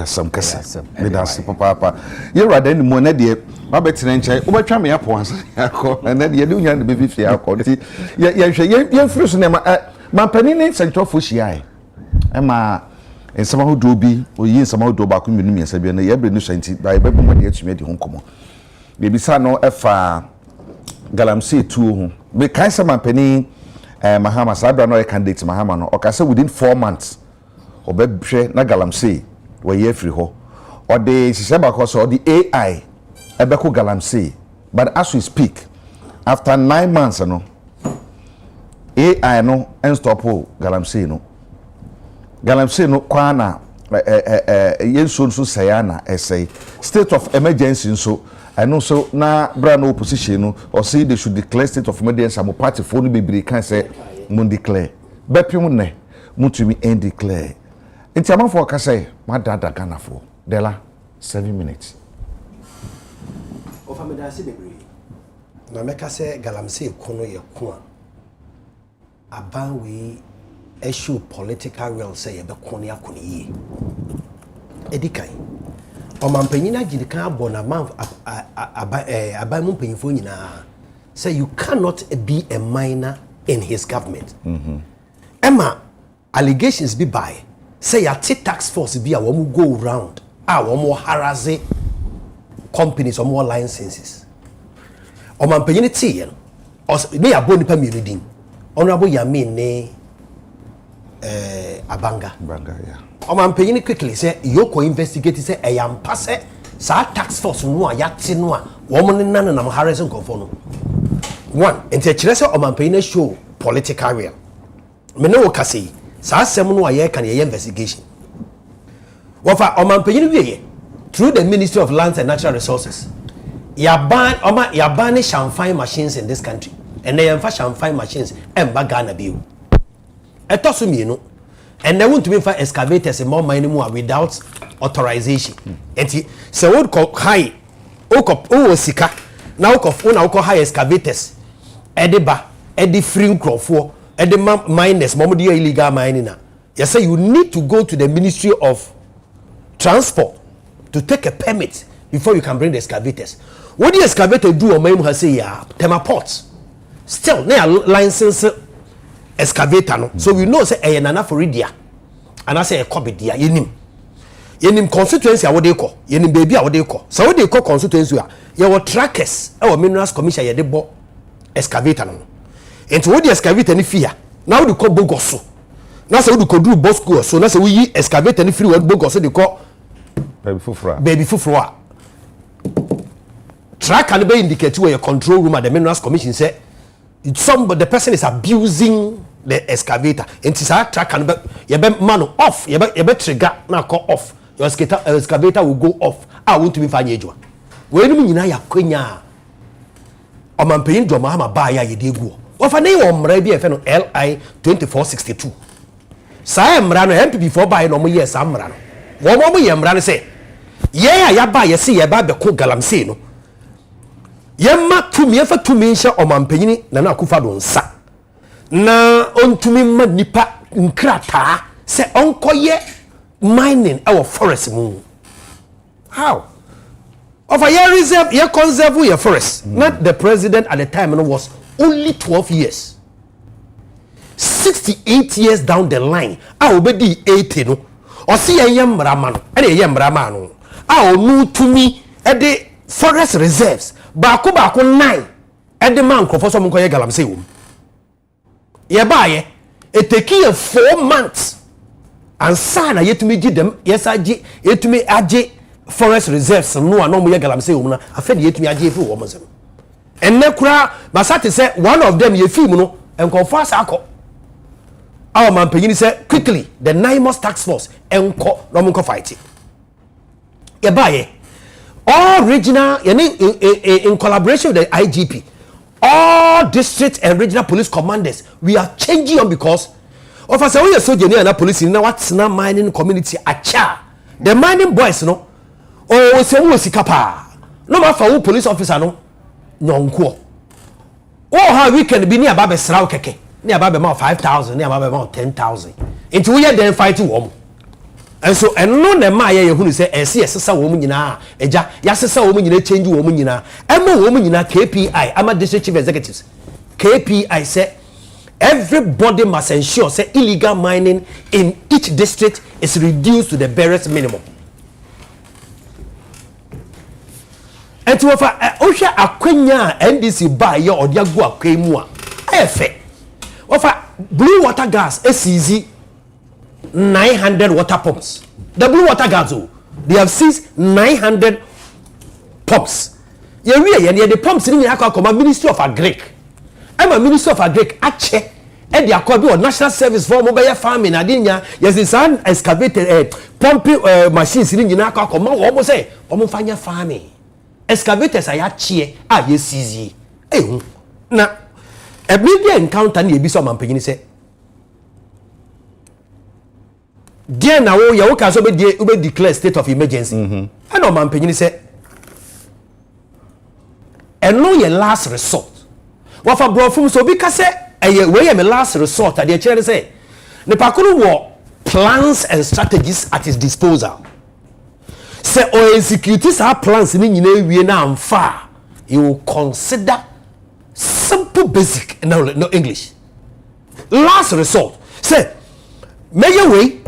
A: some kase me da se papa ye rada ni mo na de ma betene nche wo betwa me apo ansa akọ na de de unya de be fifi akọ nti ye hwe ye firi so na ma pani ne sentofo hia e ma ensama ho do bi oyi ensama ho do ba ko menu miensa bi na ye bre no senti ba ye be mo de atumi de ho nkomo de bisa no efa galamsey tuo ho be kan se ma pani Mahama Sadra no candidate Mahama no okase within 4 months obehwe na galamsey we free ho or the siseba cause or the AI ebeko galamsey but as we speak after 9 months no AI no and stop galamsey no kwana yenso so sayana essay state of emergency so and also na brand opposition no or say they should declare state of emergency am party for no be can say mun declare bepim ne mutumi end declare. Inti amanfo ka say madada Ghana for Dela 7 minutes.
H: Ofa medase bebre. Na meka say galamsey kono ye ko a aban we issue political will say ebe konia kuni edikai omampanyina gidika abo na man abai mu mpanyifo nyina say you cannot be a minor in his government Emma allegations be by say a tax force be a woman go round one more harassing companies or more licenses omampanyina tie me abo nipa mienu din honorable Yamin ne Abanga
A: yeah.
H: Omampanyini quickly say yoko investigate say eyampa say sa tax force no a yate no a wo mo nana na harassing confo no one enti kire say omampanyini show political will me no wo kase sa asem no a ye kan ye investigation wofa omampanyini wiye through the Ministry of Lands and Natural Resources ya ban champagne machines in this country and they have champagne machines and Ghana bill etoso mienu and they want to be for excavators and more mining more without authorization enti se would call high o sika na wo high excavators ediba edi free crofo edi miners momo illegal mining na you say you need to go to the Ministry of Transport to take a permit before you can bring the excavators. What the excavator do or maybe say yeah tema ports still they are license excavator no so we know say e nana for dia and I say e kobe dia yenim constituency a wo dey call yenim baby a wo dey call so wo dey call constituency a ye wo trackers e wo minerals commission ye dey bo excavator no into wo the excavator ni fia na wo dey call bogoso na say wo dey call do bosco so na say wo yi excavator ni free wo bogoso dey call baby fufura track and be indicate where your control room at the minerals commission say the person is abusing the excavator and track and be man off you be trigger na call off your excavator will go off I want to be fanye adwuma we ni nyina ya kwanya omampanyin do ma ba ya yede gu ofa ne wo mra bi e fe no LI 2462 sa mra no MPP for ba no mo ye sa mra no wo mo ye mra no say ye ya ba ye se ye ba be ko galamsey no yemma tumi efa tumi nhyɛ omampanyini na akufa do nsa na ontumi ma nipa nkrata sɛ onkoye mining our forest mu how of a year reserve ye conserve your forest not the president at the time was only 12 years 68 years down the line a obedi 80 no o se ye mrama no e ye mrama no a onu tumi e de forest reserves baako 9 and the man crofo so monkoye galamsey wom ye baaye it take you 4 months and sana yetumi gi dem yesaji yetumi age forest reserves no ano mo ye galamsey wom na afede yetumi age fi wo mo sem enne kura basate say one of them ye film no enkonfo asako our man panyini say quickly the 9 months tax force enko no monko fight ye baaye all regional in collaboration with the IGP all district and regional police commanders we are changing on because of us we are so genuine na police na what's na mining community acha the mining boys no o se wo sika pa no ma fa wo police officer no nyonko o ha weekend bi ni aba be sraw keke ni aba be ma 5000 ni aba be ma 10000 into we then fight wo and so no na ma ye hunu say ese sesa wo mu nyina eja ya sesa wo mu nyina change wo mu nyina ema wo mu nyina KPI ama district chief executives KPI say everybody must ensure say illegal mining in each district is reduced to the barest minimum and to offer ohwa akwanya NDC ba ye odiagu akwemu a efe offer blue water gas SCZ 900 water pumps. The blue water guards, they have seized 900 pumps. The pumps in the Ministry of Agric. I'm a Ministry of Agric. Ache, and the Akwabi National Service for Mobile Farming. Adinya, yes, it's an excavated pumping machines in the Nakakoma. Almost say, Omofanya farming. Excavators are ache, yes, easy. Now, a media encounter near Bissau Mampini say. Dear now you can so be declare state of emergency. And no man penny say and no your last resort. What for bro from so because say we am last resort at the chair say nipa ko no plans and strategies at his disposal. Say or execute our plans ni nyina wie na amfa, you will consider simple basic no English. Last resort. Say Mayor way.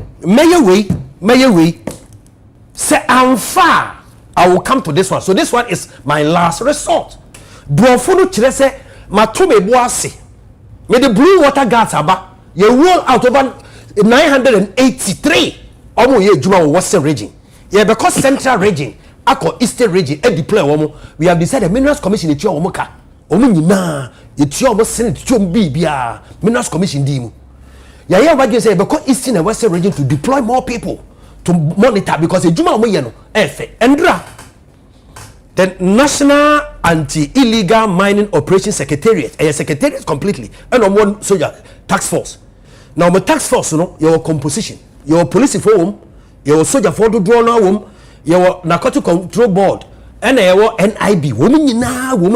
H: Say amfa, I will come to this one. So this one is my last resort. Brofo no kire say matome boase. Me the blue water guards aba. You roll out over 983. Omo ye juma western region. Yeah, because central region, ako eastern region, e deploy omo. We have decided Minerals Commission etua omo ka. Omo nyina etua omo senate twom bibia. Minerals Commission di mu. Yeah, what you say because eastern and western region to deploy more people to monitor because the juma omo ye no efe. Endra the National Anti-Illegal Mining Operations Secretariat, a secretariat completely, and on one soldier task force. Now, my task force, you know, your composition, your police forum, your soldier for the draw now, your narcotic control board, and your NIB, women,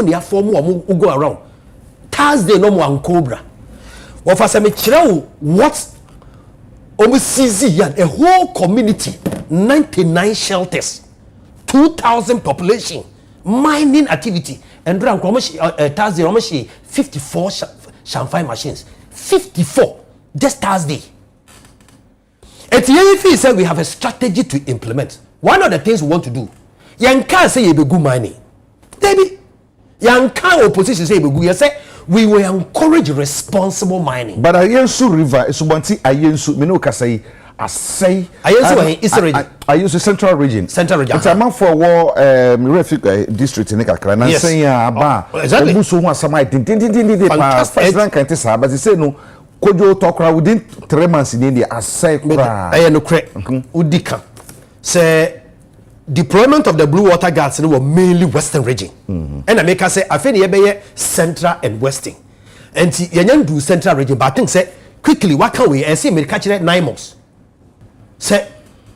H: ya form who go around. Thursday, no more Cobra. Or for some what almost CZ, a whole community, 99 shelters. 2,000 population mining activity and run Thursday almost 54 champagne machines 54 just Thursday. At the NFA said we have a strategy to implement. One of the things we want to do, Yanka say you be good mining, Debbie. Yanka opposition say you be good. You say we will encourage responsible mining.
A: But Ayensu River is one thing. Ayensu, me no kasai. I say I use the central region. It's a man for war refugee district in Nekakra. And I'm saying exactly. But they say no. Kojo talk within 3 months in India. I say no correct. Udika say deployment of the blue water guards were mainly western region. And I make us say I feel you central and western. And you do central region, but I think say quickly what can we see me catch 9 months. Say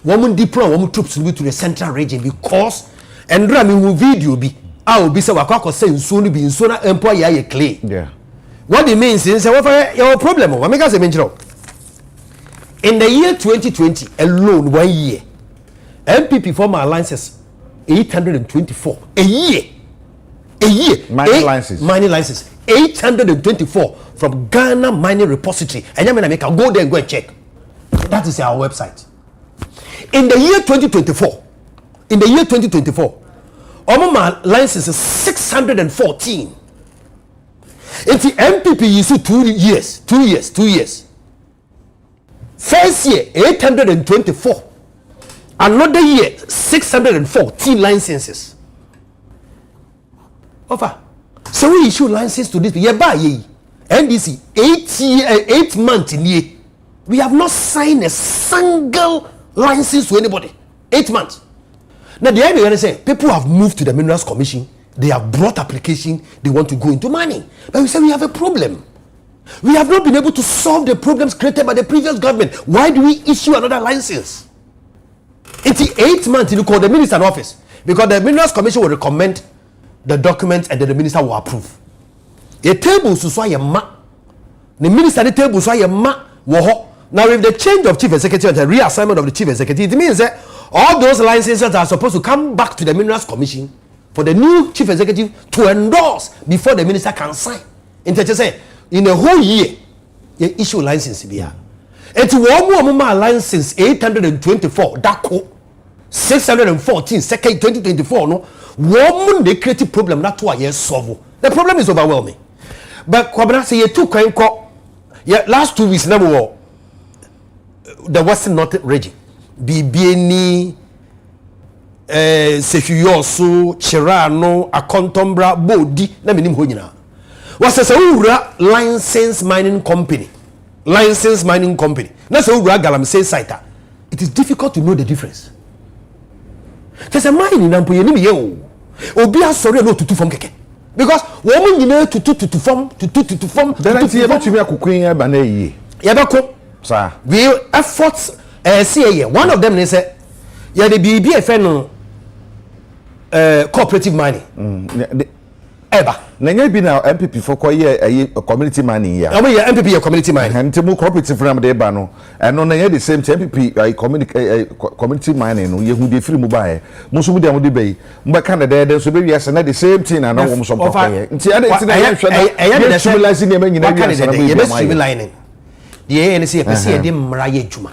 A: woman deploy woman troops to the central region because and run video be I will be say wakako say nsuo be nsuo na employer ye clay. Yeah. What it means is say your problem what make us mention. In the year 2020 alone 1 year MPP former alliances 824 a year mining licenses 824 from Ghana Mining Repository and you make a go there and go and check. That is our website. In the year 2024, Omama license is 614. If the MPP you see 2 years. First year 824. Another year 614 licenses. Offer. So we issue license to this. Yeah, by NDC 8 months in year. We have not signed a single license to anybody. 8 months. Now the idea is say people have moved to the Minerals Commission. They have brought application. They want to go into mining. But we say we have a problem. We have not been able to solve the problems created by the previous government. Why do we issue another license? It's 8 months you call the minister in office because the Minerals Commission will recommend the documents and then the minister will approve. A table so ya ma. The minister the table so ya ma wo. Now, with the change of chief executive and the reassignment of the chief executive, it means that all those licenses are supposed to come back to the Minerals Commission for the new chief executive to endorse before the minister can sign. In a whole year, you issue license here. It's one more license 824. Dako 614. Second 2024. No, one they creative problem. Not 2 years solve. The problem is overwhelming. But Kwabena say you took last 2 weeks now. The Western North region, Bibieni, Sefuyoso, Cherano, Akontombra, Bodi, na minim ho nyina. Was a ura license mining company. Na so ura galamsey site. It is difficult to know the difference. There's a mining na mpo yenim ye o. Obi asori no tutu fam keke. Because woman nyina tutu fam. Then you have to be a cooking ya ba na yi.
H: Ya ba ko sir, we efforts see one of them is say yeah the BBFN cooperative mining. Eba.
A: Na nya bi na MPP for koye community mining ya.
H: Omo ye MPP ye community mining.
A: Nti mu cooperative from dey ba no. Eno na nya the same MPP community mining no ye hu dey free mu ba e. Mu so mu dey amudi bay. Mu ka na dey so be wiase na the same thing na wo mu so mpakoye. Nti ade ti na ye hwe na ye civilizing na ma nyina wiase na
H: ye be civilizing. The ANC ye pese ye dey mra ye adwuma.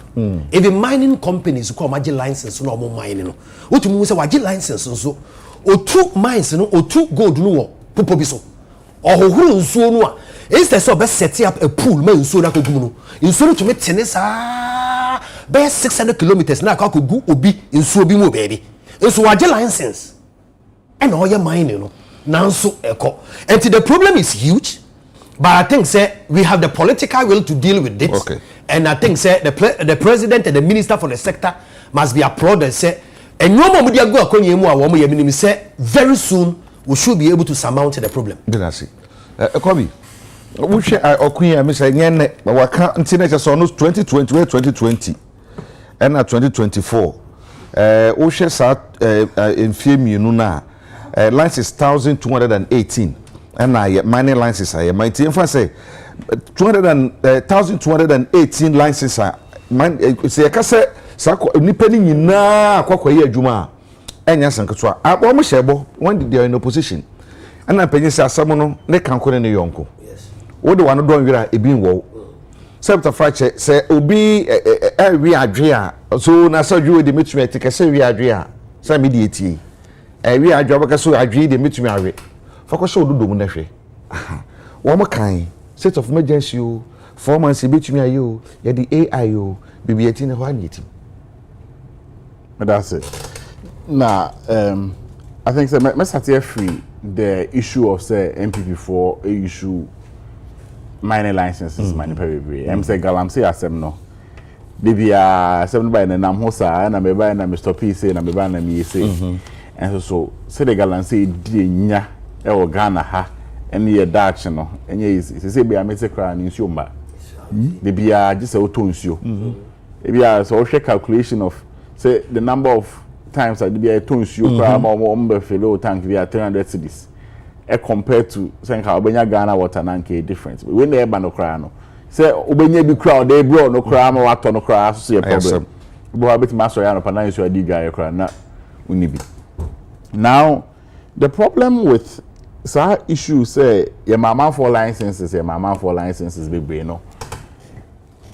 H: Even mining companies ko ma license no omo mining no. Otumu se waje license nso. Otu mines no otu gold no wo popo bi so. Ohohuru nsuo no a instead so be set up a pool ma nsuo na kogu no. Nsuo to me tene sa be 600 kilometers na ka kogu obi nsuo bi mu baby. Nso waje license. And all your mining no. Nanso eko. And the problem is huge. But I think say we have the political will to deal with this.
A: Okay.
H: And I think say the president and the minister for the sector must be applauded. Say and no more media go akonye mu a wo mo yemi say very soon we should be able to surmount the problem.
A: Dinasi. Kobi. We share okunya me say nyene waka ntina so no 2020 and 2024. We share sa in mienu na license 1218 and mining licenses are my team for say 1218 licenses are say ka say nipa ni nyina akwakoye adwuma enya sanketwa abo mo shebo when they are in opposition and penye say asamo no ne kanko ne yonko yes wo de wano don wira ebi wo septa frache say obi wi adwe a so na so dwe de metumi etike say wi adwe a say me de etie wi adwe baka so adwe de metumi awe fakosho ododo mu na hwe wo mo kan state of emergency o 4 months betumi ayo ye the AI o bibieti ne ho anyeti.
F: That's it. Now, I think so. Let's start free the issue of say MPP4 issue mining licenses, mining periphery. I'm say galam say asem no. Bibia asem by na namhosa na meba na Mr. P say na meba na me say. And so say the galam say di nya e wo Ghana ha ene ye Dutch no enye easy. Say be amete kra ni nsuo mba. Bibia just say oto nsuo. Bibia so we calculation of say the number of times I be a tons you cry more fellow tank via 300 cedis. Compared to saying how Obenya Ghana water nanke difference. But when they ban no cry no. Say Obenya be crowd they bro no cry ma water no cry so see a problem. But a bit master ya no panan so adi guy cry na unibi. Now the problem with sa issue say your mama for licenses be no.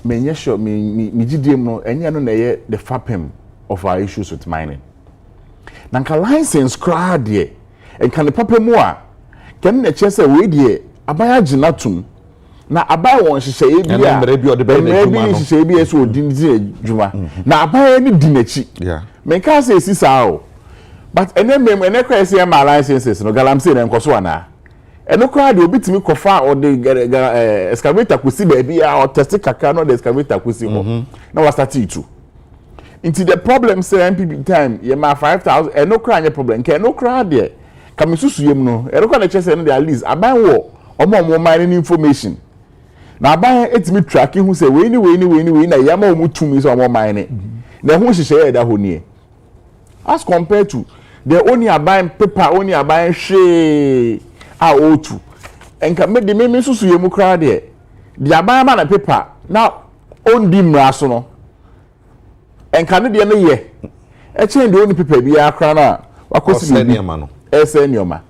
F: Me sure me gidiem no enya no na ye the fapem of our issues with mining. Nanka license cra de and can the papa more can the chese we de abaya ginatum na abaya won hye e bia maybe hye bia so odinzi adwuma na abaya ni dinachi me ka say sisa o but ene kwa say my licenses no galam say na nkoso ana eno cra de obitimi kofa or the excavator kusi ba bia or test kakra no the excavator kusi ho na wa start itu. Into the problem say MPP time ye ma 5,000 e no cry any problem ke no cry there kamisusu yem no e record the chese no dey at least aban wo omo mining information na aban etimi tracking who say we ni na yama omo tumi so omo mining na hu hihye da ho nie as compared to the only aban paper only aban hwe a otu enka me de me susu yem cry there the aban ma na paper na ondi mra so no en kan de no ye e chen de oni pepa bia akra na wakosi
A: ni ma no
F: nioma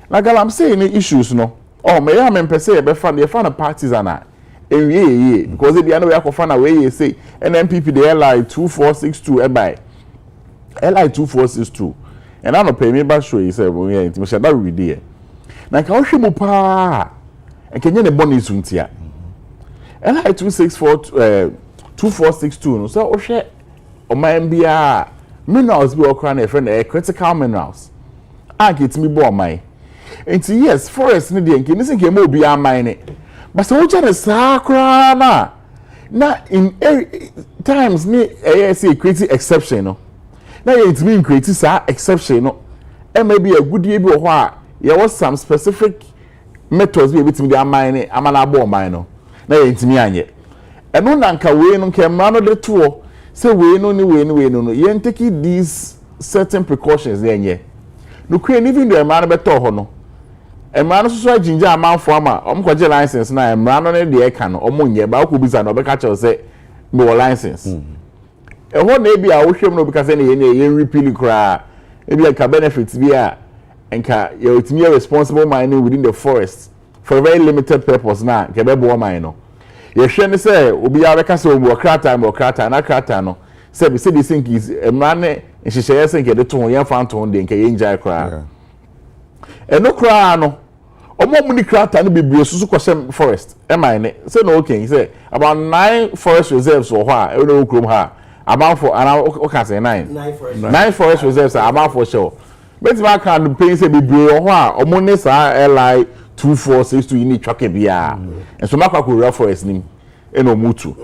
F: na galam say ni issues no oh me ya me pese e be fa de fa na partisan a enwie because bia no we akofa na we say NMPP the LI 2462 e by LI 2462 and I no pay me ba show you say we here intimi shada we dey na ka wo hwemu pa en kenye ne bonus ntia LI 2462 no so wo hwe oman bia minerals bi okra na friend critical minerals get me bo oman enti yes forest ni de nke nisin ke mo bi aman ne but so wucha na sakra na in times ni say create exception no na ye ntimi create sa exception no e may be a good year bi ho a there was some specific methods bi bitimi de aman ne amana bo oman no na ye ntimi anye eno na nka we no nke mra no de to say we no you take these certain precautions there nye no create even the man better ho no Emra no so jinja amanfo ama omkwaje license na emra no ne de eka no omonye ba ko bisa no obeka che say me license ho na ebi a wo hwem no obeka say ne ye repeal kra ebi like benefits bi a enka you ultimate responsible mining within the forest for a very limited purpose na ke be bo mine no ye hwe ne say obi a beka say omo krata na krata no say be say the sink is emra ne nhyehyeye sink de to ye fa to de enka ye njai kra eno kra no omo ni krata no bebie susu kwasem forest e mine say no okay say about 9 forest reserves or ha e no okrom ha about for and okay say 9 forest reserves about for sure. But my can pay say bebie o ha omo ne sa li 2462 you need twake bia and so makwa ko forest nim e no mutu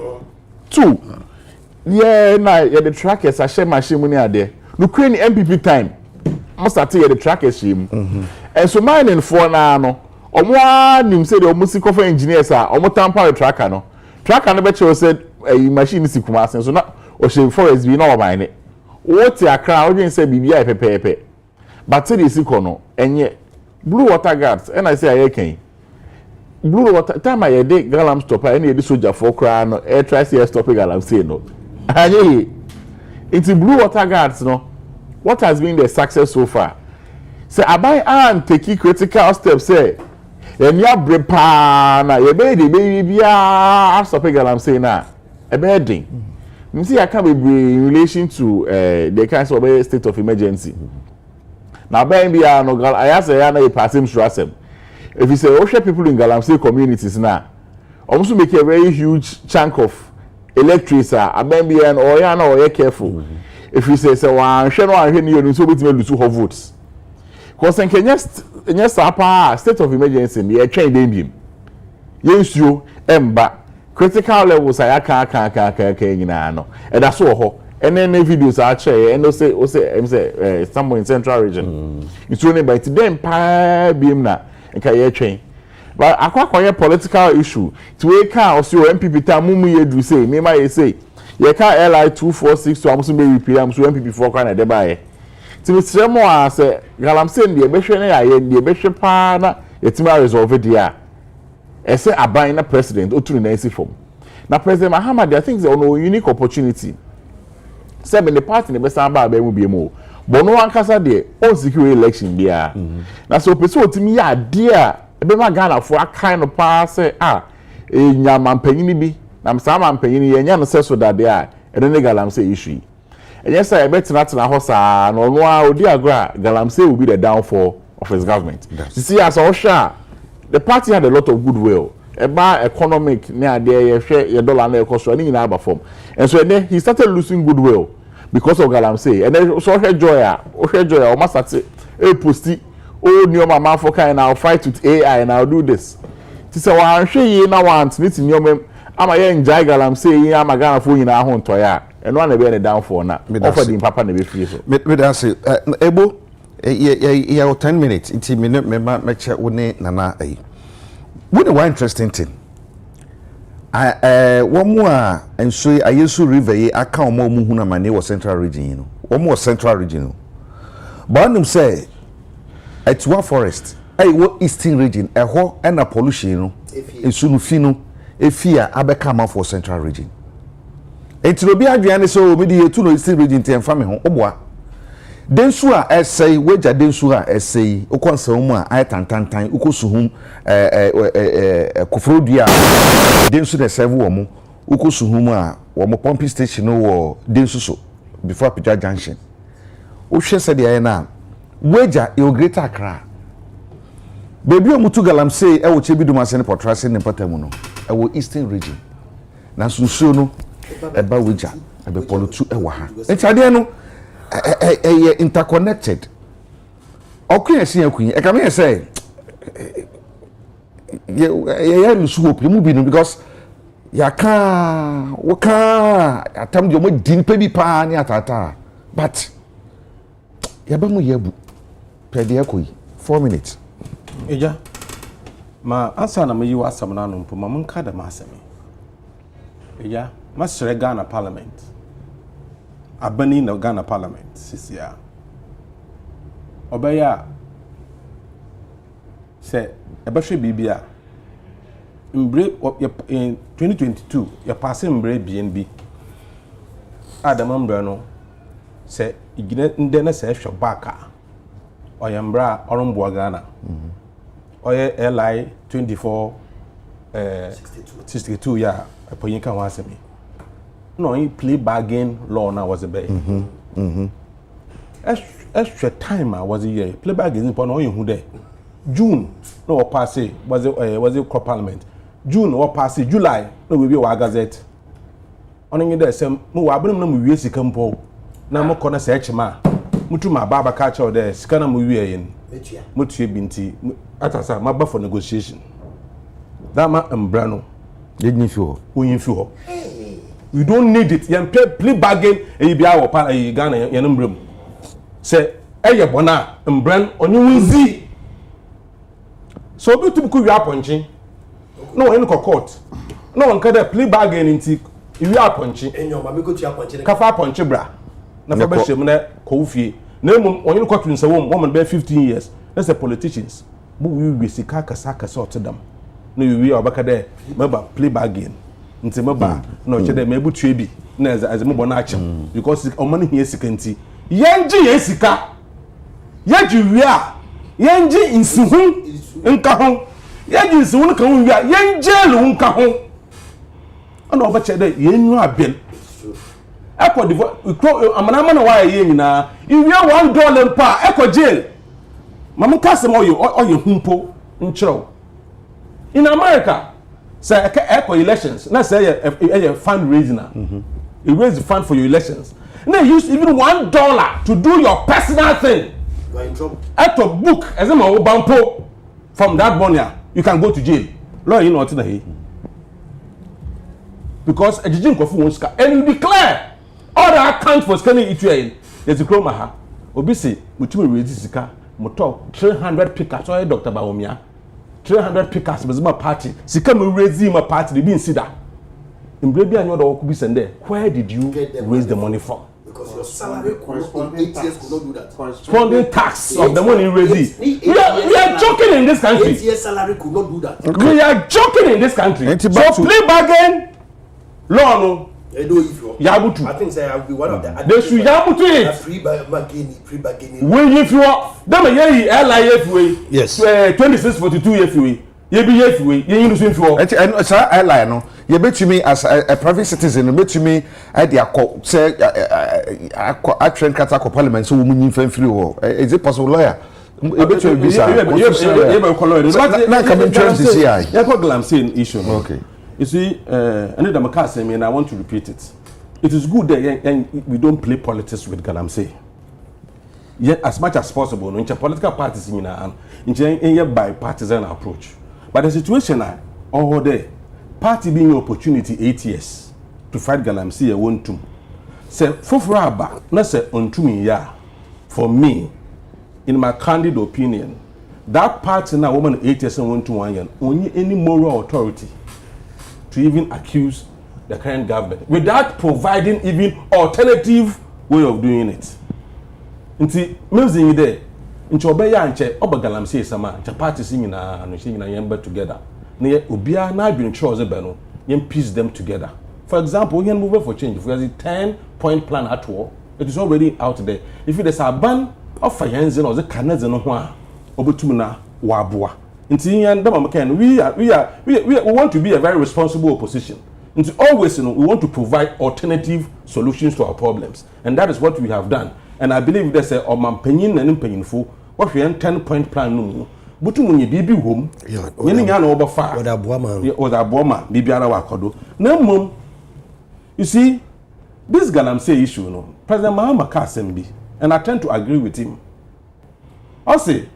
F: 2 yeah na ye the trackers a share machine money ade no crane MPP time must start the trackers him and so mining for na no omo nim say the omo sikofa engineers a omo tamper tracker no be che said machine sikuma sen so na o she forest bi na o mine what akra o dey say bibia pepepe but say the siko no enye blue water guards and I say ayekan blue water time I dey galam stopper and the soldier for kra no air try say stop galam say no aye it's blue water guards no what has been the success so far say abai and take critical steps say eni abre pa na ye be de be bia stop galam say na e be din you see I can be in relation to the kind of state of emergency. Now, baby, I say I know a passing strasem. If you say, oh, people in Galamsey communities now, also make a very huge chunk of electricity, a baby, and or you know, careful. If you say, so I'm sure I'm hearing you, so we will do 2 votes. Because in Kenya, state of emergency, the train name. Yes, you, Emba. Critical levels I can't no. And that's all. And then the videos are share and say somewhere in central region. It's only by today empire beam na and can train. But I quite political issue. To a car or so MPP time mumu ye say, me my say, ye car LI 246 to almost be repeal so MPP 4 kind of debate. To me say more say galam say the ebehwe na ye the ebehwe pa na yetima resolve dia. I say aban na president oturu na esi form. Na President Mahammad I think is on a unique opportunity. Say the party ne be samba ba mu biemo. But no one kasa de on secure election bia. Na so person otimi ya de a ebe ma Ghana for kind of pass say nyama mpanyini bi na msama mpanyini ye nya no se so dade a ene ne galamsey issue. And yes I bet na ho sa no no a odi agora galamsey will be the downfall of his government. You see as Osha the party had a lot of goodwill. About economic near there, your dollar na cost running in our form. And so then he started losing goodwill because of Galamsey. And then so joy, almost at a posty, oh, new mama for kind, I'll fight with AI and I'll do this. She said, well, I'm sure you now want to your mem. I'm a young jai Galamsey, I'm a Ghana for in our home toya. And one of the down for now. Offered in Papa never free.
A: Me say, Ebo, 10 minutes. It's a minute, me check with Nana. What a interesting thing. One more and so I used to river I can't more muhuna mani was central region, you know. One more central region. But them say it's one forest. What eastern region, a whole and a pollution, you know. In Sunufino, a fear abekama for central region. It will be Adrian so media to no eastern region to family home. Obwa. Densua essay wager densua essay okonsa mu a tantantan ukosuhum kofrodia densu de serve wo mu ukosuhum a wo mo pumping station wo densu so before Pija Junction o hwe se de na wager e Greater Accra baby o mutu Galamsey e wo chebidum ase ne potrase ne patamu no e wo eastern region na sunsuo no e ba wager e be polutu e wa ha entade no interconnected. Okay, see you. I come here say, yeah, lose hope. You move because you can't. I tell you, you didn't pay me pan yata. But you have no yebu. Pedi akui 4 minutes.
I: Eja, ma answer na me you asam na no mpo ma mun kada ma asemi. Eja, ma sere Ghana Parliament. Abani na Ghana Parliament sisia. Obeya say ebehwe bibia mbre in 2022 ya pass mbre BNB Adam mbre no say igine nde na say hwe back oyembra orumbo Ghana oye LI 24 62 ya apoyinka wasemi no he play bargain law na was a bay extra time was a year play bargain upon all you there June no pass was it crop parliament June or pass July no we be wa gazette on you there say mo wa abem na mo wie sika mpo na mo kona say echema mutu ma baba ka cha there sika na mo wie yen mutu binti atasa ma ba for negotiation that ma umbrano you don't need it you play bargain e bia wo pa e Ghana yen mbrem say eye bona mbran onye winzi so obi tubu ku wi aponchi no en court no nka da play bargain nti wi aponchi
H: enyo ma me go tu aponchi
I: ka fa aponchi bra na fa ba shem na ko fie na emum onye court nsa woman be 15 years that's the politicians bu wi sika kasa otedam na wi obaka da meba play bargain nti meba na o chede ma ebutu ebi na as mo bona achem because o man hie sika nti yenji yesika yeji wi a yenji insuhu nka ho yeji insuhu nka ho wi a yenjelu nka ho ana oba chede yenyu abel eko divo amana mana wa ye nyina iwi $1 mpa eko jail mamu kasem oye humpo nchiro in America say eko elections na say a fundraising you raise the fund for your elections now use even $1 to do your personal thing
H: you are in trouble
I: at a book as a bampo from that money you can go to jail law you know what na because a judge kofu won ska and you declare all the account for scanning it you there's a chroma ha obi say mutumi raise sika moto 300 pickers or Dr. Bawumia 300 pickers bezima party sika me raise my party they been see that in brebi anyo do ku bi sende where did you raise the money from
H: because your salary corresponding 8 years could not do that
I: corresponding tax of the money raised we are joking in this country
H: 8 years salary could not do that
I: we are joking in this country so play bargain law no Yabutu.
H: I think I will be one of the.
I: They should Yabutu it.
H: Free bargaining.
I: When you feel them a year LIF way.
H: Yes.
I: 2642 years way. You be years way. You use it for.
A: And sir, LI no. You bet to me as a private citizen. You bet to me at the say I train Katako Parliament so women in free war. Is it possible, lawyer? You bet to be sir. Now coming to see I.
I: Yeah, what I'm saying issue.
A: Okay.
I: You see, I need a saying, and I want to repeat it. It is good that we don't play politics with Galamsey. Yet, as much as possible, in political parties in a bipartisan approach. But the situation all day, party being opportunity 8 years to fight Galamsey, I want to say, Fofraba, not say on to me, yeah. For me, in my candid opinion, that party now, woman 8 years and 1 to 1 year, only any moral authority to even accuse the current government without providing even alternative way of doing it. Nti music there nti obeya nche obagalamse sama nche parties nyina no nyina yemba together na obia na adwene choose be no yem piece them together. For example, we move for change. If there's a 10-point plan at war, it is already out there. If there's a ban of financing or the Canadian one, obutumuna wabua. We want to be a very responsible opposition. And always, we want to provide alternative solutions to our problems, and that is what we have done. And I believe there's a penyin and painful. What we 10-point plan no. But when you be home, you know over far. Or the Boma, Bibiara Wakodo. No mum. You see, this Galamsey issue, no. President Mahama Kasembi, and I tend to agree with him. I'll say.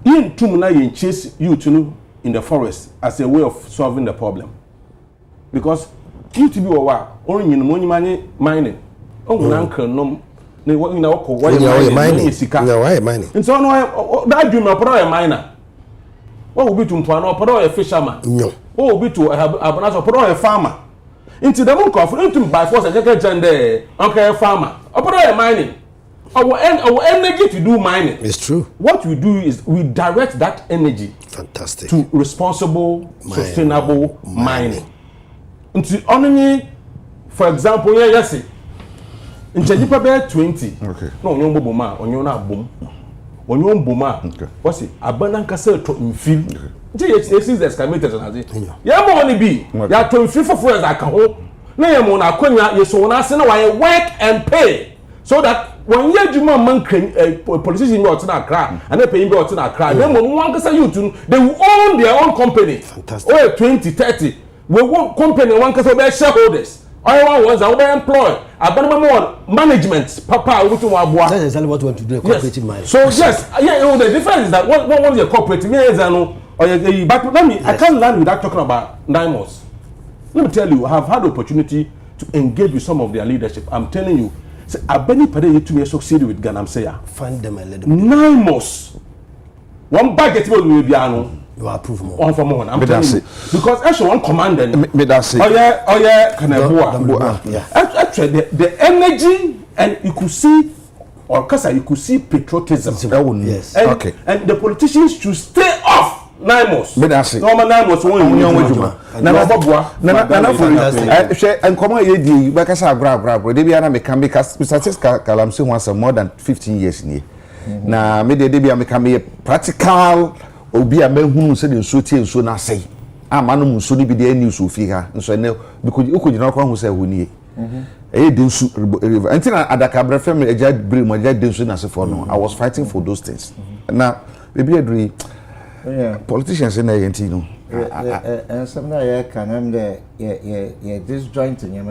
I: In Tumuna you chase you to know in the forest as a way of solving the problem. Because you to be a while, only in money mining. Oh, uncle, no, why mining? And so that you know, put a miner. What will be to put a fisherman? No. What will be to a farmer? Into the book of into by force and get there, okay, farmer. Or put a mining. our energy to do mining.
H: It's true.
I: What we do is we direct that energy.
H: Fantastic.
I: To responsible, sustainable mining. Until only, for example, yes. In Chadipa Bear 20.
A: Okay.
I: No, on your boma, on your boom. On your boma. Okay. What's it? Abandon castle to infill. This is the excavated as it. Yeah, only be. You are to infill for friends I can hold. No, you are not going to so now send away work and pay. So that when you do man politician go to Accra and they pay go to Accra, then when one can say you to they will own their own company.
H: Fantastic.
I: Oh, 20, 30. We want company one can say be shareholders. All one ones are be employed. Abandon more management. Papa, what you want?
H: That's exactly what we want to do. A cooperative mining.
I: So yes, the difference is that what is a cooperative? But let me. I can't learn without talking about 9 months. Let me tell you, I have had the opportunity to engage with some of their leadership. I'm telling you. Say, Abeni Pade to succeed with Ganam Seya.
H: Find them a little bit.
I: 9 months. One budget will be ano.
H: You approve more.
I: One for more. I'm telling you. Because actually one command
A: me that say.
I: Oh yeah, can I
H: yeah.
I: Actually the energy and you could see or Kasa you could see patriotism.
H: Yes.
I: And,
A: okay.
I: And the politicians should stay off 9 months.
A: Me that say.
I: No 9 months one you.
A: Na she enkomo ye di be kasa agra de bia na me kan be statistics Galamsey once more than 15 years ni na me de bia me kan be practical obi a mahunu se de nso tie nso na sei ama no nso ni bi de news ofi ha nso ne because ukojina kwa hu se hu ni e de nso until adaka brefem eja bre mo eja de nso na se for no I was fighting for those things na be agree politicians in the no
G: and some that can I'm there disjoint in your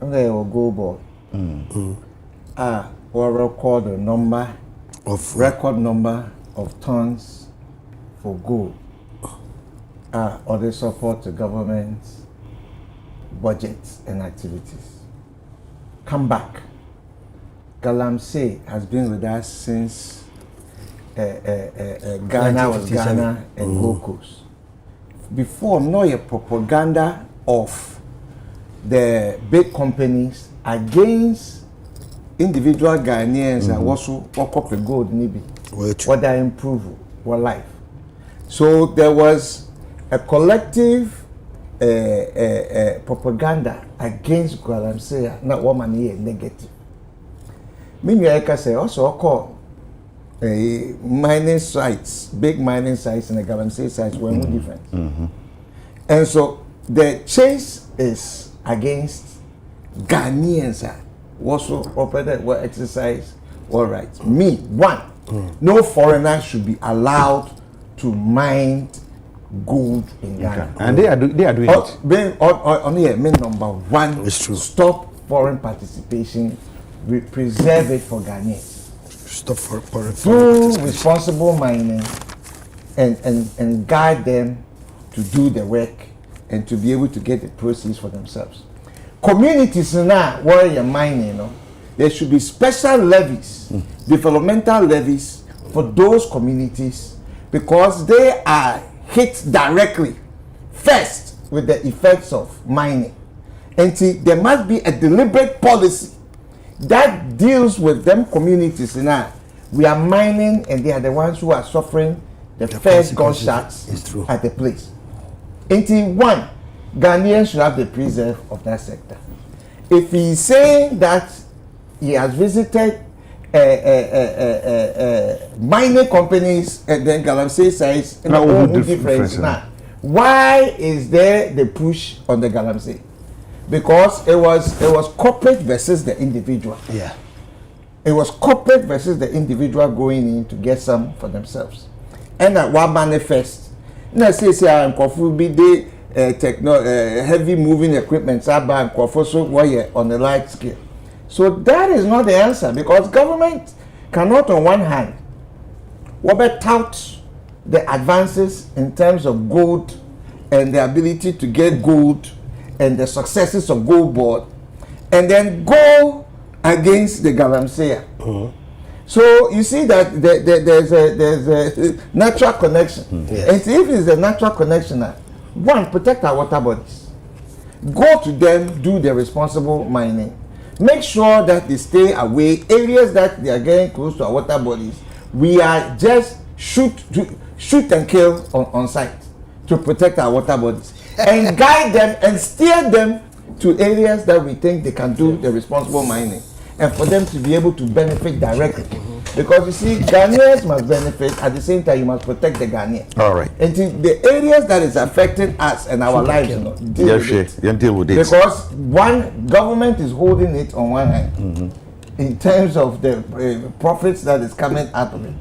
G: I'm there will go board or record a number of tons for gold or they support the government's budgets and activities. Come back. Galamsey has been with us since Ghana was Ghana and Gold Coast. Before, no propaganda of the big companies against individual Ghanaians and also what up the gold maybe what they improve what life. So there was a collective propaganda against Galamsey, not one man here negative. Meanwhile, I say also call mining sites, big mining sites and the Galamsey sites were no different. And so the chase is against Ghanaians also operated were exercise all right. Me, one, no foreigner should be allowed to mine gold in Ghana.
A: And they are doing it.
G: Only number one is to stop foreign participation, we preserve it for Ghanaians.
H: Stop for
G: through responsible mining and guide them to do the work and to be able to get the proceeds for themselves. Communities now where you're mining, there should be special levies, developmental levies for those communities because they are hit directly first with the effects of mining. And see, there must be a deliberate policy that deals with them communities now. We are mining and they are the ones who are suffering the first gunshots at the place. 81 Ghanaians should have the preserve of that sector. If he is saying that he has visited mining companies and then Galamsey says no difference now, why is there the push on the Galamsey? Because it was corporate versus the individual.
H: Yeah.
G: It was corporate versus the individual going in to get some for themselves. And that what manifest. Now say I'm be the heavy moving equipment so on the large scale. So that is not the answer because government cannot on one hand tout the advances in terms of gold and the ability to get gold and the successes of gold board and then go against the Galamsey. So you see that there's a natural connection.
H: Yes.
G: And if it's a natural connection, one, protect our water bodies. Go to them, do the responsible mining. make sure that they stay away. Areas that they are getting close to our water bodies, we are just shoot and kill on site to protect our water bodies and guide them and steer them to areas that we think they can do the responsible mining and for them to be able to benefit directly. Because you see, Ghanaians must benefit, at the same time you must protect the Ghanaians.
A: All right.
G: And the areas that is affecting us and our lives, deal with it. Because one government is holding it on one hand in terms of the profits that is coming out of it.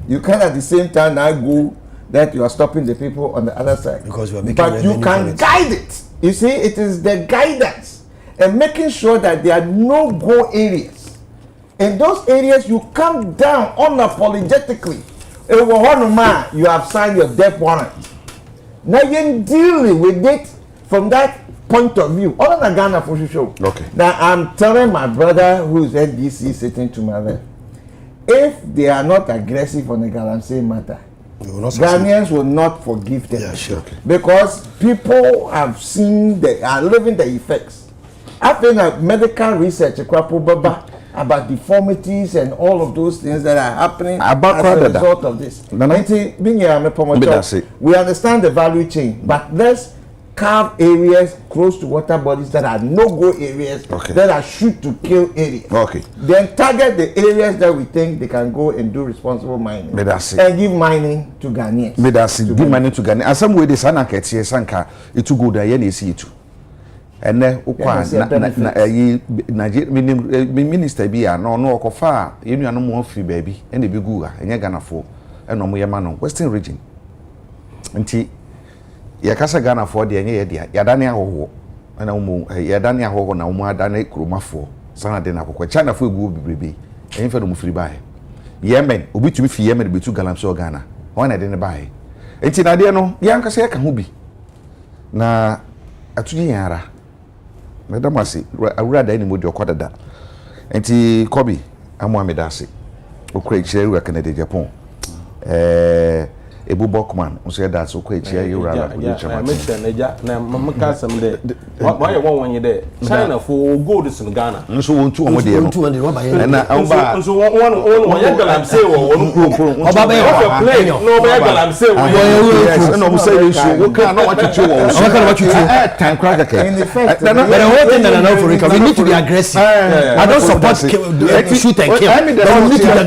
G: You can at the same time now go that you are stopping the people on the other side.
H: Because we are making
G: but you can guide it. You see, it is the guidance and making sure that there are no go areas. In those areas, you come down unapologetically. You have signed your death warrant. Now you're dealing with it from that point of view. All in Ghana for sure.
A: Okay.
G: Now I'm telling my brother who is NDC sitting to my left, if they are not aggressive on the Galamsey matter, Ghanaians will not forgive them.
H: Yeah, sure. Okay.
G: Because people have seen are living the effects. I think that medical research about deformities and all of those things that are happening as a result of this. We understand the value chain, but let's carve areas close to water bodies that are no-go areas, that are shoot-to-kill areas. Then target the areas that we think they can go and do responsible mining and give mining to Ghanaians.
A: Give mining to Ghanaians. And some way this sanka it to go there and see it. And then minister be no kofa you no mo free baby and the big guga and Ghana for and no mo Western region. Nti yakasa Ghana for the yadane ahoho na umu yadane ahoho na umu adane kromafo sana de na kokwa China for egu bibrebe en fe no mu free bae Yemen obi tumi fi Yemen be tu Galamsey Ghana won na de ne bae enti na de no yankasa yaka ho bi na atuye yara Madam Asi, I read any mood your quarter that. And T. Kobe, I'm one medasi. O create share work in the Japan. Ebu Bokman, who said that's okay. Chair you rather.
I: I mentioned Mamma Casam there. Why you want you there? China for gold is in Ghana.
A: And so one 200 and
I: so one I'm saying,
A: no, say you cannot what you do. Time cracker.
H: In effect, but the whole thing that I know for it, we need to be aggressive. I don't support shoot and kill. But we need to be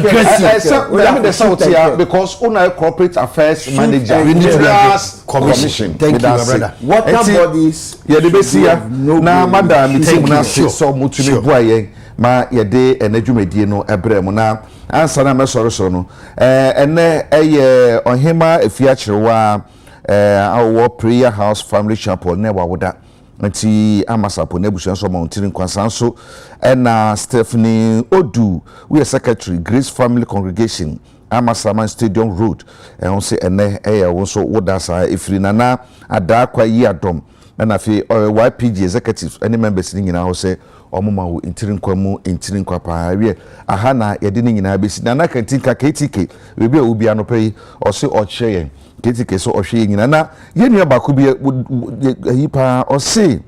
H: aggressive.
A: Because on corporate affairs manager commission.
H: Thank you, my brother.
G: Water bodies.
A: Yeah, the best here. Now, madam, it's na so much to me. Ma yede enadwumedie no ebrem na ansa na me so no ene ohima efiachirewa our prayer house family chapel ne wawoda nti amasapo na ebusuan so mountain kwansan so na Stephanie Odu we secretary Grace Family Congregation Amasaman Stadium Road on say ene won so wodasa efiri na ada kwa yi adom na afi YPG executives any members ni nyina ho say omuma wo intirinkwa pa wie aha na yede ni nyina besi na kantinka KTK we bi obi anopai o se o kye KTK so o hwe nyina na ye nua ba ko bi yi pa o se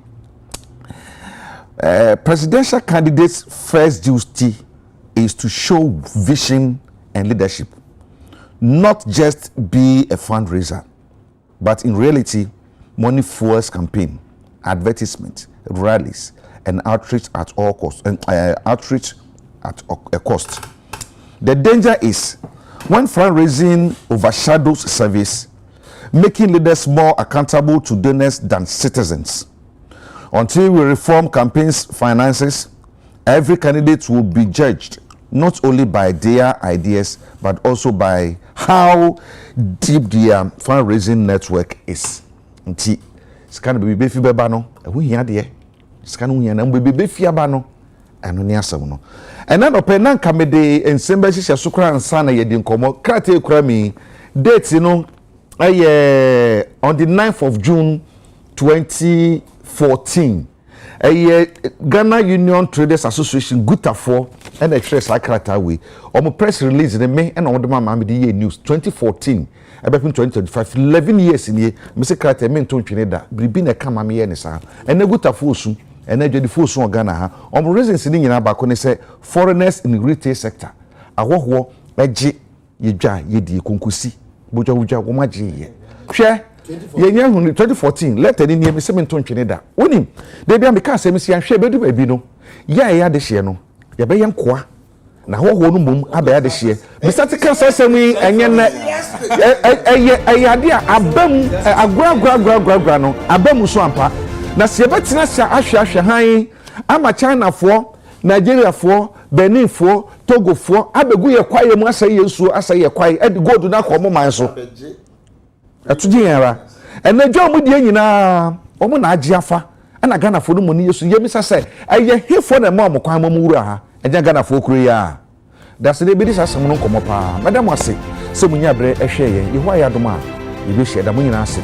A: presidential candidates first duty is to show vision and leadership, not just be a fundraiser, but in reality money fuels campaign, advertisement, rallies, and outreach at all costs, and outreach at a cost. The danger is when fundraising overshadows service, making leaders more accountable to donors than citizens. Until we reform campaigns finances, every candidate will be judged not only by their ideas but also by how deep their fundraising network is. Nti scan be fi beba no ehu hia de scan hu hia na be fi aba no eno ne asem no ena no pe na kamede ensemba hihye so kra nsa na yedi nkomo krate kra mi date no on the 9th of June 2014 Ghana Union Traders Association Gutafo and the Trace Akrata we press release in May and on the Mama Media News 2014 about 2025 11 years in here Mr. Krata men ton twene da bribi na kama me ne sa and the Gutafo su and then the full son Ghana ha reasons ni nyina ba ko ne say foreigners in retail sector ahoho eje yedwa yedi konkusi bojawuja wo magye ye hwe yenya hu 2014 letter ni me se me ntontwene da wonim de bia me ka se me sia hwe bedu ba bi no ya de hye no ye be yenkoa na hoho no mum abaya de hye bisati ka sesem enye na ade abam agura no abam so ampa na se betina sia ahwe han ama China fo Nigeria fo Benin fo Togo fo abegu ye kwaye mu asaye nsuo asaye kwaye edi gold na ko mo man so atuji yara enadwa mu die nyina omo na age afa ana Ghana fo no mu ni yesu ye bisa se eye hefo na ma mo kwan mo wura ha eja Ghana fo kuro ya da se de bi dis asem no komo pa madam ase se munya bre ehwe ye ihwa ya doma ye be hye da mo nyina ase